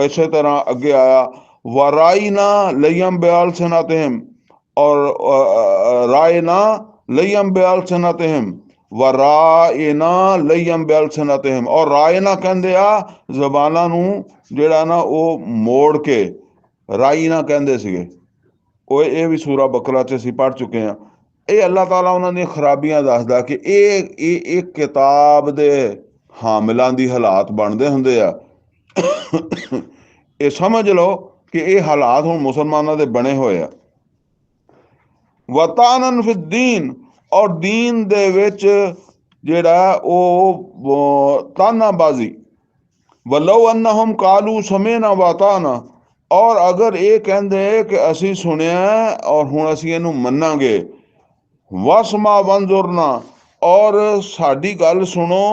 ਇਸੇ ਤਰ੍ਹਾਂ ਅੱਗੇ ਆਇਆ ਵਰਾਇਨਾ ਲਯਮ ਬਿਆਲ ਸਨਾਤਹਿਮ, ਔਰ ਰਾਇਨਾ ਲਯਮ ਬਿਆਲ ਸਨਾਤਹਿਮ, ਵਰਾਇਨਾ ਲਯਮ ਬਿਆਲ ਸਨਾਤਹਿਮ, ਔਰ ਰਾਇਨਾ ਕਹਿੰਦੇ ਆ ਜ਼ਬਾਨਾਂ ਨੂੰ ਜਿਹੜਾ ਨਾ ਉਹ ਮੋੜ ਕੇ ਰਾਇਨਾ ਕਹਿੰਦੇ ਸੀਗੇ। ਇਹ ਵੀ ਸੂਰਾ ਬਕਰਾ 'ਚ ਅਸੀਂ ਪੜ੍ਹ ਚੁੱਕੇ ਹਾਂ। ਇਹ ਅੱਲਾਹ ਤਾਲਾ ਉਹਨਾਂ ਦੀਆਂ ਖਰਾਬੀਆਂ ਦੱਸਦਾ ਕਿ ਇਹ ਕਿਤਾਬ ਦੇ ਹਾਮਿਲਾਂ ਦੀ ਹਾਲਾਤ ਬਣਦੇ ਹੁੰਦੇ ਆ। ਇਹ ਸਮਝ ਲਓ ਕਿ ਇਹ ਹਾਲਾਤ ਹੁਣ ਮੁਸਲਮਾਨਾਂ ਦੇ ਬਣੇ ਹੋਏ ਆ। ਵਤਾਨਨ ਫਿ ਦੀਨ, ਔਰ ਦੀਨ ਦੇ ਵਿੱਚ ਜਿਹੜਾ ਉਹ ਤਾਨਾਬਾਜ਼ੀ। ਵਲੋ ਅੰਨਹੁਮ ਕਾਲੂ ਸਮੇਨਾ ਵਾਤਾਨਾ, ਔਰ ਅਗਰ ਇਹ ਕਹਿੰਦੇ ਕਿ ਅਸੀਂ ਸੁਣਿਆ ਔਰ ਹੁਣ ਅਸੀਂ ਇਹਨੂੰ ਮੰਨਾਂਗੇ। ਵਸਮਾ ਵੰਜ਼ੁਰਨਾ, ਔਰ ਸਾਡੀ ਗੱਲ ਸੁਣੋ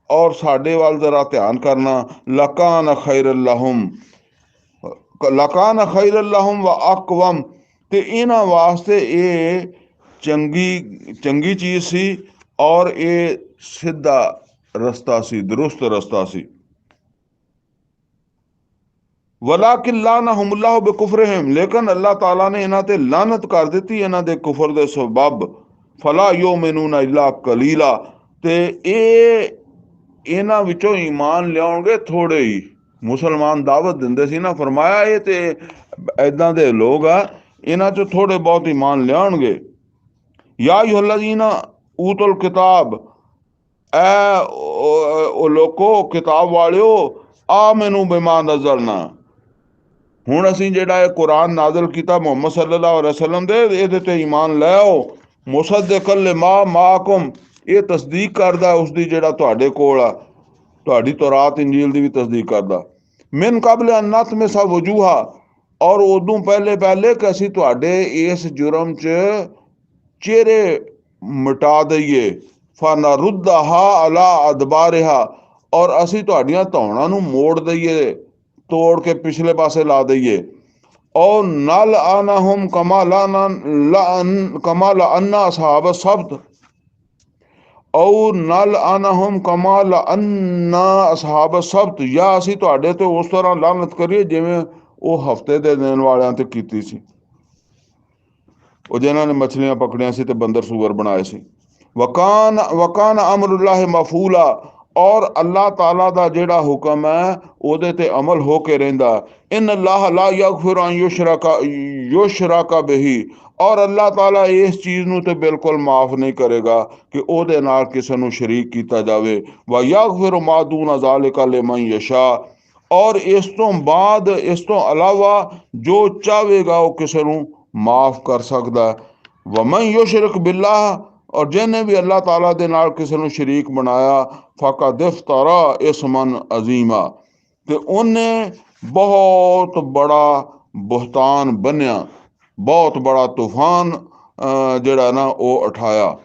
ਔਰ ਸਾਡੇ ਵੱਲ ਜ਼ਰਾ ਧਿਆਨ ਕਰਨਾ। ਲਕਾਨ ਖੈਰ ਲਹੁਮ, ਲਕਾਨ ਖੈਰ ਲਹੁਮ व ਅਕਵਮ, ਤੇ ਇਹਨਾਂ ਵਾਸਤੇ ਇਹ ਚੰਗੀ ਚੀਜ਼ ਸੀ ਔਰ ਇਹ ਸਿੱਧਾ ਰਸਤਾ ਸੀ, ਦਰੁਸਤ ਰਸਤਾ ਸੀ। ਵਲਾਕਿਨ ਲਾਨਹੁਮੁੱਲਾਹੁ ਬਿकुफ्रिहिम, ਲੇਕਿਨ ਅੱਲਾਹ ਤਾਲਾ ਨੇ ਇਹਨਾਂ ਤੇ ਲਾਨਤ ਕਰ ਦਿੱਤੀ ਇਹਨਾਂ ਦੇ ਕੁਫਰ ਦੇ ਸਬਬ। ਫਲਾ ਯੂਮਿਨੂਨ ਇਲਾ ਕਲੀਲਾ, ਤੇ ਇਹ ਇਹਨਾਂ ਵਿੱਚੋਂ ਈਮਾਨ ਲਿਆਉਣਗੇ ਥੋੜੇ ਹੀ। ਮੁਸਲਮਾਨ ਦਾਵਤ ਦਿੰਦੇ ਸੀ ਨਾ, ਫਰਮਾਇਆ ਇਹ ਤੇ ਇੱਦਾਂ ਦੇ ਲੋਕ ਆ, ਇਹਨਾਂ 'ਚੋਂ ਥੋੜੇ ਬਹੁਤ ਈਮਾਨ ਲਿਆਉਣਗੇ। ਯਾ ਅਯੁਹੱਲਜ਼ੀਨਾ ਊਤੁਲ ਕਿਤਾਬ, ਉਹ ਲੋਕੋ ਕਿਤਾਬ ਵਾਲਿਓ, ਆਮਿਨੂ ਬਿਮਾ ਨਜ਼ਲਨਾ, ਹੁਣ ਅਸੀਂ ਜਿਹੜਾ ਇਹ ਕੁਰਾਨ ਨਾਜ਼ਲ ਕੀਤਾ ਮੁਹੰਮਦ ਸੱਲੱਲਾਹੁ ਅਲੈਹਿ ਵਸੱਲਮ ਦੇ, ਇਹਦੇ ਤੇ ਈਮਾਨ ਲੈ ਆਓ। ਮੁਸੱਦਿਕਨ ਲਿਮਾ ਮਾਅਕੁਮ, ਇਹ ਤਸਦੀਕ ਕਰਦਾ ਉਸਦੀ ਜਿਹੜਾ ਤੁਹਾਡੇ ਕੋਲ ਆ, ਤੁਹਾਡੀ ਤੌਰਾਤ ਇੰਜੀਲ ਦੀ ਵੀ ਤਸਦੀਕ ਕਰਦਾ। ਮਿਨ ਕਬਲ ਅਨ ਨਤਮਿਸਾ ਵਜੂਹਾ, ਔਰ ਉਦੋਂ ਪਹਿਲੇ ਕਿ ਅਸੀਂ ਤੁਹਾਡੇ ਇਸ ਜੁਰਮ 'ਚ ਚਿਹਰੇ ਮਿਟਾ ਦਈਏ। ਫਨਰੁੱਦਹਾ ਅਲਾ ਅਦਬਾਰਿਹਾ, ਔਰ ਅਸੀਂ ਤੁਹਾਡੀਆਂ ਧੌਣਾਂ ਨੂੰ ਮੋੜ ਦਈਏ, ਤੋੜ ਕੇ ਪਿਛਲੇ ਪਾਸੇ ਲਾ ਦਈਏ। ਔਰ ਨਲ ਆਨਾਹੁਮ ਕਮਾ ਲਅੰਨਾ ਅਸਹਾਬ ਸਬਤ, ਔਰ ਨਲ ਆਨਾਹੁਮ ਕਮਾ ਲਅੰਨਾ ਅਸਹਾਬ ਸਬਤ, ਜਾਂ ਅਸੀਂ ਤੁਹਾਡੇ ਤੇ ਉਸ ਤਰ੍ਹਾਂ ਲਾਨਤ ਕਰੀਏ ਜਿਵੇਂ ਉਹ ਹਫਤੇ ਦੇ ਦਿਨ ਵਾਲਿਆਂ ਤੇ ਕੀਤੀ ਸੀ, ਉਹ ਜਿਨ੍ਹਾਂ ਨੇ ਮਛਲੀਆਂ ਪਕੜੀਆਂ ਸੀ ਤੇ ਬੰਦਰ ਸੂਰ ਬਣਾਏ ਸੀ। ਵਕਾਨ ਅਮਰੁல்லாਹ ਮਫੂਲਾ, ਔਰ ਅੱਲਾਹ ਤਾਲਾ ਦਾ ਜਿਹੜਾ ਹੁਕਮ ਹੈ ਉਹਦੇ ਤੇ ਅਮਲ ਹੋ ਕੇ ਰਹਿੰਦਾ। ਇਨ ਅੱਲਾਹ ਲਾ ਯਗਫਿਰ ਅਨ ਯੁਸ਼ਰਕ ਬਿਹੀ, ਔਰ ਅੱਲਾਹ ਤਾਲਾ ਇਸ ਚੀਜ਼ ਨੂੰ ਤੇ ਬਿਲਕੁਲ ਮਾਫ ਨਹੀਂ ਕਰੇਗਾ ਕਿ ਉਹਦੇ ਨਾਲ ਕਿਸੇ ਨੂੰ ਸ਼ਰੀਕ ਕੀਤਾ ਜਾਵੇ। ਵਾ ਯਗਫਿਰ ਮਾ ਦੂਨ ਜ਼ਾਲਿਕਾ ਲਿਮਨ ਯਸ਼ਾ, ਔਰ ਇਸ ਤੋਂ ਬਾਅਦ ਇਸ ਤੋਂ ਇਲਾਵਾ ਜੋ ਚਾਹੇਗਾ ਉਹ ਕਿਸੇ ਨੂੰ ਮਾਫ ਕਰ ਸਕਦਾ। ਵਮਨ ਯੁਸ਼ਰਿਕ ਬਿल्लाह, ਔਰ ਜਿਹਨੇ ਵੀ ਅੱਲਾਹ ਤਾਲਾ ਦੇ ਨਾਲ ਕਿਸੇ ਨੂੰ ਸ਼ਰੀਕ ਬਣਾਇਆ ਫਕਦ ਇਫਤਰਾ ਇਸਮਨ ਅਜ਼ੀਮਾ, ਤੇ ਉਹਨੇ ਬਹੁਤ ਬੜਾ ਬੁਹਤਾਨ ਬੰਨਿਆ, ਬਹੁਤ ਬੜਾ ਤੂਫਾਨ ਜਿਹੜਾ ਨਾ ਉਹ ਉਠਾਇਆ।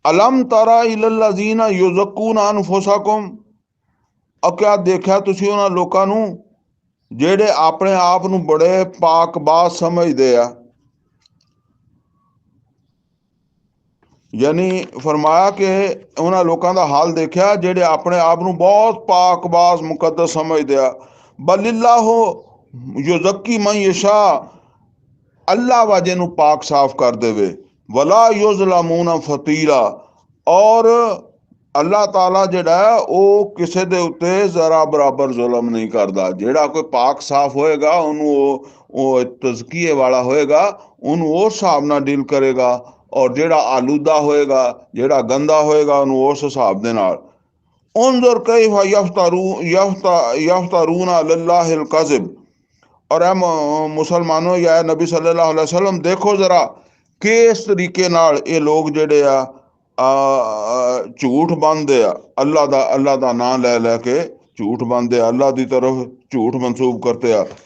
ਅਲਮ ਤਰਾ ਇਲੱਲਜ਼ੀਨਾ ਯੁਜ਼ੱਕੂਨਾ ਅਨਫੁਸਕੁਮ, ਕਿਆ ਦੇਖਿਆ ਤੁਸੀਂ ਉਹਨਾਂ ਲੋਕਾਂ ਨੂੰ ਜਿਹੜੇ ਆਪਣੇ ਆਪ ਨੂੰ ਬੜੇ ਪਾਕਬਾਜ਼ ਸਮਝਦੇ ਆ। ਯਾਨੀ ਫਰਮਾਇਆ ਕਿ ਉਹਨਾਂ ਲੋਕਾਂ ਦਾ ਹਾਲ ਦੇਖਿਆ ਜਿਹੜੇ ਆਪਣੇ ਆਪ ਨੂੰ ਬਹੁਤ ਪਾਕਬਾਜ਼ ਮੁਕੱਦਸ ਸਮਝਦੇ ਆ। ਬਲਿल्लाहु युज़क्की मन यशा, ਅੱਲਾ ਵਾ ਜਿਹਨੂੰ ਪਾਕ ਸਾਫ਼ ਕਰ ਦੇਵੇ। ਵਲਾ ਯੁਜ਼ਲਮੂਨ ਫਤੀਲਾ, ਔਰ ਅੱਲਾਹ ਤਾਲਾ ਜਿਹੜਾ ਉਹ ਕਿਸੇ ਦੇ ਉੱਤੇ ਜ਼ਰਾ ਬਰਾਬਰ ਜ਼ੁਲਮ ਨਹੀਂ ਕਰਦਾ। ਜਿਹੜਾ ਕੋਈ ਪਾਕ ਸਾਫ਼ ਹੋਏਗਾ ਉਹਨੂੰ ਉਹ ਤਜ਼ਕੀਏ ਵਾਲਾ ਹੋਏਗਾ, ਉਹਨੂੰ ਉਸ ਹਿਸਾਬ ਨਾਲ ਡੀਲ ਕਰੇਗਾ, ਔਰ ਜਿਹੜਾ ਆਲੂਦਾ ਹੋਏਗਾ, ਜਿਹੜਾ ਗੰਦਾ ਹੋਏਗਾ, ਉਹਨੂੰ ਉਸ ਹਿਸਾਬ ਦੇ ਨਾਲ। ਉਨਜ਼ੁਰ ਕੈਫ ਯਫਤरून अलल्लाहिल कज़िब, और मुसलमानों या नबी सल्लल्लाहु अलैहि वसल्लम देखो जरा किस तरीके नाल ये लोग जेड़े आ झूठ बांधते आ, अल्लाह दा नाम लै के झूठ बांधते आ, अल्लाह की तरफ झूठ मनसूब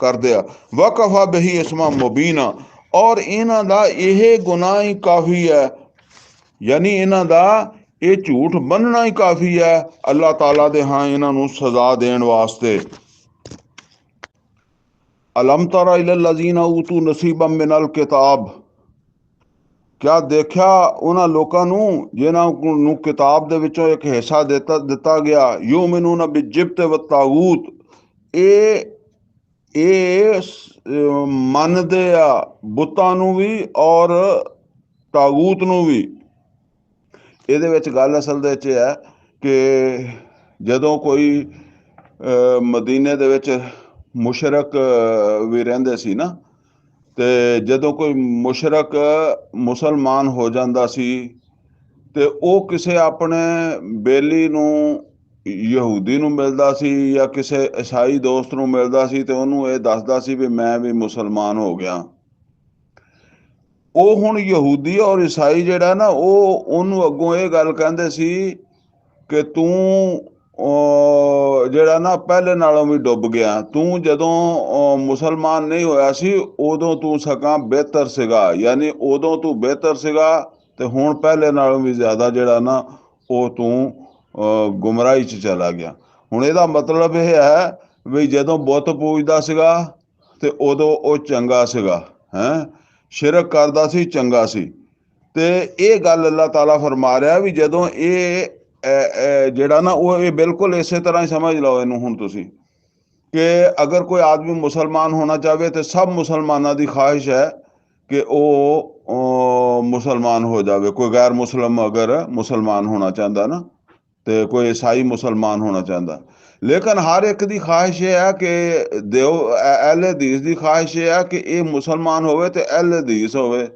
करते आ। वकफा बिही इस्मा मुबीना, और इन्हां दा यह गुनाह ही काफ़ी है, यानी इन्हां दा ये झूठ बनना ही काफ़ी है अल्लाह ताला दे हाँ इन्हां नूं सजा देण वास्ते। अलम तरा इलल्लज़ीना ऊतू नसीबम मिनल किताब, क्या देखिया उन्हां लोकां नूं जिन्हां नूं किताब दे विचों एक हिस्सा दिता गया। युमिनून बिजिब्त व तागूत, ये मनदे आ बुतां नूं भी और तागूत नूं भी। ਇਹਦੇ ਵਿੱਚ ਗੱਲ ਅਸਲ ਦੇ ਵਿੱਚ ਹੈ ਕਿ ਜਦੋਂ ਕੋਈ ਮਦੀਨੇ ਦੇ ਵਿੱਚ ਮੁਸ਼ਰਕ ਵੀ ਰਹਿੰਦੇ ਸੀ ਨਾ, ਤੇ ਜਦੋਂ ਕੋਈ ਮੁਸ਼ਰਕ ਮੁਸਲਮਾਨ ਹੋ ਜਾਂਦਾ ਸੀ ਤੇ ਉਹ ਕਿਸੇ ਆਪਣੇ ਬੇਲੀ ਨੂੰ ਯਹੂਦੀ ਨੂੰ ਮਿਲਦਾ ਸੀ ਜਾਂ ਕਿਸੇ ਈਸਾਈ ਦੋਸਤ ਨੂੰ ਮਿਲਦਾ ਸੀ ਤੇ ਉਹਨੂੰ ਇਹ ਦੱਸਦਾ ਸੀ ਵੀ ਮੈਂ ਵੀ ਮੁਸਲਮਾਨ ਹੋ ਗਿਆ। ਉਹ ਹੁਣ ਯਹੂਦੀ ਔਰ ਈਸਾਈ ਜਿਹੜਾ ਨਾ ਉਹ ਉਹਨੂੰ ਅੱਗੋਂ ਇਹ ਗੱਲ ਕਹਿੰਦੇ ਸੀ ਕਿ ਤੂੰ ਜਿਹੜਾ ਨਾ ਪਹਿਲੇ ਨਾਲੋਂ ਵੀ ਡੁੱਬ ਗਿਆ, ਤੂੰ ਜਦੋਂ ਮੁਸਲਮਾਨ ਨਹੀਂ ਹੋਇਆ ਸੀ ਉਦੋਂ ਤੂੰ ਸਗੋਂ ਬਿਹਤਰ ਸੀਗਾ, ਯਾਨੀ ਉਦੋਂ ਤੂੰ ਬਿਹਤਰ ਸੀਗਾ ਤੇ ਹੁਣ ਪਹਿਲੇ ਨਾਲੋਂ ਵੀ ਜ਼ਿਆਦਾ ਜਿਹੜਾ ਨਾ ਉਹ ਤੂੰ ਗੁੰਮਰਾਹੀ 'ਚ ਚਲਾ ਗਿਆ। ਹੁਣ ਇਹਦਾ ਮਤਲਬ ਇਹ ਹੈ ਵੀ ਜਦੋਂ ਬੁੱਤ ਪੂਜਦਾ ਸੀਗਾ ਤੇ ਉਦੋਂ ਉਹ ਚੰਗਾ ਸੀਗਾ, ਸ਼ਿਰਕ ਕਰਦਾ ਸੀ, ਚੰਗਾ ਸੀ। ਤੇ ਇਹ ਗੱਲ ਅੱਲਾਹ ਤਾਲਾ ਫਰਮਾ ਰਿਹਾ ਵੀ ਜਦੋਂ ਇਹ ਜਿਹੜਾ ਨਾ ਉਹ ਇਹ ਬਿਲਕੁਲ ਇਸੇ ਤਰ੍ਹਾਂ ਹੀ ਸਮਝ ਲਓ ਇਹਨੂੰ ਹੁਣ ਤੁਸੀਂ ਕਿ ਅਗਰ ਕੋਈ ਆਦਮੀ ਮੁਸਲਮਾਨ ਹੋਣਾ ਚਾਹਵੇ ਤੇ ਸਭ ਮੁਸਲਮਾਨਾਂ ਦੀ ਖਾਹਿਸ਼ ਹੈ ਕਿ ਉਹ ਮੁਸਲਮਾਨ ਹੋ ਜਾਵੇ। ਕੋਈ ਗੈਰ ਮੁਸਲਮ ਅਗਰ ਮੁਸਲਮਾਨ ਹੋਣਾ ਚਾਹੁੰਦਾ ਨਾ, ਤੇ ਕੋਈ ਈਸਾਈ ਮੁਸਲਮਾਨ ਹੋਣਾ ਚਾਹੁੰਦਾ, ਲੇਕਿਨ ਹਰ ਇੱਕ ਦੀ ਖਾਹਿਸ਼ ਇਹ ਹੈ ਕਿ ਅਹਿਲੇ ਹਦੀਸ ਦੀ ਖਾਹਿਸ਼ ਇਹ ਹੈ ਕਿ ਇਹ ਮੁਸਲਮਾਨ ਹੋਵੇ ਤੇ ਅਹਿਲੇ ਹਦੀਸ ਹੋਵੇ।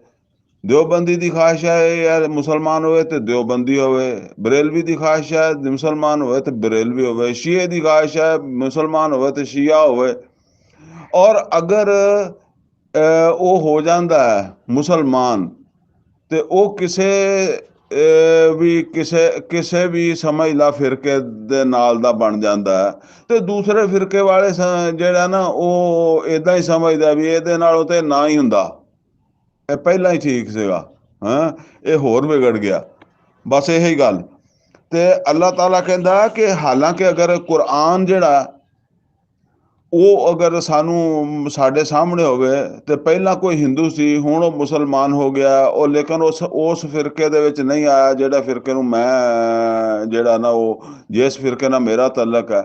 ਦਿਓਬੰਦੀ ਦੀ ਖਾਹਿਸ਼ ਹੈ ਇਹ ਮੁਸਲਮਾਨ ਹੋਵੇ ਤੇ ਦਿਓਬੰਦੀ ਹੋਵੇ। ਬਰੇਲਵੀ ਦੀ ਖਾਹਿਸ਼ ਹੈ ਮੁਸਲਮਾਨ ਹੋਵੇ ਤੇ ਬਰੇਲਵੀ ਹੋਵੇ। ਸ਼ੀਏ ਦੀ ਖਾਹਿਸ਼ ਹੈ ਮੁਸਲਮਾਨ ਹੋਵੇ ਤੇ ਸ਼ੀਆ ਹੋਵੇ। ਔਰ ਅਗਰ ਉਹ ਹੋ ਜਾਂਦਾ ਹੈ ਮੁਸਲਮਾਨ ਤੇ ਉਹ ਕਿਸੇ ਵੀ ਸਮਝ ਲਾ ਫਿਰਕੇ ਦੇ ਨਾਲ ਦਾ ਬਣ ਜਾਂਦਾ ਹੈ, ਤੇ ਦੂਸਰੇ ਫਿਰਕੇ ਵਾਲੇ ਜਿਹੜਾ ਨਾ ਉਹ ਇਦਾਂ ਹੀ ਸਮਝਦਾ ਵੀ ਇਹਦੇ ਨਾਲੋਂ ਤੇ ਨਾ ਹੀ ਹੁੰਦਾ, ਇਹ ਪਹਿਲਾਂ ਹੀ ਠੀਕ ਸੀਗਾ, ਇਹ ਹੋਰ ਵਿਗੜ ਗਿਆ। ਬਸ ਇਹੀ ਗੱਲ। ਤੇ ਅੱਲਾਹ ਤਾਲਾ ਕਹਿੰਦਾ ਕਿ ਹਾਲਾਂਕਿ ਅਗਰ ਕੁਰਾਨ ਜਿਹੜਾ ਉਹ ਅਗਰ ਸਾਡੇ ਸਾਹਮਣੇ ਹੋਵੇ ਤੇ ਪਹਿਲਾਂ ਕੋਈ ਹਿੰਦੂ ਸੀ ਹੁਣ ਉਹ ਮੁਸਲਮਾਨ ਹੋ ਗਿਆ, ਉਹ ਲੇਕਿਨ ਉਸ ਫਿਰਕੇ ਦੇ ਵਿੱਚ ਨਹੀਂ ਆਇਆ ਜਿਹੜਾ ਫਿਰਕੇ ਨੂੰ ਮੈਂ ਜਿਹੜਾ ਨਾ ਉਹ ਜਿਸ ਫਿਰਕੇ ਨਾਲ ਮੇਰਾ ਤਾਲੁਕ ਹੈ।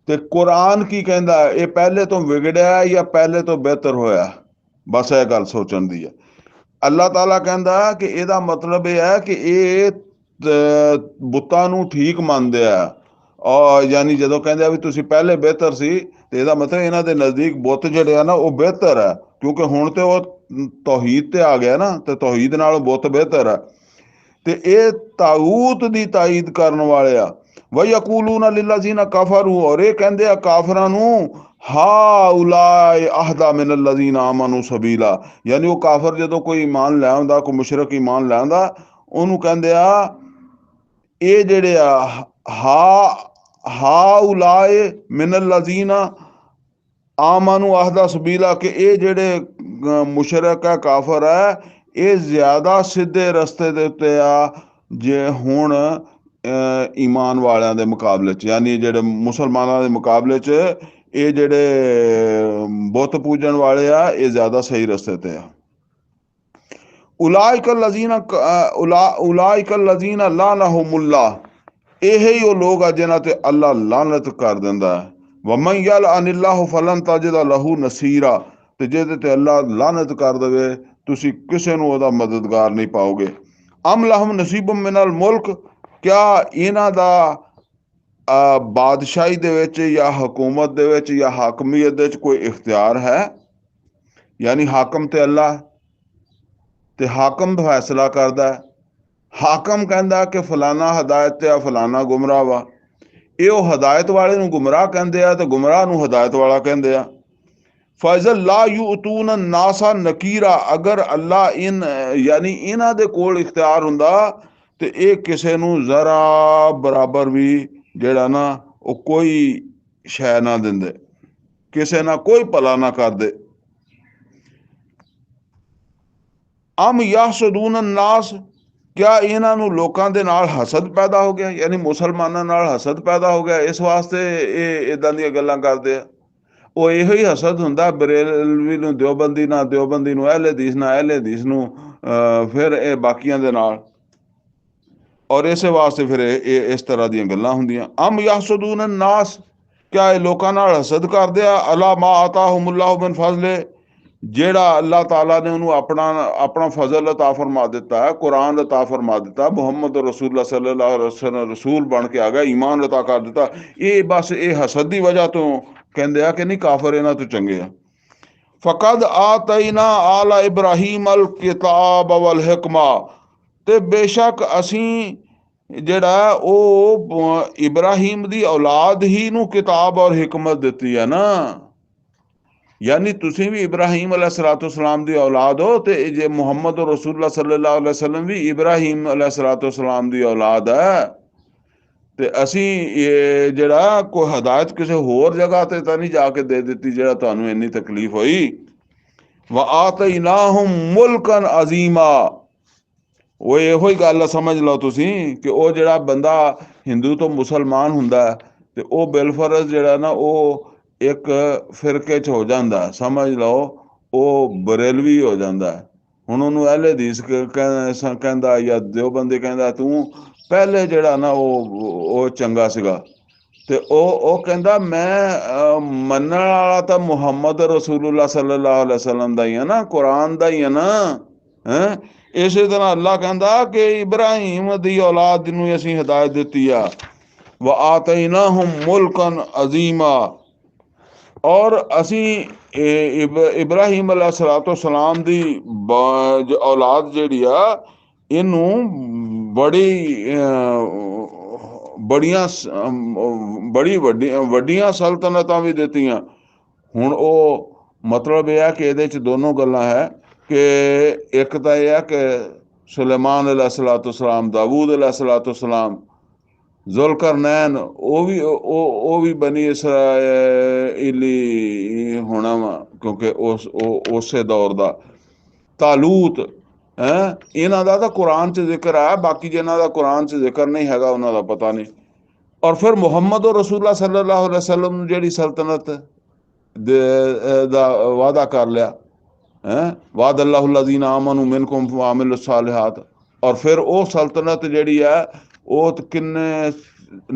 ਤੇ ਕੁਰਾਨ ਕੀ ਕਹਿੰਦਾ, ਇਹ ਪਹਿਲੇ ਤੋਂ ਵਿਗੜਿਆ ਜਾਂ ਪਹਿਲੇ ਤੋਂ ਬਿਹਤਰ ਹੋਇਆ? ਬਸ ਇਹ ਗੱਲ ਸੋਚਣ ਦੀ ਹੈ। ਅੱਲਾਹ ਤਾਲਾ ਕਹਿੰਦਾ ਕਿ ਇਹਦਾ ਮਤਲਬ ਇਹ ਹੈ ਕਿ ਇਹ ਬੁੱਤਾਂ ਨੂੰ ਠੀਕ ਮੰਨਦੇ ਆ, ਔਰ ਯਾਨੀ ਜਦੋਂ ਕਹਿੰਦੇ ਆ ਵੀ ਤੁਸੀਂ ਪਹਿਲੇ ਬਿਹਤਰ ਸੀ ਤੇ ਇਹਦਾ ਮਤਲਬ ਇਹਨਾਂ ਦੇ ਨਜ਼ਦੀਕ ਬੁੱਤ ਜਿਹੜੇ ਆ ਨਾ ਉਹ ਬਿਹਤਰ ਹੈ, ਕਿਉਂਕਿ ਹੁਣ ਤੇ ਉਹ ਤੌਹੀਦ ਤੇ ਆ ਗਿਆ ਨਾ, ਤੇ ਤੌਹੀਦ ਨਾਲ ਬੁੱਤ ਬਿਹਤਰ ਹੈ। ਤੇ ਇਹ ਤਾਊਤ ਦੀ ਤਾਈਦ ਕਰਨ ਵਾਲੇ ਆ। वयकूलून लिल्लज़ीना कफरू, और ये कहते हैं काफरां नूं, हाउलाए अहदा मिन लज़ीना आमनू सबीला। यानी वो काफर जदों कोई ईमान लै आउंदा, कोई मुशरक ईमान लै आउंदा, ਉਹਨੂੰ ਕਹਿੰਦੇ ਆ ਇਹ ਜਿਹੜੇ ਆ ਹਾਉਲਾਏ ਮਿਨਲ ਲਜ਼ੀਨਾ ਆਮਨੂ ਅਹਦਾ ਸਬੀਲਾ, ਕਿ ਇਹ ਜਿਹੜੇ ਮੁਸ਼ਰਕ ਹੈ, ਕਾਫਰ ਹੈ, ਇਹ ਜ਼ਿਆਦਾ ਸਿੱਧੇ ਰਸਤੇ ਦੇ ਉੱਤੇ ਆ ਜੇ ਹੁਣ ਈਮਾਨ ਵਾਲਿਆਂ ਦੇ ਮੁਕਾਬਲੇ 'ਚ। ਯਾਨੀ ਜਿਹੜੇ ਮੁਸਲਮਾਨਾਂ ਦੇ ਮੁਕਾਬਲੇ 'ਚ ਇਹ ਜਿਹੜੇ ਬੁੱਤ ਪੂਜਣ ਵਾਲੇ ਆ, ਇਹ ਜ਼ਿਆਦਾ ਸਹੀ ਰਸਤੇ ਤੇ ਆ। ਉਲਾਇਕਲ ਲਜ਼ੀਨਾ ਲਾਨਹੁਮੁੱਲਾਹ, ਇਹੀ ਉਹ ਲੋਕ ਆ ਜਿਨ੍ਹਾਂ ਤੇ ਅੱਲਾ ਲਾਨਤ ਕਰ ਦਿੰਦਾ ਹੈ। ਵਮਨ ਯਲਅਨਿੱਲਾਹੁ ਫਲਨ ਤਜਦ ਲਹੂ ਨਸੀਰਾ, ਤੇ ਜਿਹਦੇ ਤੇ ਅੱਲਾ ਲਾਨਤ ਕਰ ਦੇਵੇ ਤੁਸੀਂ ਕਿਸੇ ਨੂੰ ਉਹਦਾ ਮਦਦਗਾਰ ਨਹੀਂ ਪਾਓਗੇ। ਅਮ ਲਹਮ ਨਸੀਬੁਮ ਮਿਨਲ ਮੁਲਕ, ਕਿਆ ਇਹਨਾਂ ਦਾ ਬਾਦਸ਼ਾਹੀ ਦੇ ਵਿੱਚ ਜਾਂ ਹਕੂਮਤ ਦੇ ਵਿੱਚ ਜਾਂ ਹਾਕਮੀਅਤ ਦੇ ਵਿੱਚ ਕੋਈ ਇਖਤਿਆਰ ਹੈ? ਯਾਨੀ ਹਾਕਮ ਤੇ ਅੱਲਾ, ਤੇ ਹਾਕਮ ਫੈਸਲਾ ਕਰਦਾ। ਹਾਕਮ ਕਹਿੰਦਾ ਕਿ ਫਲਾਨਾ ਹਦਾਇਤ ਤੇ ਆ, ਫਲਾਨਾ ਗੁਮਰਾਹ ਵਾ। ਇਹ ਉਹ ਹਦਾਇਤ ਵਾਲੇ ਨੂੰ ਗੁਮਰਾਹ ਕਹਿੰਦੇ ਆ ਤੇ ਗੁਮਰਾਹ ਨੂੰ ਹਦਾਇਤ ਵਾਲਾ ਕਹਿੰਦੇ ਆ। ਫਜ਼ਲ ਲਾ ਯੂਤੂਨ ਨਾਸਾ ਨਕੀਰਾ, ਅਗਰ ਅੱਲਾ ਯਾਨੀ ਇਹਨਾਂ ਦੇ ਕੋਲ ਇਖਤਿਆਰ ਹੁੰਦਾ ਤੇ ਇਹ ਕਿਸੇ ਨੂੰ ਜ਼ਰਾ ਬਰਾਬਰ ਵੀ ਜਿਹੜਾ ਨਾ ਉਹ ਕੋਈ ਸ਼ੈ ਨਾ ਦਿੰਦੇ, ਕਿਸੇ ਨਾਲ ਕੋਈ ਭਲਾ ਨਾ ਕਰਦੇ। ਅਮ ਯਹਸਦੂਨ ਨਾਸ, ਕਿਆ ਇਹਨਾਂ ਨੂੰ ਲੋਕਾਂ ਦੇ ਨਾਲ ਹਸਦ ਪੈਦਾ ਹੋ ਗਿਆ, ਯਾਨੀ ਮੁਸਲਮਾਨਾਂ ਨਾਲ ਹਸਦ ਪੈਦਾ ਹੋ ਗਿਆ, ਇਸ ਵਾਸਤੇ ਇਹ ਇਦਾਂ ਦੀਆਂ ਗੱਲਾਂ ਕਰਦੇ ਆ। ਉਹ ਇਹੋ ਹੀ ਹਸਦ ਹੁੰਦਾ ਬਰੇਲਵੀ ਨੂੰ ਦਿਓਬੰਦੀ ਨਾਲ, ਦਿਓਬੰਦੀ ਨੂੰ ਅਹਿਲੇ ਹਦੀਸ ਨਾਲ, ਅਹਿਲੇ ਹਦੀਸ ਨੂੰ ਫਿਰ ਇਹ ਬਾਕੀਆਂ ਦੇ ਨਾਲ, ਔਰ ਇਸੇ ਵਾਸਤੇ ਫਿਰ ਇਹ ਇਸ ਤਰ੍ਹਾਂ ਦੀਆਂ ਗੱਲਾਂ ਹੁੰਦੀਆਂ। ਅਮ ਯਹਸਦੂਨ ਨਾਸ, ਕਿਆ ਇਹ ਲੋਕਾਂ ਨਾਲ ਹਸਦ ਕਰਦੇ ਆ? ਅਲਾ ਮਾ ਆਤਾਹੁਮੁੱਲਾਹੁ ਮਿਨ ਫਜ਼ਲੇ, ਜਿਹੜਾ ਅੱਲਾਹ ਤਾਲਾ ਨੇ ਉਹਨੂੰ ਆਪਣਾ ਫਜ਼ਲ ਅਤਾ ਫਰਮਾ ਦਿੱਤਾ ਹੈ, ਕੁਰਾਨ ਅਤਾ ਫਰਮਾ ਦਿੱਤਾ, ਮੁਹੰਮਦ ਰਸੂਲੁल्लाह सल्लल्लाहु अलैहि वसल्लम ਰਸੂਲ ਬਣ ਕੇ ਆ ਗਿਆ, ਈਮਾਨ ਅਤਾ ਕਰ ਦਿੱਤਾ। ਇਹ ਬਸ ਇਹ ਹਸਦ ਦੀ ਵਜ੍ਹਾ ਤੋਂ ਕਹਿੰਦੇ ਆ ਕਿ ਨਹੀਂ ਕਾਫਰ ਇਹਨਾਂ ਤੋਂ ਚੰਗੇ ਆ। ਫਕਦ ਆਤੈਨਾ ਆਲਾ ਇਬਰਾਹੀਮ ਅਲ ਕਿਤਾਬ ਵਲ ਹਿਕਮਾ, ਤੇ ਬੇਸ਼ੱਕ ਅਸੀਂ ਜਿਹੜਾ ਉਹ ਇਬਰਾਹੀਮ ਦੀ ਔਲਾਦ ਹੀ ਨੂੰ ਕਿਤਾਬ ਔਰ ਹਿਕਮਤ ਦਿੱਤੀ ਹੈ ਨਾ। यानी तुसीं भी इब्राहीम अलैहिस्सलाम दी औलाद हो, ते जे मुहम्मद रसूलुल्लाह सल्लल्लाहु अलैहि वसल्लम भी इब्राहीम अलैहिस्सलाम दी औलाद है। ते असी ये जेड़ा कोई हदायत किसी होर जगह ते तां नहीं जाके दे दित्ती जेड़ा तुहानूं इन्नी तकलीफ होई। व आतैनाहुम मुल्कन अजीमा, वो इहो ही गल समझ लो तुसीं कि वो जेड़ा बंदा हिंदू तो मुसलमान हुंदा ते वो बिलफरज जेड़ा ना वो एक फिरके च हो जाता, समझ लो वो बरेलवी हो जाता है। हुण उहनूं अहले हदीस कहंदा या दिओबंदी कहंदा तूं पहले जेड़ा ना वो चंगा सीगा, ते वो कहंदा मैं मनण वाला तां मुहम्मद रसूलुल्लाह सल्लल्लाहु अलैहि वसल्लम दा ही है ना, कुरान दा ही है ना। हैं इसे तरह अल्लाह कहंदा कि इब्राहीम दी औलाद नूं असीं हिदायत दित्ती आ। व आतैनाहुम मुल्कन अजीमा, और असी इब्राहीम अलैहिस्सलाम दी औलाद जिहड़ी आ इनू बड़ी वड्डियां सल्तनतां भी दित्तियां। हुण ओ मतलब यह है कि इहदे च दोनों गल्लां है कि एक तां यह है कि सुलेमान अलैहिस्सलाम, दाऊद अलैहिस्सलाम, जुल्करनैन वो भी बनी इसराइली होना वा, क्योंकि उस दौर का तालूत है, इन्हां दा तां कुरान च जिक्र है, बाकी जिन्हां दा कुरान च जिक्र नहीं हैगा उन्हां दा पता नहीं। और फिर मुहम्मद रसूलुल्लाह सल्लल्लाहु अलैहि वसल्लम जिहड़ी सल्तनत दा वादा कर लिया है, वादल्लाहु लज़ीना आमनू मिनकुम व अमिलुस सालिहात, और फिर वो सल्तनत जिहड़ी है वो तो किन्ने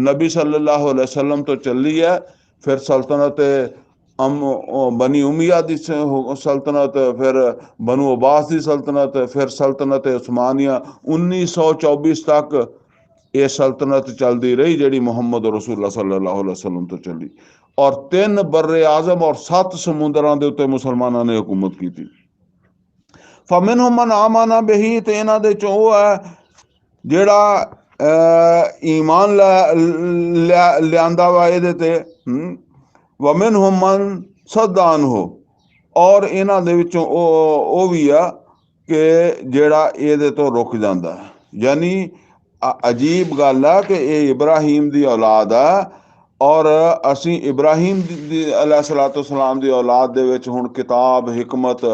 नबी सल्लल्लाहु अलैहि वसल्लम तो चली है। फिर सल्तनत बनी उमैया दी सल्तनत, फिर बनु अब्बास की सल्तनत, फिर सल्तनत उस्मानिया 1924 तक ये सल्तनत चलती रही जिहड़ी मुहम्मद रसूलुल्लाह सल्लल्लाहु अलैहि वसल्लम तो चली। और 3 बर्रे आजम और 7 समुद्रां दे उत्ते मुसलमानां ने हुकूमत की थी। फमिनहुम मन आमना बिही, ते इन्हां दे चों है जिहड़ा ਈਮਾਨ ਲਿਆਂਦਾ ਵਾ ਇਹਦੇ ਤੇ। ਵਮਿਨ ਹੁਮ ਮਨ ਸਦਾਨ ਹੋ, ਔਰ ਇਹਨਾਂ ਦੇ ਵਿੱਚੋਂ ਉਹ ਵੀ ਆ ਕਿ ਜਿਹੜਾ ਇਹਦੇ ਤੋਂ ਰੁਕ ਜਾਂਦਾ। ਯਾਨੀ ਅਜੀਬ ਗੱਲ ਆ ਕਿ ਇਹ ਇਬਰਾਹੀਮ ਦੀ ਔਲਾਦ ਆ, ਔਰ ਅਸੀਂ ਇਬਰਾਹੀਮ ਦੀ अलैहिस्सलातु वस्सलाम ਦੀ ਔਲਾਦ ਦੇ ਵਿੱਚ ਹੁਣ ਕਿਤਾਬ, ਹਿਕਮਤ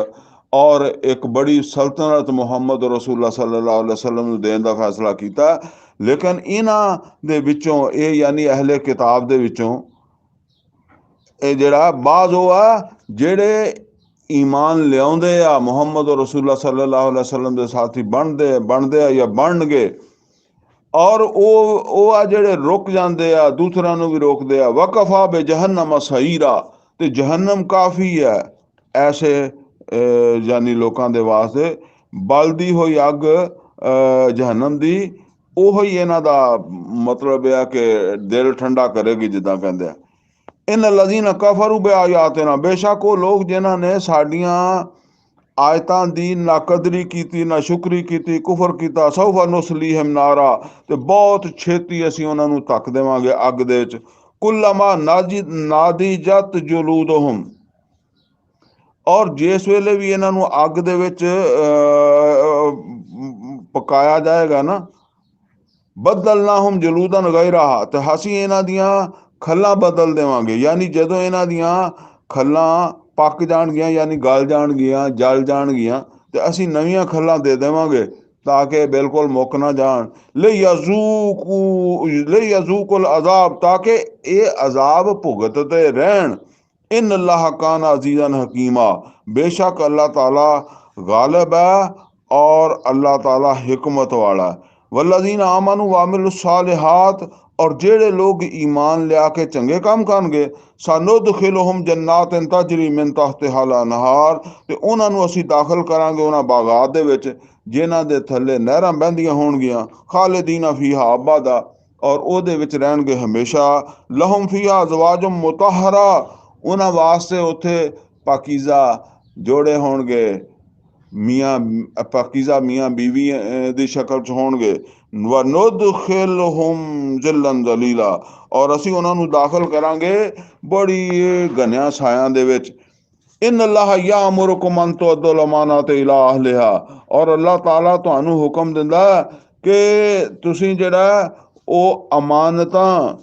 ਔਰ ਇੱਕ ਬੜੀ ਸਲਤਨਤ ਮੁਹੰਮਦ ਰਸੂਲullah सल्लल्लाहु अलैहि वसल्लम ਨੂੰ ਦੇਣ ਦਾ ਫੈਸਲਾ ਕੀਤਾ। ਲੇਕਿਨ ਇਹਨਾਂ ਦੇ ਵਿੱਚੋਂ ਇਹ ਯਾਨੀ ਅਹਲੇ ਕਿਤਾਬ ਦੇ ਵਿੱਚੋਂ ਇਹ ਜਿਹੜਾ ਬਾਜ਼ ਉਹ ਆ ਜਿਹੜੇ ਈਮਾਨ ਲਿਆਉਂਦੇ ਆ, ਮੁਹੰਮਦ ਰਸੂਲullah सल्लल्लाहु अलैहि वसल्लम ਦੇ ਸਾਥੀ ਬਣਦੇ ਆ ਜਾਂ ਬਣਨਗੇ, ਔਰ ਉਹ ਆ ਜਿਹੜੇ ਰੁਕ ਜਾਂਦੇ ਆ, ਦੂਸਰਿਆਂ ਨੂੰ ਵੀ ਰੋਕਦੇ ਆ। ਵਕਫਾ ਬੇ ਜਹੰਨਮ ਸਈਰਾ, ਤੇ ਜਹੰਨਮ ਕਾਫੀ ਹੈ ਐਸੇ ਯਾਨੀ ਲੋਕਾਂ ਦੇ ਵਾਸਤੇ। ਬਲਦੀ ਹੋਈ ਅੱਗ ਜਹੰਨਮ ਦੀ, ਉਹੀ ਇਹਨਾਂ ਦਾ ਮਤਲਬ ਆ ਕਿ ਦਿਲ ਠੰਡਾ ਕਰੇਗੀ, ਜਿੱਦਾਂ ਕਹਿੰਦੇ ਆ। ਇਨ ਲਜ਼ੀਨ ਕਫਰੂ ਬੇ ਆਯਾਤਿਨਾ, ਬੇਸ਼ੱਕ ਉਹ ਲੋਕ ਜਿਨ੍ਹਾਂ ਨੇ ਸਾਡੀਆਂ ਆਇਤਾਂ ਦੀ ਨਾ ਕਦਰੀ ਕੀਤੀ, ਨਾ ਸ਼ੁਕਰੀ ਕੀਤੀ, ਕੁਫਰ ਕੀਤਾ। ਸੌਫਾ ਨੁਸਲੀਹਿਮ ਨਾਰਾ, ਤੇ ਬਹੁਤ ਛੇਤੀ ਅਸੀਂ ਉਹਨਾਂ ਨੂੰ ਧੱਕ ਦੇਵਾਂਗੇ ਅੱਗ ਦੇ ਵਿੱਚ। ਕੁੱਲਮਾ ਨਾਦੀਜਤ ਜੁਲੂਦਹੁਮ, ਔਰ ਜਿਸ ਵੇਲੇ ਵੀ ਇਹਨਾਂ ਨੂੰ ਅੱਗ ਦੇ ਵਿੱਚ ਪਕਾਇਆ ਜਾਏਗਾ ਨਾ, ਬਦਲਨਾਹੁਮ ਜਲੂਦਨ ਗੈਰਹਾ, ਤੇ ਅਸੀਂ ਇਹਨਾਂ ਦੀਆਂ ਖੱਲਾਂ ਬਦਲ ਦੇਵਾਂਗੇ। ਯਾਨੀ ਜਦੋਂ ਇਹਨਾਂ ਦੀਆਂ ਖੱਲਾਂ ਪੱਕ ਜਾਣਗੀਆਂ, ਯਾਨੀ ਗਲ ਜਾਣਗੀਆਂ, ਜਲ ਜਾਣਗੀਆਂ, ਤੇ ਅਸੀਂ ਨਵੀਆਂ ਖੱਲਾਂ ਦੇ ਦੇਵਾਂਗੇ ਤਾਂ ਕਿ ਬਿਲਕੁਲ ਮੁੱਕ ਨਾ ਜਾਣ। ਲਿਯਜ਼ੂਕੁਲ ਅਜ਼ਾਬ, ਤਾਂ ਕਿ ਇਹ ਅਜ਼ਾਬ ਭੁਗਤਦੇ ਰਹਿਣ। ਇਨ ਅੱਲਾਹ ਕਾਨ ਅਜ਼ੀਜ਼ਨ ਹਕੀਮਾ, ਬੇਸ਼ੱਕ ਅੱਲਾਹ ਤਾਲਾ गालिब है और अल्लाह ताला हिकमत वाला। वल्लज़ीन आमनू वामिलु सालिहात, और जेड़े लोग ईमान लिया के चंगे काम करनगे, सानुदखिलुहुम जन्नातिन तजरी मिन तहतिहल अनहार, ते उन्हां नू असीं दाखिल करांगे उन्हां बागात दे विच जिन्हां दे थल्ले नहरां बहंदियां होणगियां। खालिदीना फीहा अबदा, और ओहदे विच रहणगे हमेशा। लहुम फीहा अज़वाजुम मुतहरा, उन्हां वास्ते उत्थे पाकीज़ा जोड़े होणगे, ਮੀਆਂ ਪਾਕੀਜ਼ਾ ਮੀਆਂ ਬੀਵੀ ਦੀ ਸ਼ਕਲ 'ਚ ਹੋਣਗੇ। ਵਨੁਦਖਿਲਹੁਮ ਜ਼ਿਲਨ ਜ਼ਲੀਲਾ, ਔਰ ਅਸੀਂ ਉਹਨਾਂ ਨੂੰ ਦਾਖਲ ਕਰਾਂਗੇ ਬੜੀ ਘਨਿਆਂ ਛਾਇਆਂ ਦੇ ਵਿੱਚ। ਇਨ ਅੱਲਾਹ ਯਅਮੁਰੁਕੁਮ ਅਨ ਤੁਅੱਦੁਲ ਅਮਾਨਾਤ ਇਲਾ ਅਹਲਿਹਾ, ਔਰ ਅੱਲਾਹ ਤਾਲਾ ਤੁਹਾਨੂੰ ਹੁਕਮ ਦਿੰਦਾ ਕਿ ਤੁਸੀਂ ਜਿਹੜਾ ਉਹ ਅਮਾਨਤਾਂ,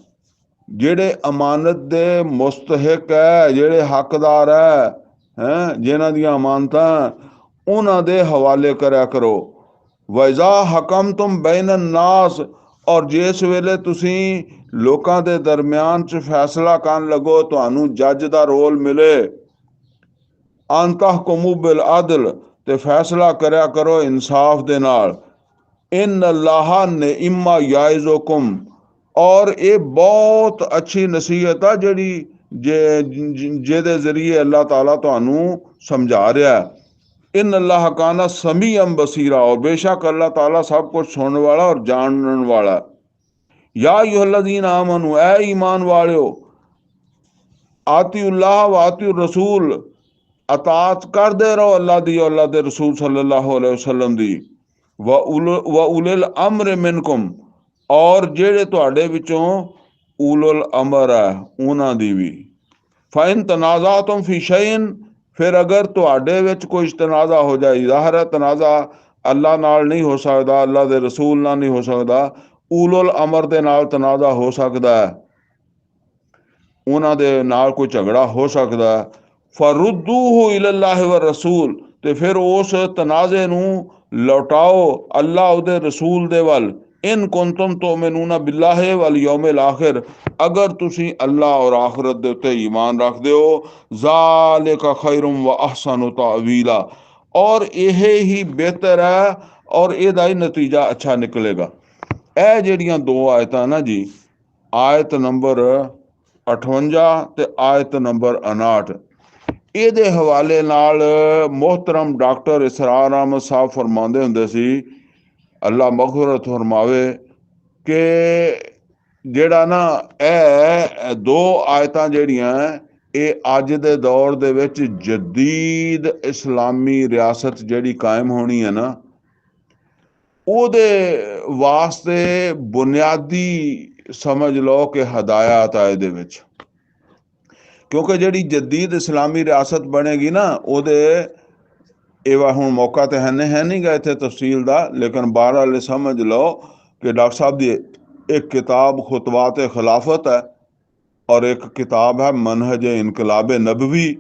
ਜਿਹੜੇ ਅਮਾਨਤ ਦੇ ਮੁਸਤਹਿਕ ਹੈ, ਜਿਹੜੇ ਹੱਕਦਾਰ ਹੈ ਜਿਨ੍ਹਾਂ ਦੀਆਂ ਅਮਾਨਤਾਂ, ਉਹਨਾਂ ਦੇ ਹਵਾਲੇ ਕਰਿਆ ਕਰੋ। ਵਇਜ਼ਾ ਹਕਮਤੁਮ ਬੈਨ ਨਾਸ, ਔਰ ਜਿਸ ਵੇਲੇ ਤੁਸੀਂ ਲੋਕਾਂ ਦੇ ਦਰਮਿਆਨ 'ਚ ਫੈਸਲਾ ਕਰਨ ਲੱਗੋ, ਤੁਹਾਨੂੰ ਜੱਜ ਦਾ ਰੋਲ ਮਿਲੇ। ਅਨ ਤਹਕੁਮੂ ਬਿਲ ਅਦਲ, ਤੇ ਫੈਸਲਾ ਕਰਿਆ ਕਰੋ ਇਨਸਾਫ ਦੇ ਨਾਲ। ਇਨ ਅੱਲਾਹ ਨਿਅਮਾ ਯਾਇਜ਼ੁਕੁਮ, ਔਰ ਇਹ ਬਹੁਤ ਅੱਛੀ ਨਸੀਹਤ ਆ ਜਿਹੜੀ ਜਿਹਦੇ ਜ਼ਰੀਏ ਅੱਲਾਹ ਤਾਲਾ ਤੁਹਾਨੂੰ ਸਮਝਾ ਰਿਹਾ। इन अल्लाह काना समीअम बसीरा, और बेशक अल्लाह ताला सब कुछ सुनने वाला और जानने वाला। या अय्युहल्लज़ीना आमनू, ऐ ईमान वालियो, आतिउल्लाह व आतिउर रसूल, अतात करदे रहो अल्लाह दी और अल्लाह दे रसूल सल्लल्लाहु अलैहि वसल्लम दी। व उलिल अम्र मिनकुम, और जेड़े तुहाडे विचों उलुल अमर है उन्हां दी भी। फ़इन तनाज़अतुम फ़ी शैइन, फिर अगर तुहाडे विच कोई तनाज़ा हो जाए, ज़ाहिर है तनाज़ा अल्लाह नाल नहीं हो सकदा, अल्लाह दे रसूल नाल नहीं हो सकदा, उलुल अमर दे नाल तनाज़ा हो सकदा है, उन्हां दे नाल कोई झगड़ा हो सकदा है। फरुद्दूहु इलल्लाहि व रसूल, ते फिर उस तनाज़े नू लौटाओ अल्लाह उहदे रसूल दे वल। इन कुंतुम तुमिनूना बिल्लाहि वल यौमिल आखिर, अगर तुसी अल्लाह और आखिरत दे उत्ते ईमान रखदे हो। ज़ालिका खैरुम व अहसनु तावीला, और यह ही बेहतर है और ਇਹਦਾ ਹੀ ਨਤੀਜਾ अच्छा निकलेगा। ਇਹ ਜਿਹੜੀਆਂ ਦੋ ਆਇਤਾਂ ਨਾ ਜੀ, ਆਇਤ ਨੰਬਰ 58 ਤੇ ਆਇਤ ਨੰਬਰ 59, ਇਹਦੇ ਹਵਾਲੇ ਨਾਲ ਮੁਹਤਰਮ ਡਾਕਟਰ ਇਸਰਾਰ ਅਹਿਮਦ ਸਾਹਿਬ ਫਰਮਾਉਂਦੇ ਹੁੰਦੇ ਸੀ, ਅੱਲਾ ਮਗਫਰਤ ਫਰਮਾਵੇ, ਕਿ ਜਿਹੜਾ ਨਾ ਇਹ ਦੋ ਆਇਤਾਂ ਜਿਹੜੀਆਂ ਇਹ ਅੱਜ ਦੇ ਦੌਰ ਦੇ ਵਿੱਚ ਜਦੀਦ ਇਸਲਾਮੀ ਰਿਆਸਤ ਜਿਹੜੀ ਕਾਇਮ ਹੋਣੀ ਹੈ ਨਾ, ਉਹਦੇ ਵਾਸਤੇ ਬੁਨਿਆਦੀ ਸਮਝ ਲਓ ਕਿ ਹਦਾਇਤ ਆ ਇਹਦੇ ਵਿੱਚ। ਕਿਉਂਕਿ ਜਿਹੜੀ ਜਦੀਦ ਇਸਲਾਮੀ ਰਿਆਸਤ ਬਣੇਗੀ ਨਾ, ਉਹਦੇ ਇਹ ਹੁਣ ਮੌਕਾ ਤੇ ਹੈ ਨਹੀਂ ਗਾ ਇੱਥੇ ਤਫਸੀਲ ਦਾ, ਲੇਕਿਨ ਬਹਰਹਾਲ ਸਮਝ ਲਓ ਕਿ ਡਾਕਟਰ ਸਾਹਿਬ ਦੀ ਇੱਕ ਕਿਤਾਬ ਖੁਤਬਾਤ ਖਿਲਾਫਤ ਹੈ, ਔਰ ਇੱਕ ਕਿਤਾਬ ਹੈ मनहज इनकलाब नबवी,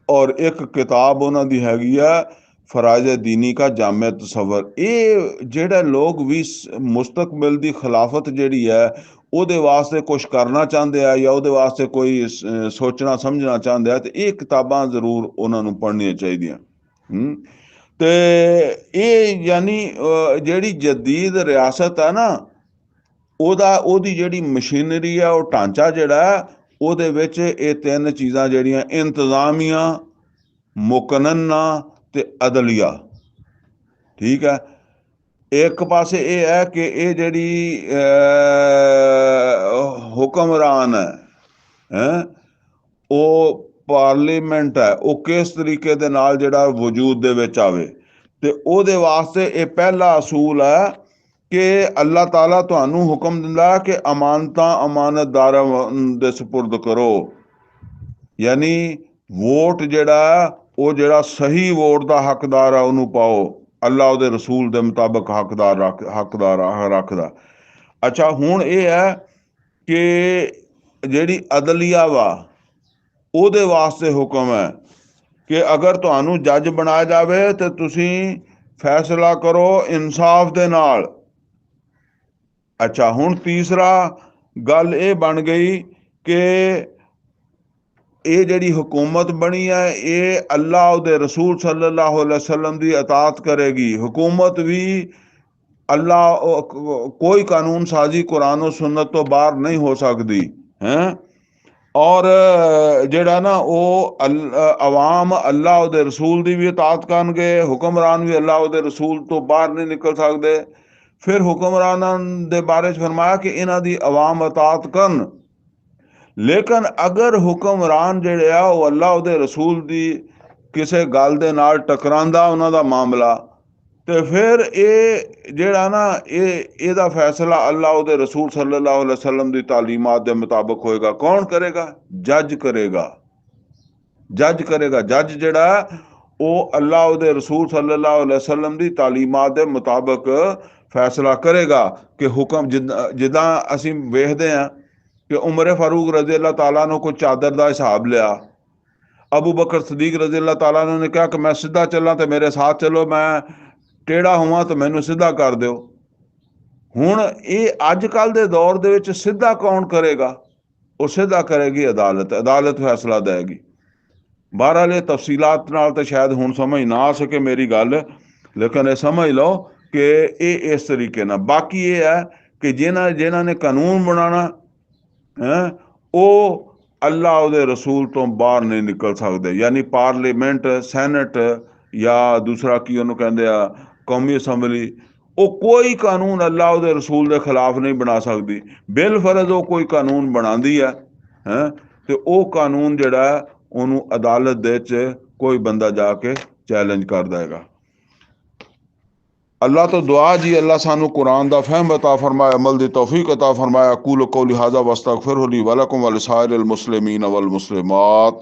ਔਰ ਇੱਕ ਕਿਤਾਬ ਉਹਨਾਂ ਦੀ ਹੈਗੀ ਆ ਫਰਾਇਜ਼ दीनी का जामे तसव्वुर। ਇਹ ਜਿਹੜੇ ਲੋਕ ਵੀ ਮੁਸਤਕਬਲ ਦੀ ਖਿਲਾਫਤ ਜਿਹੜੀ ਹੈ ਉਹਦੇ ਵਾਸਤੇ ਕੁਝ ਕਰਨਾ ਚਾਹੁੰਦੇ ਆ, ਜਾਂ ਉਹਦੇ ਵਾਸਤੇ ਕੋਈ ਸੋਚਣਾ ਸਮਝਣਾ ਚਾਹੁੰਦੇ ਆ, ਤੇ ਇਹ ਕਿਤਾਬਾਂ ਜ਼ਰੂਰ ਉਹਨਾਂ ਨੂੰ ਪੜ੍ਹਨੀਆਂ ਚਾਹੀਦੀਆਂ। ਤੇ ਇਹ ਯਾਨੀ ਜਿਹੜੀ ਜਦੀਦ ਰਿਆਸਤ ਹੈ ਨਾ, ਉਹਦੀ ਜਿਹੜੀ ਮਸ਼ੀਨਰੀ ਆ, ਉਹ ਢਾਂਚਾ ਜਿਹੜਾ ਉਹਦੇ ਵਿੱਚ ਇਹ ਤਿੰਨ ਚੀਜ਼ਾਂ ਜਿਹੜੀਆਂ ਇੰਤਜ਼ਾਮੀਆ, ਮੁਕਨਨਾ ਤੇ ਅਦਲੀਆ, ਠੀਕ ਹੈ। ਇੱਕ ਪਾਸੇ ਇਹ ਹੈ ਕਿ ਇਹ ਜਿਹੜੀ ਹੁਕਮਰਾਨ ਹੈ ਉਹ ਪਾਰਲੀਮੈਂਟ ਹੈ, ਉਹ ਕਿਸ ਤਰੀਕੇ ਦੇ ਨਾਲ ਜਿਹੜਾ ਵਜੂਦ ਦੇ ਵਿੱਚ ਆਵੇ, ਤੇ ਉਹਦੇ ਵਾਸਤੇ ਇਹ ਪਹਿਲਾ ਅਸੂਲ ਹੈ ਕਿ ਅੱਲਾਹ ਤਾਲਾ ਤੁਹਾਨੂੰ ਹੁਕਮ ਦਿੰਦਾ ਕਿ ਅਮਾਨਤਾਂ ਅਮਾਨਤਦਾਰਾਂ ਦੇ ਸਪੁਰਦ ਕਰੋ। ਯਾਨੀ ਵੋਟ ਜਿਹੜਾ ਉਹ ਜਿਹੜਾ ਸਹੀ ਵੋਟ ਦਾ ਹੱਕਦਾਰ ਆ ਉਹਨੂੰ ਪਾਓ, ਅੱਲਾਹ ਉਹਦੇ ਰਸੂਲ ਦੇ ਮੁਤਾਬਕ ਹੱਕਦਾਰ ਰੱਖਦਾ। ਅੱਛਾ, ਹੁਣ ਇਹ ਹੈ ਕਿ ਜਿਹੜੀ ਅਦਲੀਆ ਵਾ ਉਹਦੇ ਵਾਸਤੇ ਹੁਕਮ ਹੈ ਕਿ ਅਗਰ ਤੁਹਾਨੂੰ ਜੱਜ ਬਣਾਇਆ ਜਾਵੇ ਤੇ ਤੁਸੀਂ ਫੈਸਲਾ ਕਰੋ ਇਨਸਾਫ ਦੇ ਨਾਲ। ਅੱਛਾ, ਹੁਣ ਤੀਸਰਾ ਗੱਲ ਇਹ ਬਣ ਗਈ ਕਿ ਇਹ ਜਿਹੜੀ ਹੁਕੂਮਤ ਬਣੀ ਹੈ ਇਹ ਅੱਲਾਹ ਉਹਦੇ ਰਸੂਲ ਸੱਲੱਲਾਹੁ अलैहि वसल्लम ਦੀ ਇਤਾਅਤ ਕਰੇਗੀ। ਹੁਕੂਮਤ ਵੀ ਅੱਲਾਹ, ਕੋਈ ਕਾਨੂੰਨ ਸਾਜ਼ੀ ਕੁਰਾਨ ਔਰ ਸੁन्नत ਤੋਂ ਬਾਹਰ ਨਹੀਂ ਹੋ ਸਕਦੀ ਹੈ। ਔਰ ਜਿਹੜਾ ਨਾ ਉਹ ਅਵਾਮ ਅੱਲਾਹ ਉਹਦੇ ਰਸੂਲ ਦੀ ਵੀ ਇਤਾਅਤ ਕਰਨਗੇ, ਹੁਕਮਰਾਨ ਵੀ ਅੱਲਾਹ ਉਹਦੇ ਰਸੂਲ ਤੋਂ ਬਾਹਰ ਨਹੀਂ ਨਿਕਲ ਸਕਦੇ। ਫਿਰ ਹੁਕਮਰਾਨਾਂ ਦੇ ਬਾਰੇ 'ਚ ਫਰਮਾਇਆ ਕਿ ਇਹਨਾਂ ਦੀ ਅਵਾਮ ਇਤਾਅਤ ਕਰਨ, ਲੇਕਿਨ ਅਗਰ ਹੁਕਮਰਾਨ ਜਿਹੜੇ ਆ ਉਹ ਅੱਲਾਹ ਉਹਦੇ ਰਸੂਲ ਦੀ ਕਿਸੇ ਗੱਲ ਦੇ ਨਾਲ ਟਕਰਾਉਂਦਾ ਉਹਨਾਂ ਦਾ ਮਾਮਲਾ, ਤੇ ਫਿਰ ਇਹ ਜਿਹੜਾ ਨਾ ਇਹਦਾ ਫੈਸਲਾ ਅੱਲਾਹ ਉਹਦੇ ਰਸੂਲ ਸੱਲੱਲਾਹੁ अलैहि वसल्लम ਦੀ ਤਾਲੀਮਾਤ ਦੇ ਮੁਤਾਬਕ ਹੋਏਗਾ। ਕੌਣ ਕਰੇਗਾ? ਜੱਜ ਕਰੇਗਾ। ਜੱਜ ਜਿਹੜਾ ਉਹ ਅੱਲਾਹ ਉਹਦੇ ਰਸੂਲ ਸੱਲੱਲਾਹੁ अलैहि वसल्लम ਦੀ ਤਾਲੀਮਾਤ ਦੇ ਮੁਤਾਬਕ ਫੈਸਲਾ ਕਰੇਗਾ ਕਿ ਹੁਕਮ ਜਿੱਦਾਂ ਅਸੀਂ ਵੇਖਦੇ ਹਾਂ ਕਿ ਉਮਰ ਫਾਰੂਕ ਰਜ਼ੀ ਅੱਲਾਹ ਤਾਲਾ ਨੂੰ ਕੋਈ ਚਾਦਰ ਦਾ ਹਿਸਾਬ ਲਿਆ, ਅਬੂ ਬਕਰ ਸਦੀਕ ਰਜ਼ੀ ਅੱਲਾਹ ਤਾਲਾ ਨੇ ਕਿਹਾ ਕਿ ਮੈਂ ਸਿੱਧਾ ਚੱਲਾਂ ਤੇ ਮੇਰੇ ਸਾਥ ਚਲੋ, ਮੈਂ ਟੇੜਾ ਹੋਵਾਂ ਤਾਂ ਮੈਨੂੰ ਸਿੱਧਾ ਕਰ ਦਿਓ। ਹੁਣ ਇਹ ਅੱਜ ਕੱਲ੍ਹ ਦੇ ਦੌਰ ਦੇ ਵਿੱਚ ਸਿੱਧਾ ਕੌਣ ਕਰੇਗਾ? ਉਹ ਸਿੱਧਾ ਕਰੇਗੀ ਅਦਾਲਤ ਫੈਸਲਾ ਦੇਗੀ। ਬਹਰਹਾਲ ਇਹ ਤਫਸੀਲਾਤ ਨਾਲ ਤਾਂ ਸ਼ਾਇਦ ਹੁਣ ਸਮਝ ਨਾ ਆ ਸਕੇ ਮੇਰੀ ਗੱਲ, ਲੇਕਿਨ ਇਹ ਸਮਝ ਲਓ ਕਿ ਇਹ ਇਸ ਤਰੀਕੇ ਨਾਲ। ਬਾਕੀ ਇਹ ਹੈ ਕਿ ਜਿਨ੍ਹਾਂ ਨੇ ਕਾਨੂੰਨ ਬਣਾਉਣਾ ਹੈ ਉਹ ਅੱਲਾਹ ਉਹਦੇ ਰਸੂਲ ਤੋਂ ਬਾਹਰ ਨਹੀਂ ਨਿਕਲ ਸਕਦੇ। ਯਾਨੀ ਪਾਰਲੀਮੈਂਟ, ਸੈਨੇਟ ਜਾਂ ਦੂਸਰਾ ਕੀ ਉਹਨੂੰ ਕਹਿੰਦੇ ਆ ਕੌਮੀ ਅਸੈਂਬਲੀ, ਉਹ ਕੋਈ ਕਾਨੂੰਨ ਅੱਲਾਹ ਉਹਦੇ ਰਸੂਲ ਦੇ ਖਿਲਾਫ ਨਹੀਂ ਬਣਾ ਸਕਦੀ। ਬਿਲ ਫਰਜ਼ ਉਹ ਕੋਈ ਕਾਨੂੰਨ ਬਣਾਉਂਦੀ ਹੈ ਤੇ ਉਹ ਕਾਨੂੰਨ ਜਿਹੜਾ ਉਹਨੂੰ ਅਦਾਲਤ ਦੇ 'ਚ ਕੋਈ ਬੰਦਾ ਜਾ ਕੇ ਚੈਲੰਜ ਕਰਦਾ ਹੈਗਾ। अल्लाह तो दुआ जी, अल्लाह सानू कुरान दा फहम अता फरमाए, अमल दी तौफीक अता फरमाए। अकूलु कौली हाज़ा वस्तगफिरु ली व लकुम व लिसाइरिल मुस्लिमीन वल मुस्लिमात।